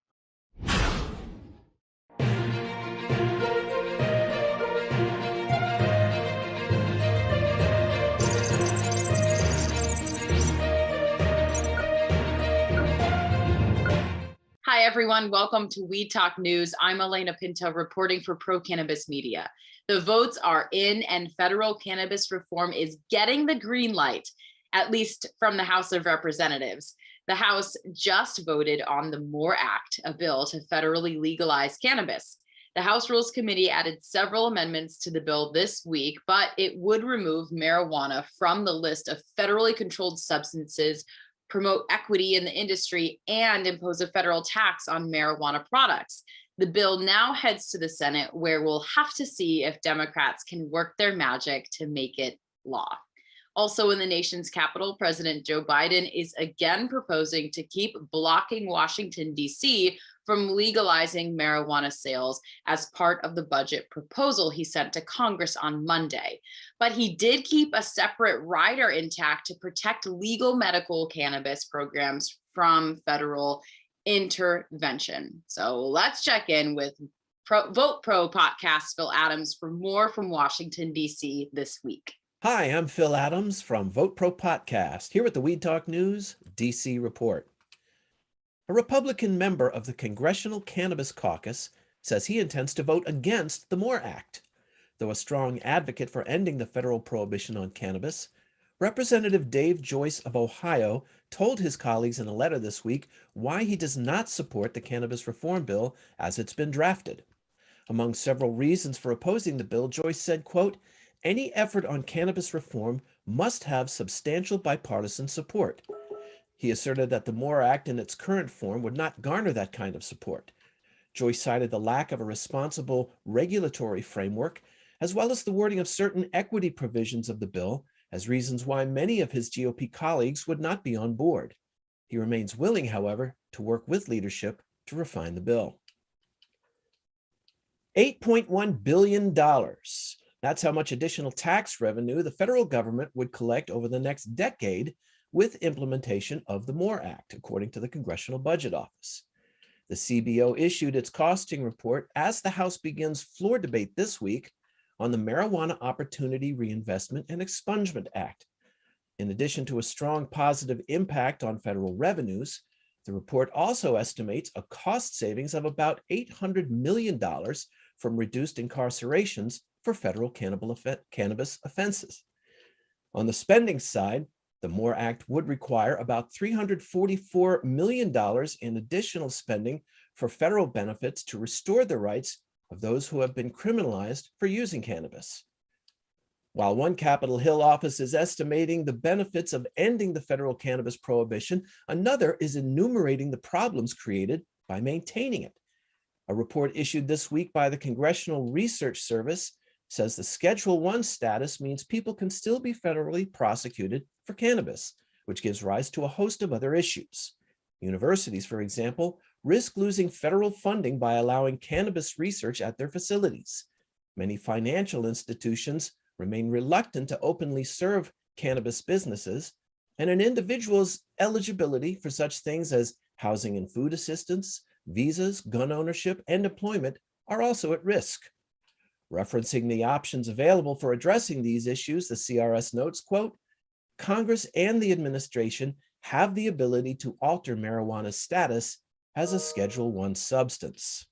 Hi, everyone. Welcome to We Talk News. I'm Elena Pinto reporting for Pro Cannabis Media. The votes are in and federal cannabis reform is getting the green light, at least from the House of Representatives. The House just voted on the MORE Act, a bill to federally legalize cannabis. The House Rules Committee added several amendments to the bill this week, but it would remove marijuana from the list of federally controlled substances, promote equity in the industry, and impose a federal tax on marijuana products. The bill now heads to the Senate, where we'll have to see if Democrats can work their magic to make it law. Also in the nation's capital, President Joe Biden is again proposing to keep blocking Washington, D.C. from legalizing marijuana sales as part of the budget proposal he sent to Congress on Monday. But he did keep a separate rider intact to protect legal medical cannabis programs from federal intervention. So let's check in with Vote Pro podcast Phil Adams for more from Washington, D.C. this week. Hi, I'm Phil Adams from Vote Pro Podcast, here with the We Talk News DC report. A Republican member of the Congressional Cannabis Caucus says he intends to vote against the MORE Act. Though a strong advocate for ending the federal prohibition on cannabis, Representative Dave Joyce of Ohio told his colleagues in a letter this week why he does not support the cannabis reform bill as it's been drafted. Among several reasons for opposing the bill, Joyce said, quote, "Any effort on cannabis reform must have substantial bipartisan support." He asserted that the MORE Act in its current form would not garner that kind of support. Joyce cited the lack of a responsible regulatory framework, as well as the wording of certain equity provisions of the bill, as reasons why many of his GOP colleagues would not be on board. He remains willing, however, to work with leadership to refine the bill. $8.1 billion. That's how much additional tax revenue the federal government would collect over the next decade with implementation of the MORE Act, according to the Congressional Budget Office. The CBO issued its costing report as the House begins floor debate this week on the Marijuana Opportunity Reinvestment and Expungement Act. In addition to a strong positive impact on federal revenues, the report also estimates a cost savings of about $800 million from reduced incarcerations for federal cannabis offenses. On the spending side, the MORE Act would require about $344 million in additional spending for federal benefits to restore the rights of those who have been criminalized for using cannabis. While one Capitol Hill office is estimating the benefits of ending the federal cannabis prohibition, another is enumerating the problems created by maintaining it. A report issued this week by the Congressional Research Service says the Schedule I status means people can still be federally prosecuted for cannabis, which gives rise to a host of other issues. Universities, for example, risk losing federal funding by allowing cannabis research at their facilities. Many financial institutions remain reluctant to openly serve cannabis businesses, and an individual's eligibility for such things as housing and food assistance, visas, gun ownership, and employment are also at risk. Referencing the options available for addressing these issues, the CRS notes, quote, Congress and the administration have the ability to alter marijuana's status as a Schedule I substance.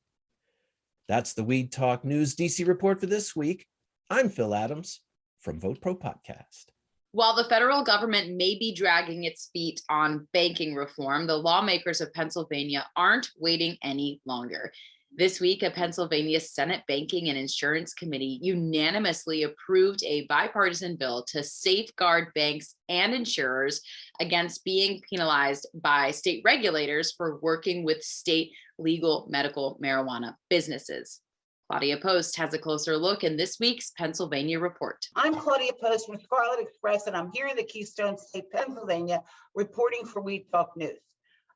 That's the Weed Talk News DC report for this week. I'm Phil Adams from Vote Pro Podcast. While the federal government may be dragging its feet on banking reform, the lawmakers of Pennsylvania aren't waiting any longer. This week, a Pennsylvania Senate Banking and Insurance Committee unanimously approved a bipartisan bill to safeguard banks and insurers against being penalized by state regulators for working with state legal medical marijuana businesses. Claudia Post has a closer look in this week's Pennsylvania Report. I'm Claudia Post from Scarlet Express, and I'm here in the Keystone State, Pennsylvania, reporting for Weed Talk News.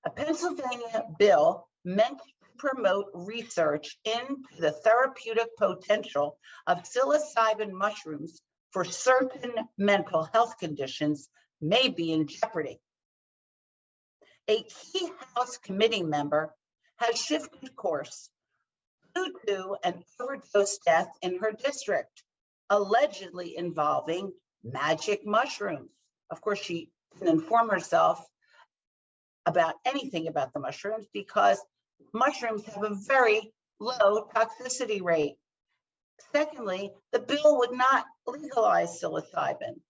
A Pennsylvania bill meant to promote research into the therapeutic potential of psilocybin mushrooms for certain mental health conditions may be in jeopardy. A key House committee member has shifted course due to an overdose death in her district, allegedly involving magic mushrooms. Of course, she didn't inform herself about anything about the mushrooms because mushrooms have a very low toxicity rate. Secondly, the bill would not legalize psilocybin.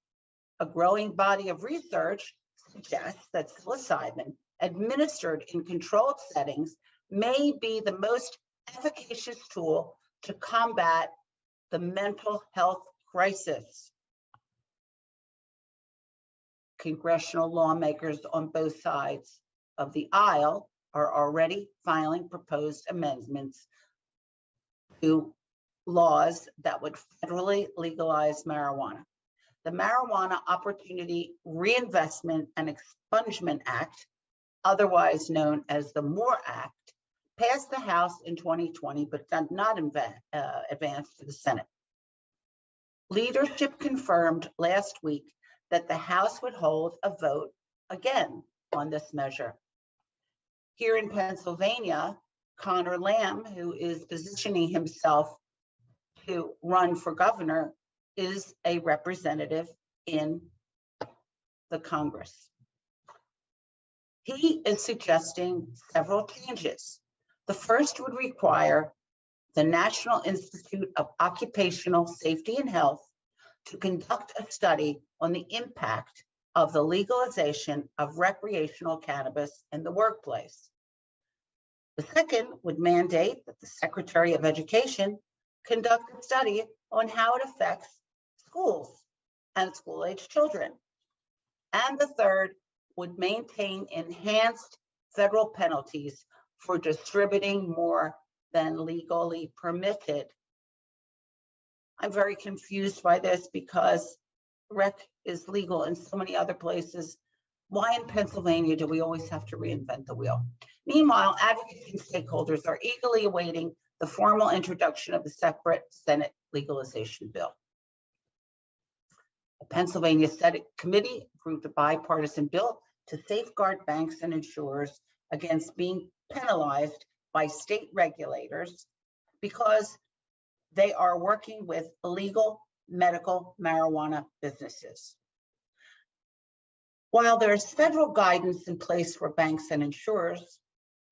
A growing body of research suggests that psilocybin administered in controlled settings may be the most efficacious tool to combat the mental health crisis. Congressional lawmakers on both sides of the aisle are already filing proposed amendments to laws that would federally legalize marijuana. The Marijuana Opportunity Reinvestment and Expungement Act, otherwise known as the MORE Act, passed the House in 2020, but did not advance to the Senate. Leadership confirmed last week that the House would hold a vote again on this measure. Here in Pennsylvania, Connor Lamb, who is positioning himself to run for governor, is a representative in the Congress. He is suggesting several changes. The first would require the National Institute of Occupational Safety and Health to conduct a study on the impact of the legalization of recreational cannabis in the workplace. The second would mandate that the Secretary of Education conduct a study on how it affects schools and school-age children. And the third would maintain enhanced federal penalties for distributing more than legally permitted. I'm very confused by this because rec is legal in so many other places. Why in Pennsylvania do we always have to reinvent the wheel? Meanwhile, advocates and stakeholders are eagerly awaiting the formal introduction of the separate Senate legalization bill. The Pennsylvania Senate Committee approved a bipartisan bill to safeguard banks and insurers against being penalized by state regulators because they are working with illegal medical marijuana businesses. While there's federal guidance in place for banks and insurers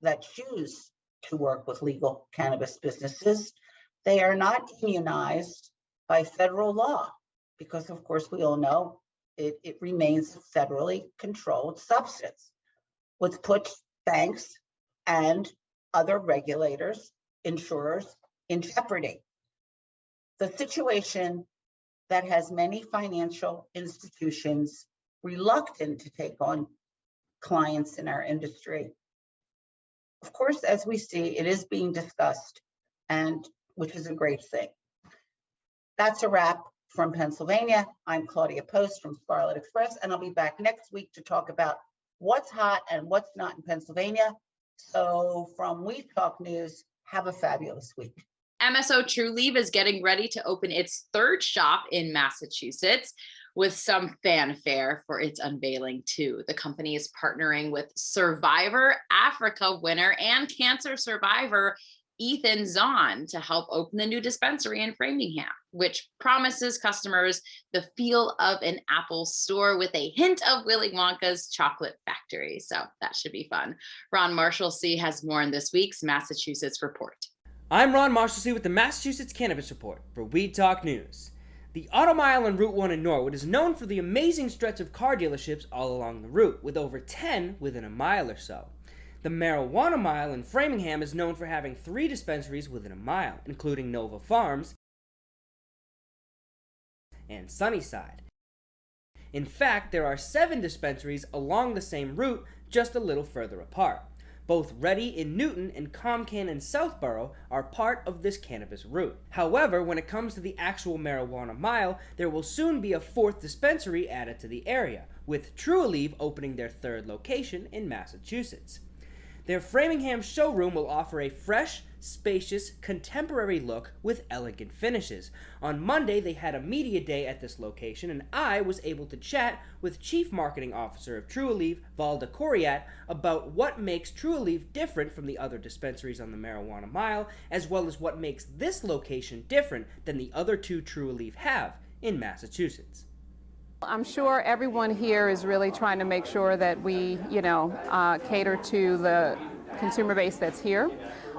that choose to work with legal cannabis businesses, they are not immunized by federal law because, of course, we all know it remains a federally controlled substance, which puts banks and other regulators, insurers in jeopardy. The situation that has many financial institutions reluctant to take on clients in our industry. Of course, as we see, it is being discussed, and which is a great thing. That's a wrap from Pennsylvania. I'm Claudia Post from Scarlet Express, and I'll be back next week to talk about what's hot and what's not in Pennsylvania. So from We Talk News, have a fabulous week. MSO Trulieve is getting ready to open its third shop in Massachusetts with some fanfare for its unveiling too. The company is partnering with Survivor Africa winner and cancer survivor Ethan Zahn to help open the new dispensary in Framingham, which promises customers the feel of an Apple store with a hint of Willy Wonka's chocolate factory. So that should be fun. Ron Marshall-C has more in this week's Massachusetts Report. I'm Ron Marshall-C with the Massachusetts Cannabis Report for Weed Talk News. The Auto Mile on Route 1 in Norwood is known for the amazing stretch of car dealerships all along the route, with over 10 within a mile or so. The Marijuana Mile in Framingham is known for having 3 dispensaries within a mile, including Nova Farms and Sunnyside. In fact, there are 7 dispensaries along the same route, just a little further apart. Both Ready in Newton and Comcan in Southborough are part of this cannabis route. However, when it comes to the actual Marijuana Mile, there will soon be a 4th dispensary added to the area, with Trulieve opening their 3rd location in Massachusetts. Their Framingham showroom will offer a fresh, spacious, contemporary look with elegant finishes. On Monday, they had a media day at this location, and I was able to chat with Chief Marketing Officer of Trulieve, Valda Coriat, about what makes Trulieve different from the other dispensaries on the Marijuana Mile, as well as what makes this location different than the other 2 Trulieve have in Massachusetts. I'm sure everyone here is really trying to make sure that we, cater to the consumer base that's here.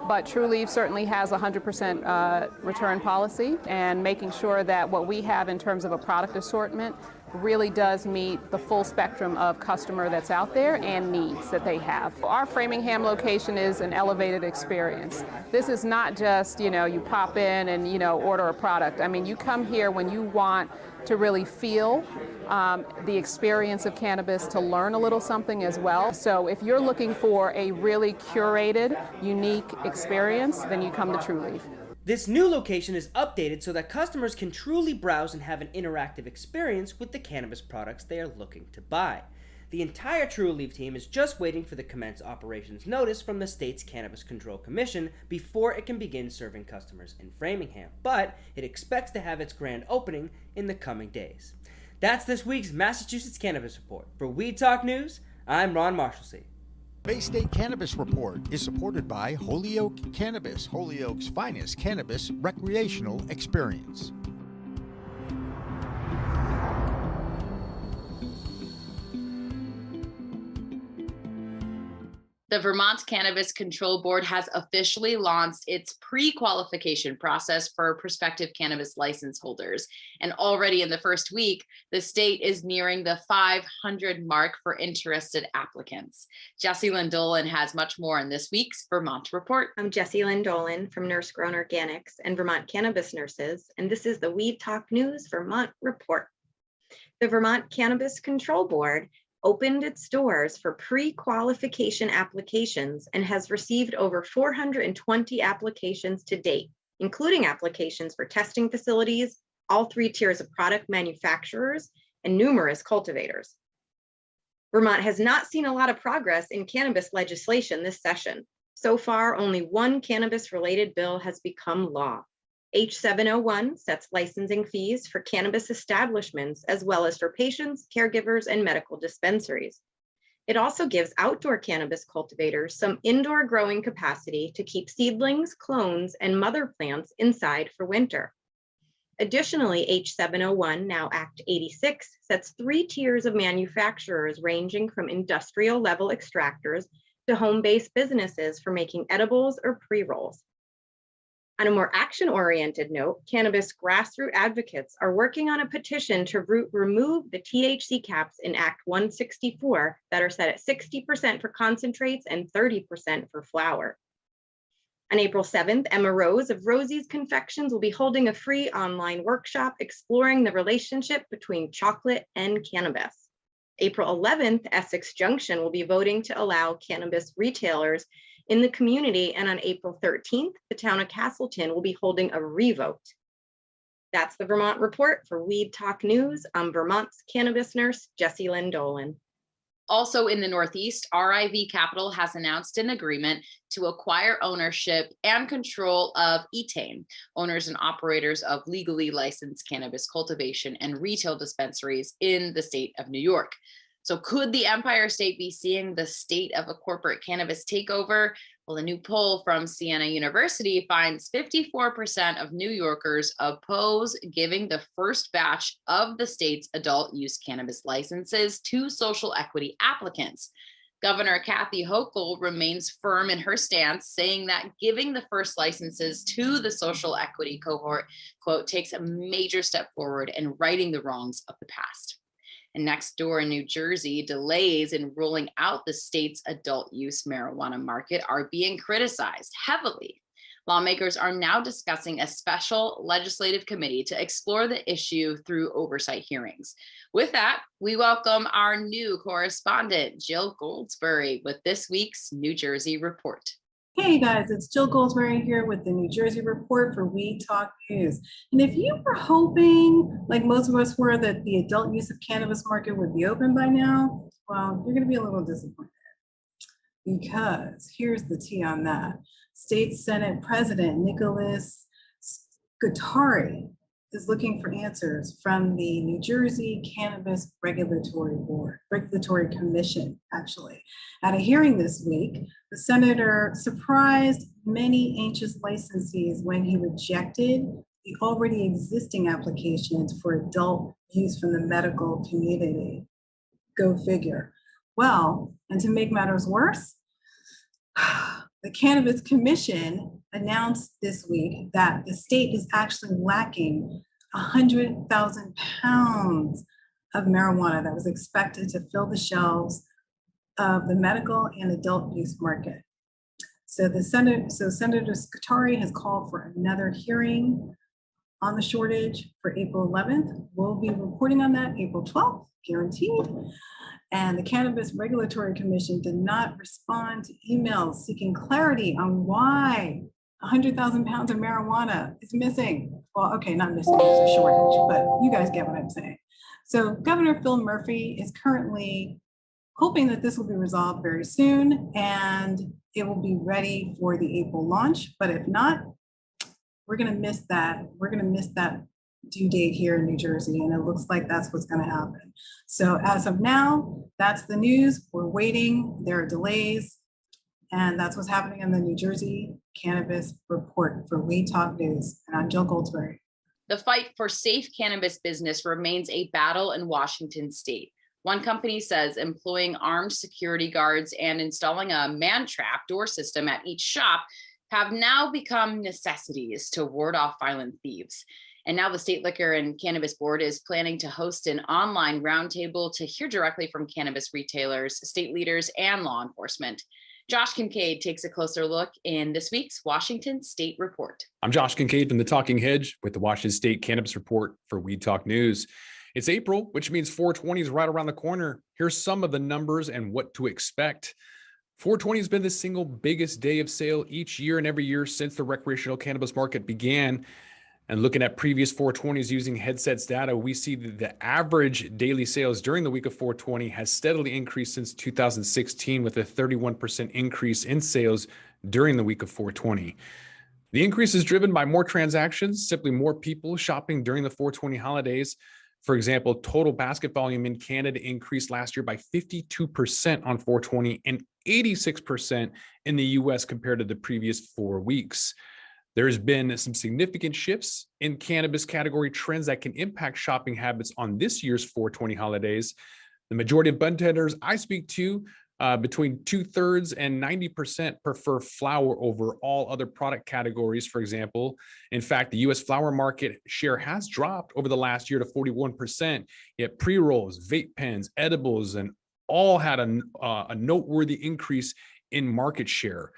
But Trulieve certainly has a 100% return policy, and making sure that what we have in terms of a product assortment really does meet the full spectrum of customer that's out there and needs that they have. Our Framingham location is an elevated experience. This is not just, you pop in and, order a product. I mean, you come here when you want to really feel the experience of cannabis, to learn a little something as well. So if you're looking for a really curated, unique experience, then you come to Trulieve. This new location is updated so that customers can truly browse and have an interactive experience with the cannabis products they are looking to buy. The entire Trulieve team is just waiting for the commence operations notice from the state's Cannabis Control Commission before it can begin serving customers in Framingham, but it expects to have its grand opening in the coming days. That's this week's Massachusetts Cannabis Report. For Weed Talk News, I'm Ron Marshall-C. Bay State Cannabis Report is supported by Holyoke Cannabis, Holyoke's finest cannabis recreational experience. The Vermont Cannabis Control Board has officially launched its pre-qualification process for prospective cannabis license holders. And already in the first week, the state is nearing the 500 mark for interested applicants. Jessilyn Dolan has much more in this week's Vermont Report. I'm Jessilyn Dolan from Nurse Grown Organics and Vermont Cannabis Nurses, and this is the Weed Talk News Vermont Report. The Vermont Cannabis Control Board opened its doors for pre-qualification applications and has received over 420 applications to date, including applications for testing facilities, all 3 tiers of product manufacturers, and numerous cultivators. Vermont has not seen a lot of progress in cannabis legislation this session. So far, only 1 cannabis-related bill has become law. H701 sets licensing fees for cannabis establishments as well as for patients, caregivers, and medical dispensaries. It also gives outdoor cannabis cultivators some indoor growing capacity to keep seedlings, clones, and mother plants inside for winter. Additionally, H701, now Act 86, sets 3 tiers of manufacturers ranging from industrial level extractors to home-based businesses for making edibles or pre-rolls. On a more action-oriented note, cannabis grassroots advocates are working on a petition to remove the THC caps in Act 164 that are set at 60% for concentrates and 30% for flower. On April 7th, Emma Rose of Rosie's Confections will be holding a free online workshop exploring the relationship between chocolate and cannabis. April 11th, Essex Junction will be voting to allow cannabis retailers in the community, and on April 13th, the town of Castleton will be holding a revote. That's the Vermont Report for Weed Talk News. I'm Vermont's cannabis nurse, Jessilyn Dolan. Also in the Northeast, RIV Capital has announced an agreement to acquire ownership and control of Etain, owners and operators of legally licensed cannabis cultivation and retail dispensaries in the state of New York. So could the Empire State be seeing the state of a corporate cannabis takeover? Well, a new poll from Siena University finds 54% of New Yorkers oppose giving the first batch of the state's adult use cannabis licenses to social equity applicants. Governor Kathy Hochul remains firm in her stance, saying that giving the first licenses to the social equity cohort, quote, takes a major step forward in righting the wrongs of the past. And next door in New Jersey, delays in rolling out the state's adult use marijuana market are being criticized heavily. Lawmakers are now discussing a special legislative committee to explore the issue through oversight hearings. With that, we welcome our new correspondent, Jill Goldsberry, with this week's New Jersey Report. Hey guys, it's Jill Goldsberry here with the New Jersey Report for Weed Talk News. And if you were hoping, like most of us were, that the adult use of cannabis market would be open by now, well, you're going to be a little disappointed. Because here's the tea on that. State Senate President Nicholas Scutari is looking for answers from the New Jersey Cannabis Regulatory Commission, actually. At a hearing this week, the senator surprised many anxious licensees when he rejected the already existing applications for adult use from the medical community. Go figure. Well, and to make matters worse, the Cannabis Commission announced this week that the state is actually lacking 100,000 pounds of marijuana that was expected to fill the shelves of the medical and adult use market. So Senator Scutari has called for another hearing on the shortage for April 11th. We'll be reporting on that April 12th, guaranteed. And the Cannabis Regulatory Commission did not respond to emails seeking clarity on why 100,000 pounds of marijuana is missing. Well, okay, not missing, there's a shortage, but you guys get what I'm saying. So Governor Phil Murphy is currently hoping that this will be resolved very soon and it will be ready for the April launch. But if not, we're gonna miss that. We're gonna miss that due date here in New Jersey, and it looks like that's what's going to happen. So as of now, that's the news. We're waiting. There are delays, and that's what's happening in the New Jersey Cannabis Report for Weed Talk News. And I'm Jill Goldsberry. The fight for safe cannabis business remains a battle in Washington state. One company says employing armed security guards and installing a man-trap door system at each shop have now become necessities to ward off violent thieves. And now the State Liquor and Cannabis Board is planning to host an online roundtable to hear directly from cannabis retailers, state leaders, and law enforcement. Josh Kincaid takes a closer look in this week's Washington State Report. I'm Josh Kincaid from the Talking Hedge with the Washington State Cannabis Report for Weed Talk News. It's April, which means 420 is right around the corner. Here's some of the numbers and what to expect. 420 has been the single biggest day of sale each year and every year since the recreational cannabis market began. And looking at previous 420s using Headset's data, we see that the average daily sales during the week of 420 has steadily increased since 2016, with a 31% increase in sales during the week of 420. The increase is driven by more transactions, simply more people shopping during the 420 holidays. For example, total basket volume in Canada increased last year by 52% on 420 and 86% in the US compared to the previous 4 weeks. There's been some significant shifts in cannabis category trends that can impact shopping habits on this year's 420 holidays. The majority of budtenders I speak to Between 2/3 and 90% prefer flower over all other product categories, for example. In fact, the US flower market share has dropped over the last year to 41%, yet pre-rolls, vape pens, edibles, and all had a noteworthy increase in market share.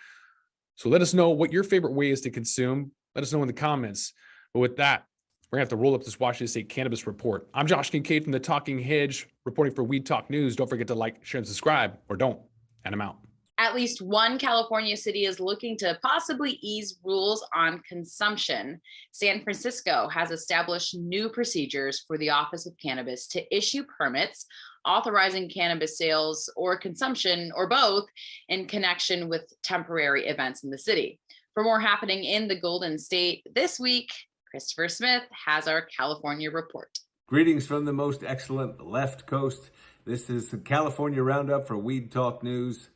So let us know what your favorite way is to consume. Let us know in the comments. But with that, we're gonna have to roll up this Washington State Cannabis Report. I'm Josh Kincaid from the Talking Hedge, reporting for Weed Talk News. Don't forget to like, share, and subscribe, or don't, and I'm out. At least one California city is looking to possibly ease rules on consumption. San Francisco has established new procedures for the Office of Cannabis to issue permits authorizing cannabis sales or consumption, or both, in connection with temporary events in the city. For more happening in the Golden State this week, Christopher Smith has our California report. Greetings from the most excellent left coast. This is the California Roundup for Weed Talk News.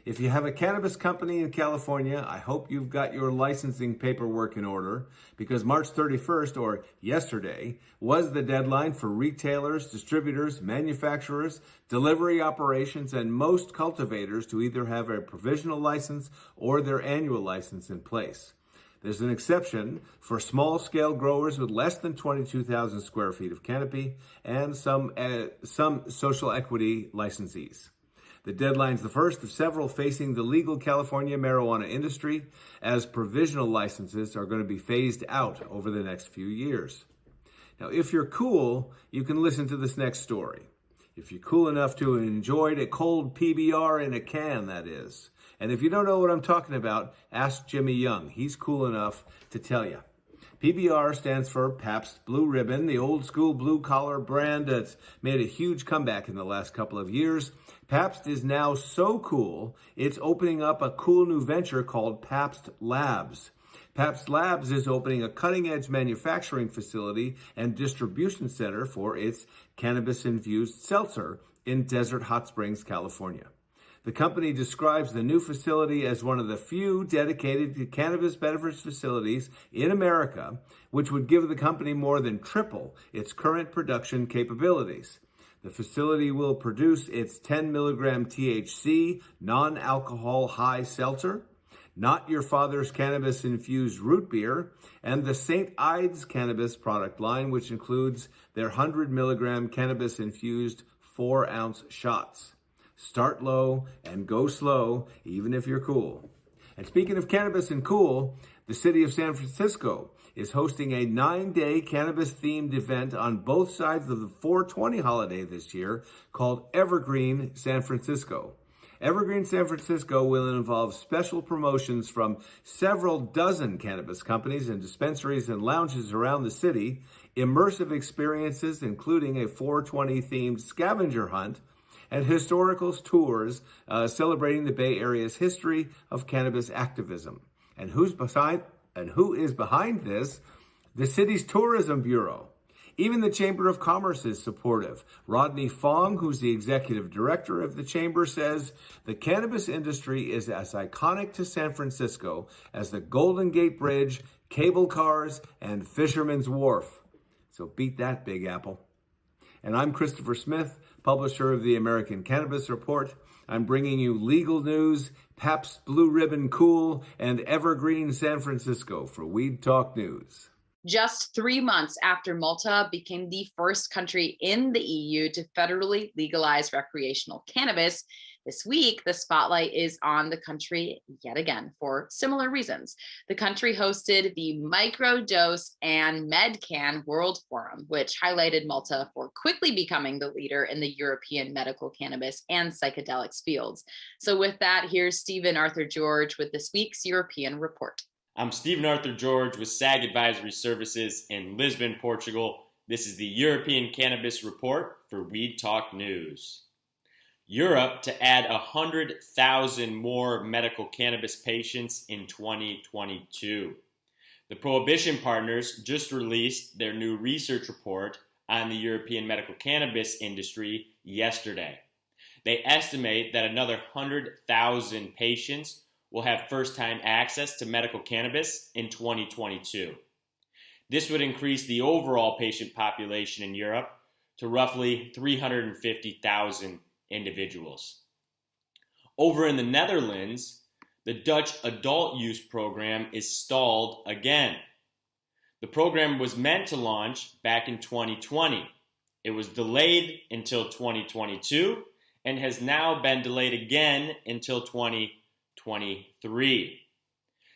If you have a cannabis company in California, I hope you've got your licensing paperwork in order, because March 31st, or yesterday, was the deadline for retailers, distributors, manufacturers, delivery operations, and most cultivators to either have a provisional license or their annual license in place. There's an exception for small-scale growers with less than 22,000 square feet of canopy and some social equity licensees. The deadline's the first of several facing the legal California marijuana industry, as provisional licenses are going to be phased out over the next few years. Now, if you're cool, you can listen to this next story. If you're cool enough to enjoy a cold PBR in a can, that is. And if you don't know what I'm talking about, ask Jimmy Young. He's cool enough to tell you. PBR stands for Pabst Blue Ribbon, the old school blue collar brand that's made a huge comeback in the last couple of years. Pabst is now so cool, it's opening up a cool new venture called Pabst Labs. Pabst Labs is opening a cutting-edge manufacturing facility and distribution center for its cannabis-infused seltzer in Desert Hot Springs, California. The company describes the new facility as one of the few dedicated to cannabis beverage facilities in America, which would give the company more than triple its current production capabilities. The facility will produce its 10 milligram THC non-alcohol high seltzer, Not Your Father's cannabis-infused root beer, and the St. Ides cannabis product line, which includes their 100 milligram cannabis-infused 4-ounce shots. Start low and go slow, even if you're cool. And speaking of cannabis and cool, the city of San Francisco is hosting a 9-day cannabis-themed event on both sides of the 420 holiday this year called Evergreen San Francisco. Evergreen San Francisco will involve special promotions from several dozen cannabis companies and dispensaries and lounges around the city, immersive experiences including a 420-themed scavenger hunt, and historical tours celebrating the Bay Area's history of cannabis activism. And who is behind this? The city's tourism bureau. Even the Chamber of Commerce is supportive. Rodney Fong, who's the executive director of the chamber, says the cannabis industry is as iconic to San Francisco as the Golden Gate Bridge, cable cars, and Fisherman's Wharf. So beat that, Big Apple. And I'm Christopher Smith, publisher of the American Cannabis Report. I'm bringing you legal news, Pabst Blue Ribbon Cool, and Evergreen San Francisco for Weed Talk News. Just 3 months after Malta became the first country in the EU to federally legalize recreational cannabis, this week the spotlight is on the country yet again for similar reasons. The country hosted the Microdose and MedCan World Forum, which highlighted Malta for quickly becoming the leader in the European medical cannabis and psychedelics fields. So with that, here's Stephen Arthur George with this week's European Report. I'm Stephen Arthur George with SAG Advisory Services in Lisbon, Portugal. This is the European Cannabis Report for Weed Talk News. Europe to add 100,000 more medical cannabis patients in 2022. The Prohibition Partners just released their new research report on the European medical cannabis industry yesterday. They estimate that another 100,000 patients will have first-time access to medical cannabis in 2022. This would increase the overall patient population in Europe to roughly 350,000 individuals. Over in the Netherlands, the Dutch adult use program is stalled again. The program was meant to launch back in 2020. It was delayed until 2022 and has now been delayed again until 2023.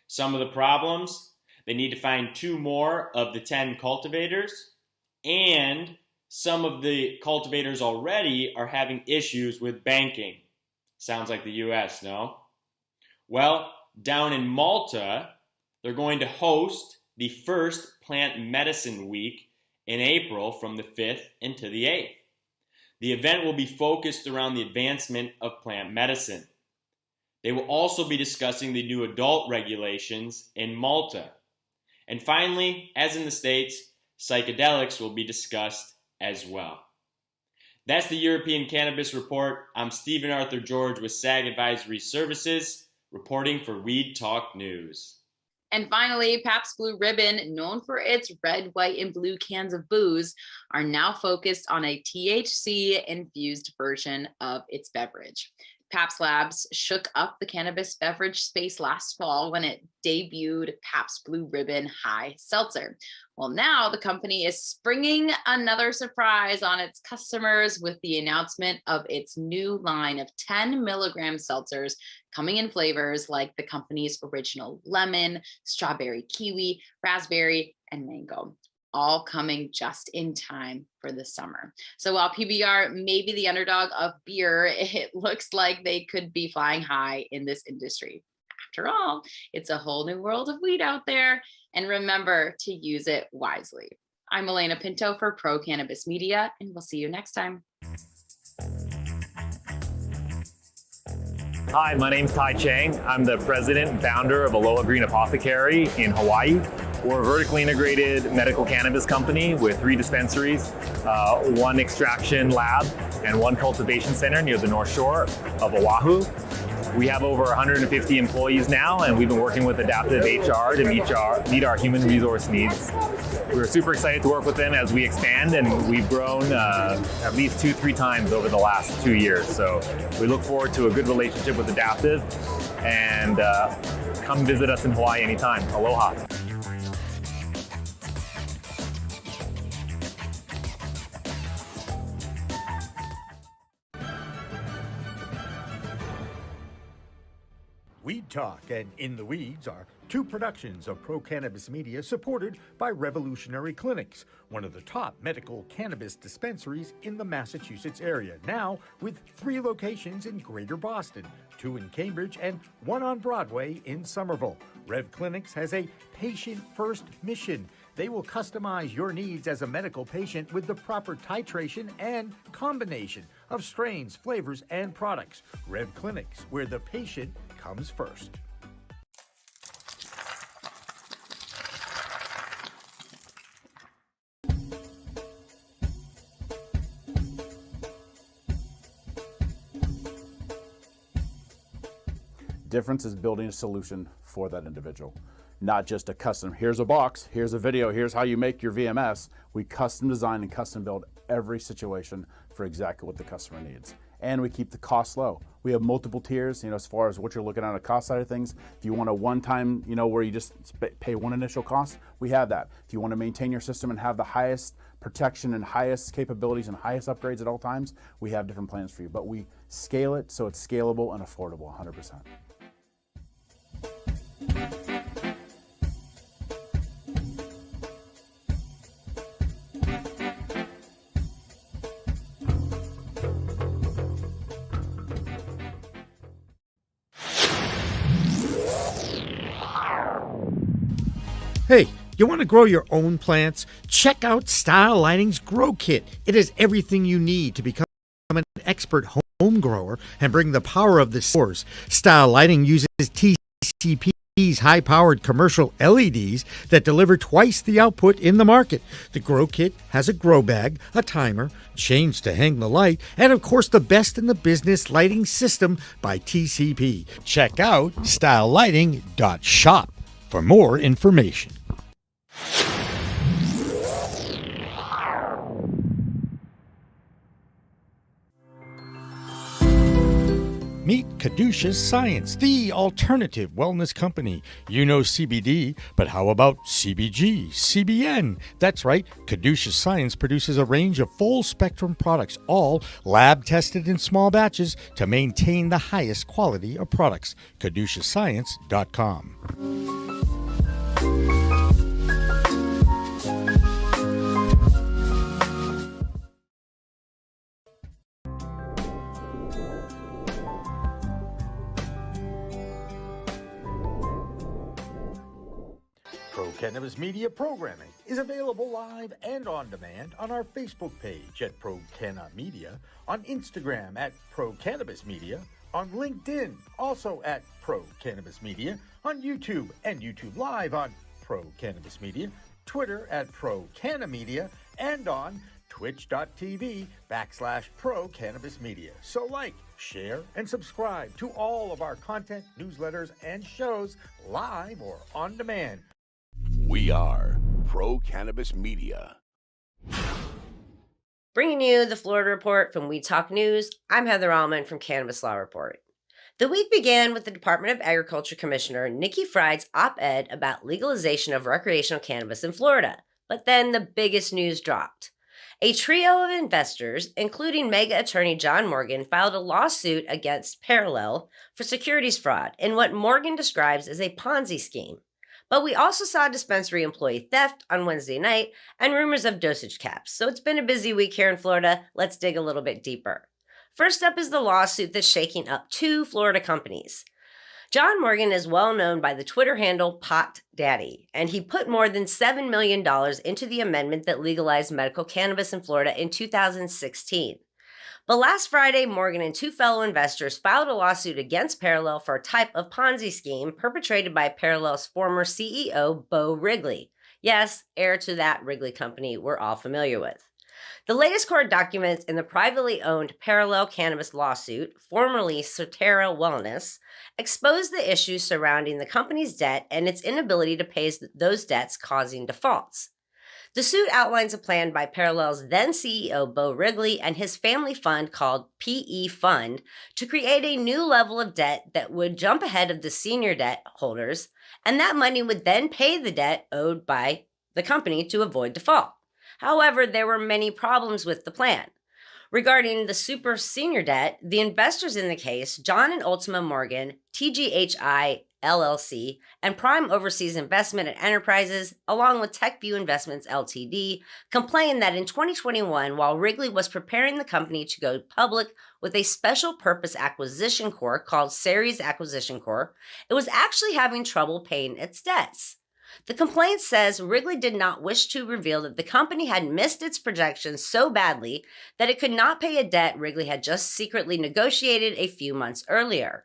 Some of the problems: they need to find 2 more of the 10 cultivators, and some of the cultivators already are having issues with banking. Sounds like the US, no? Well, down in Malta, they're going to host the first Plant Medicine Week in April from the 5th into the 8th. The event will be focused around the advancement of plant medicine. They will also be discussing the new adult regulations in Malta. And finally, as in the States, psychedelics will be discussed as well. That's the European Cannabis Report. I'm Stephen Arthur George with SAG Advisory Services, reporting for Weed Talk News. And finally, Pabst Blue Ribbon, known for its red, white, and blue cans of booze, are now focused on a THC-infused version of its beverage. Pabst Labs shook up the cannabis beverage space last fall when it debuted Pabst Blue Ribbon High Seltzer. Well, now the company is springing another surprise on its customers with the announcement of its new line of 10 milligram seltzers coming in flavors like the company's original lemon, strawberry kiwi, raspberry, and mango, all coming just in time for the summer. So while PBR may be the underdog of beer, it looks like they could be flying high in this industry. After all, it's a whole new world of weed out there, and remember to use it wisely. I'm Elena Pinto for Pro Cannabis Media, and we'll see you next time. Hi, my name's Tai Chang. I'm the president and founder of Aloha Green Apothecary in Hawaii. We're a vertically integrated medical cannabis company with 3 dispensaries, 1 extraction lab, and 1 cultivation center near the North Shore of Oahu. We have over 150 employees now, and we've been working with Adaptive HR to meet our human resource needs. We're super excited to work with them as we expand, and we've grown at least 2-3 times over the last 2 years. So we look forward to a good relationship with Adaptive, and come visit us in Hawaii anytime. Aloha. Weed Talk and In the Weeds are 2 productions of Pro Cannabis Media supported by Revolutionary Clinics, one of the top medical cannabis dispensaries in the Massachusetts area, now with 3 locations in Greater Boston, 2 in Cambridge and 1 on Broadway in Somerville. Rev Clinics has a patient-first mission. They will customize your needs as a medical patient with the proper titration and combination of strains, flavors, and products. Rev Clinics, where the patient comes first. Difference is building a solution for that individual, not just a custom, here's a box, here's a video, here's how you make your VMS. We custom design and custom build every situation for exactly what the customer needs. And we keep the costs low. We have multiple tiers, as far as what you're looking at on the cost side of things. If you want a one-time, where you just pay 1 initial cost, we have that. If you want to maintain your system and have the highest protection and highest capabilities and highest upgrades at all times, we have different plans for you. But we scale it so it's scalable and affordable 100%. Hey, you want to grow your own plants? Check out Style Lighting's Grow Kit. It has everything you need to become an expert home grower and bring the power of the source. Style Lighting uses TCP's high-powered commercial LEDs that deliver twice the output in the market. The Grow Kit has a grow bag, a timer, chains to hang the light, and of course the best in the business lighting system by TCP. Check out stylelighting.shop for more information. Meet Caduceus Science, the alternative wellness company. You know CBD, but how about CBG, CBN? That's right, Caduceus Science produces a range of full-spectrum products, all lab-tested in small batches to maintain the highest quality of products. CaduceusScience.com. Cannabis Media programming is available live and on demand on our Facebook page at Pro Canna Media, on Instagram at Pro Cannabis Media, on LinkedIn also at Pro Cannabis Media, on YouTube and YouTube Live on Pro Cannabis Media, Twitter at Pro Canna Media, and on twitch.tv/Pro Cannabis Media. So like, share, and subscribe to all of our content, newsletters, and shows live or on demand. We are Pro Cannabis Media. Bringing you the Florida Report from Weed Talk News, I'm Heather Allman from Cannabis Law Report. The week began with the Department of Agriculture Commissioner Nikki Fried's op-ed about legalization of recreational cannabis in Florida. But then the biggest news dropped. A trio of investors, including mega attorney John Morgan, filed a lawsuit against Parallel for securities fraud in what Morgan describes as a Ponzi scheme. But we also saw dispensary employee theft on Wednesday night and rumors of dosage caps. So it's been a busy week here in Florida. Let's dig a little bit deeper. First up is the lawsuit that's shaking up two Florida companies. John Morgan is well known by the Twitter handle Pot Daddy, and he put more than $7 million into the amendment that legalized medical cannabis in Florida in 2016. But last Friday, Morgan and two fellow investors filed a lawsuit against Parallel for a type of Ponzi scheme perpetrated by Parallel's former CEO, Bo Wrigley. Yes, heir to that Wrigley company we're all familiar with. The latest court documents in the privately owned Parallel Cannabis lawsuit, formerly Soterra Wellness, expose the issues surrounding the company's debt and its inability to pay those debts, causing defaults. The suit outlines a plan by Parallel's then CEO Bo Wrigley and his family fund called PE Fund to create a new level of debt that would jump ahead of the senior debt holders, and that money would then pay the debt owed by the company to avoid default. However, there were many problems with the plan. Regarding the super senior debt, the investors in the case, John and Ultima Morgan, TGHI LLC, and Prime Overseas Investment and Enterprises, along with TechView Investments Ltd., complained that in 2021, while Wrigley was preparing the company to go public with a special purpose acquisition corp called Ceres Acquisition Corp, it was actually having trouble paying its debts. The complaint says Wrigley did not wish to reveal that the company had missed its projections so badly that it could not pay a debt Wrigley had just secretly negotiated a few months earlier.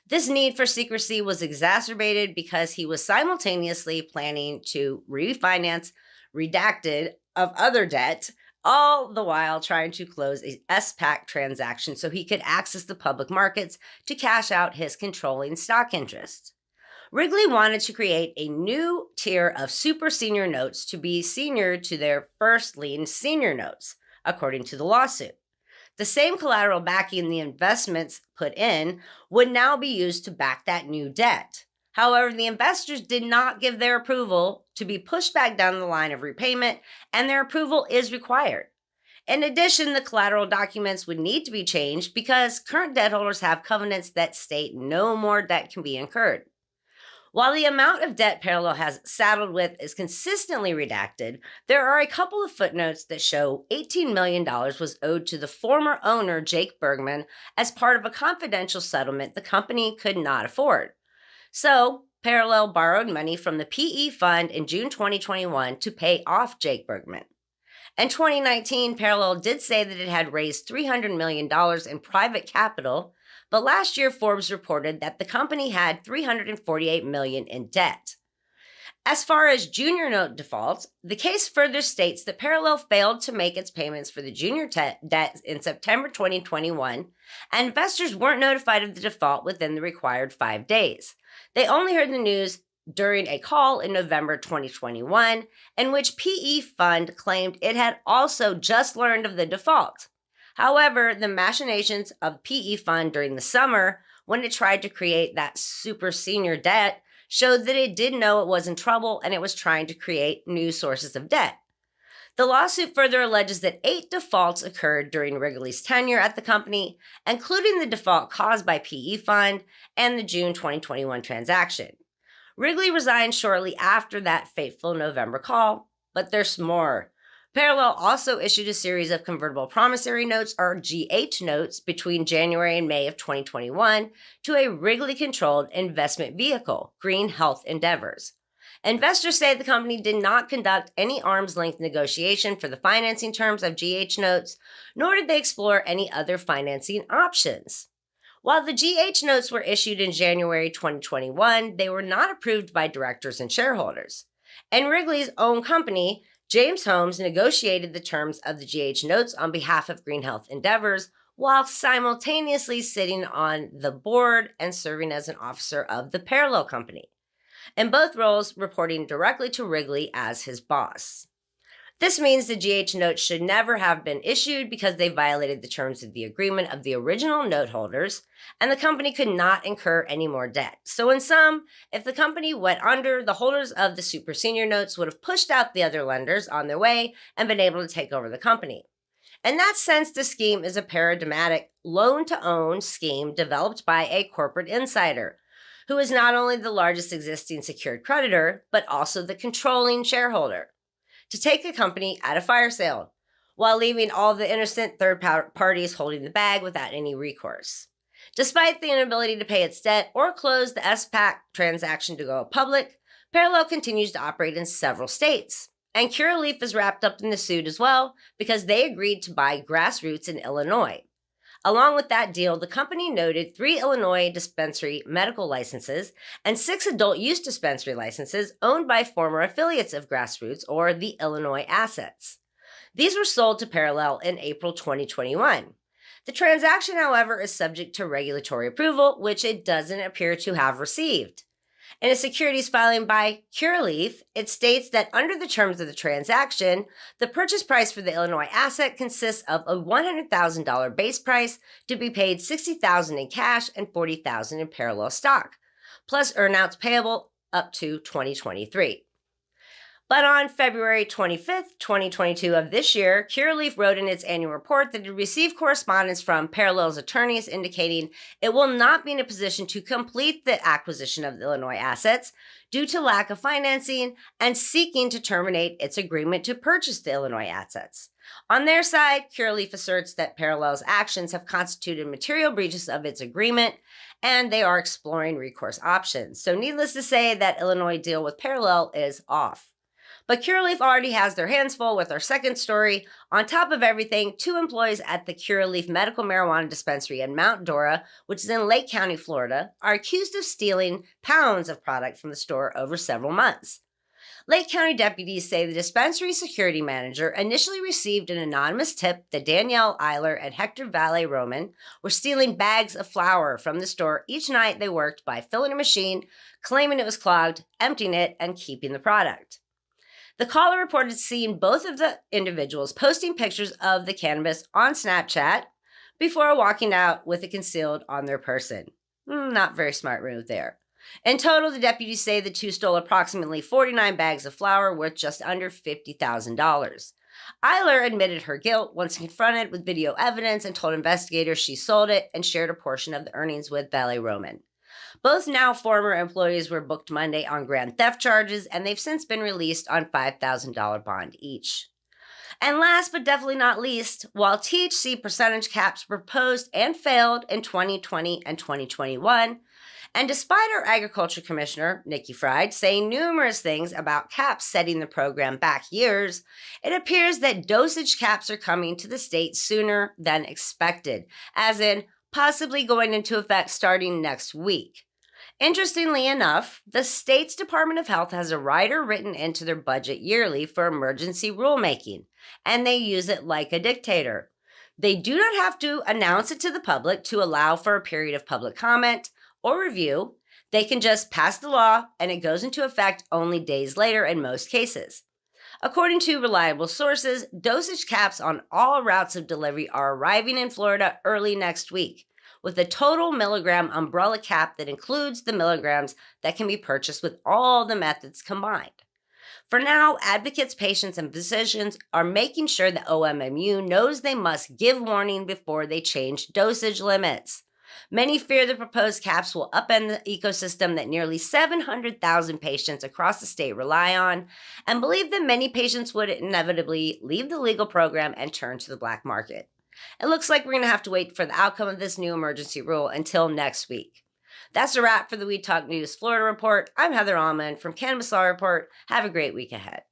This need for secrecy was exacerbated because he was simultaneously planning to refinance redacted of other debt, all the while trying to close a SPAC transaction so he could access the public markets to cash out his controlling stock interest. Wrigley wanted to create a new tier of super senior notes to be senior to their first lien senior notes, according to the lawsuit. The same collateral backing the investments put in would now be used to back that new debt. However, the investors did not give their approval to be pushed back down the line of repayment, and their approval is required. In addition, the collateral documents would need to be changed because current debt holders have covenants that state no more debt can be incurred. While the amount of debt Parallel has saddled with is consistently redacted, there are a couple of footnotes that show $18 million was owed to the former owner, Jake Bergman, as part of a confidential settlement the company could not afford. So, Parallel borrowed money from the PE Fund in June 2021 to pay off Jake Bergman. In 2019, Parallel did say that it had raised $300 million in private capital, but last year Forbes reported that the company had $348 million in debt. As far as junior note defaults, the case further states that Parallel failed to make its payments for the junior debt in September 2021, and investors weren't notified of the default within the required 5 days. They only heard the news during a call in November 2021, in which PE Fund claimed it had also just learned of the default. However, the machinations of PE fund during the summer, when it tried to create that super senior debt, showed that it did know it was in trouble and it was trying to create new sources of debt. The lawsuit further alleges that 8 defaults occurred during Wrigley's tenure at the company, including the default caused by PE fund and the June 2021 transaction. Wrigley resigned shortly after that fateful November call, but there's more. Parallel also issued a series of convertible promissory notes, or GH notes, between January and May of 2021 to a Wrigley-controlled investment vehicle, Green Health Endeavors. Investors say the company did not conduct any arm's-length negotiation for the financing terms of GH notes, nor did they explore any other financing options. While the GH notes were issued in January 2021, they were not approved by directors and shareholders. And Wrigley's own company, James Holmes, negotiated the terms of the GH notes on behalf of Green Health Endeavors while simultaneously sitting on the board and serving as an officer of the Parallel Company, in both roles reporting directly to Wrigley as his boss. This means the GH notes should never have been issued because they violated the terms of the agreement of the original note holders, and the company could not incur any more debt. So in sum, if the company went under, the holders of the super senior notes would have pushed out the other lenders on their way and been able to take over the company. In that sense, the scheme is a paradigmatic loan-to-own scheme developed by a corporate insider, who is not only the largest existing secured creditor, but also the controlling shareholder, to take a company at a fire sale, while leaving all the innocent third parties holding the bag without any recourse. Despite the inability to pay its debt or close the SPAC transaction to go public, Parallel continues to operate in several states. And Curaleaf is wrapped up in the suit as well because they agreed to buy Grassroots in Illinois. Along with that deal, the company noted 3 Illinois dispensary medical licenses and 6 adult use dispensary licenses owned by former affiliates of Grassroots, or the Illinois assets. These were sold to Parallel in April 2021. The transaction, however, is subject to regulatory approval, which it doesn't appear to have received. In a securities filing by Curaleaf, it states that under the terms of the transaction, the purchase price for the Illinois asset consists of a $100,000 base price to be paid $60,000 in cash and $40,000 in Parallel stock, plus earnouts payable up to 2023. But on February 25th, 2022 of this year, Curaleaf wrote in its annual report that it received correspondence from Parallel's attorneys indicating it will not be in a position to complete the acquisition of the Illinois assets due to lack of financing and seeking to terminate its agreement to purchase the Illinois assets. On their side, Curaleaf asserts that Parallel's actions have constituted material breaches of its agreement, and they are exploring recourse options. So needless to say, that Illinois deal with Parallel is off. But Curaleaf already has their hands full with our second story. On top of everything, 2 employees at the Curaleaf medical marijuana dispensary in Mount Dora, which is in Lake County, Florida, are accused of stealing pounds of product from the store over several months. Lake County deputies say the dispensary security manager initially received an anonymous tip that Danielle Eiler and Hector Valle Roman were stealing bags of flour from the store each night they worked by filling a machine, claiming it was clogged, emptying it, and keeping the product. The caller reported seeing both of the individuals posting pictures of the cannabis on Snapchat before walking out with it concealed on their person. Not very smart move there. In total, the deputies say the 2 stole approximately 49 bags of flour worth just under $50,000. Eiler admitted her guilt once confronted with video evidence and told investigators she sold it and shared a portion of the earnings with Valle Roman. Both now former employees were booked Monday on grand theft charges, and they've since been released on $5,000 bond each. And last but definitely not least, while THC percentage caps were proposed and failed in 2020 and 2021, and despite our agriculture commissioner, Nikki Fried, saying numerous things about caps setting the program back years, it appears that dosage caps are coming to the state sooner than expected, as in possibly going into effect starting next week. Interestingly enough, the state's Department of Health has a rider written into their budget yearly for emergency rulemaking, and they use it like a dictator. They do not have to announce it to the public to allow for a period of public comment or review. They can just pass the law, and it goes into effect only days later in most cases. According to reliable sources, dosage caps on all routes of delivery are arriving in Florida early next week, with a total milligram umbrella cap that includes the milligrams that can be purchased with all the methods combined. For now, advocates, patients, and physicians are making sure the OMMU knows they must give warning before they change dosage limits. Many fear the proposed caps will upend the ecosystem that nearly 700,000 patients across the state rely on, and believe that many patients would inevitably leave the legal program and turn to the black market. It looks like we're going to have to wait for the outcome of this new emergency rule until next week. That's a wrap for the Weed Talk News Florida Report. I'm Heather Allman from Cannabis Law Report. Have a great week ahead.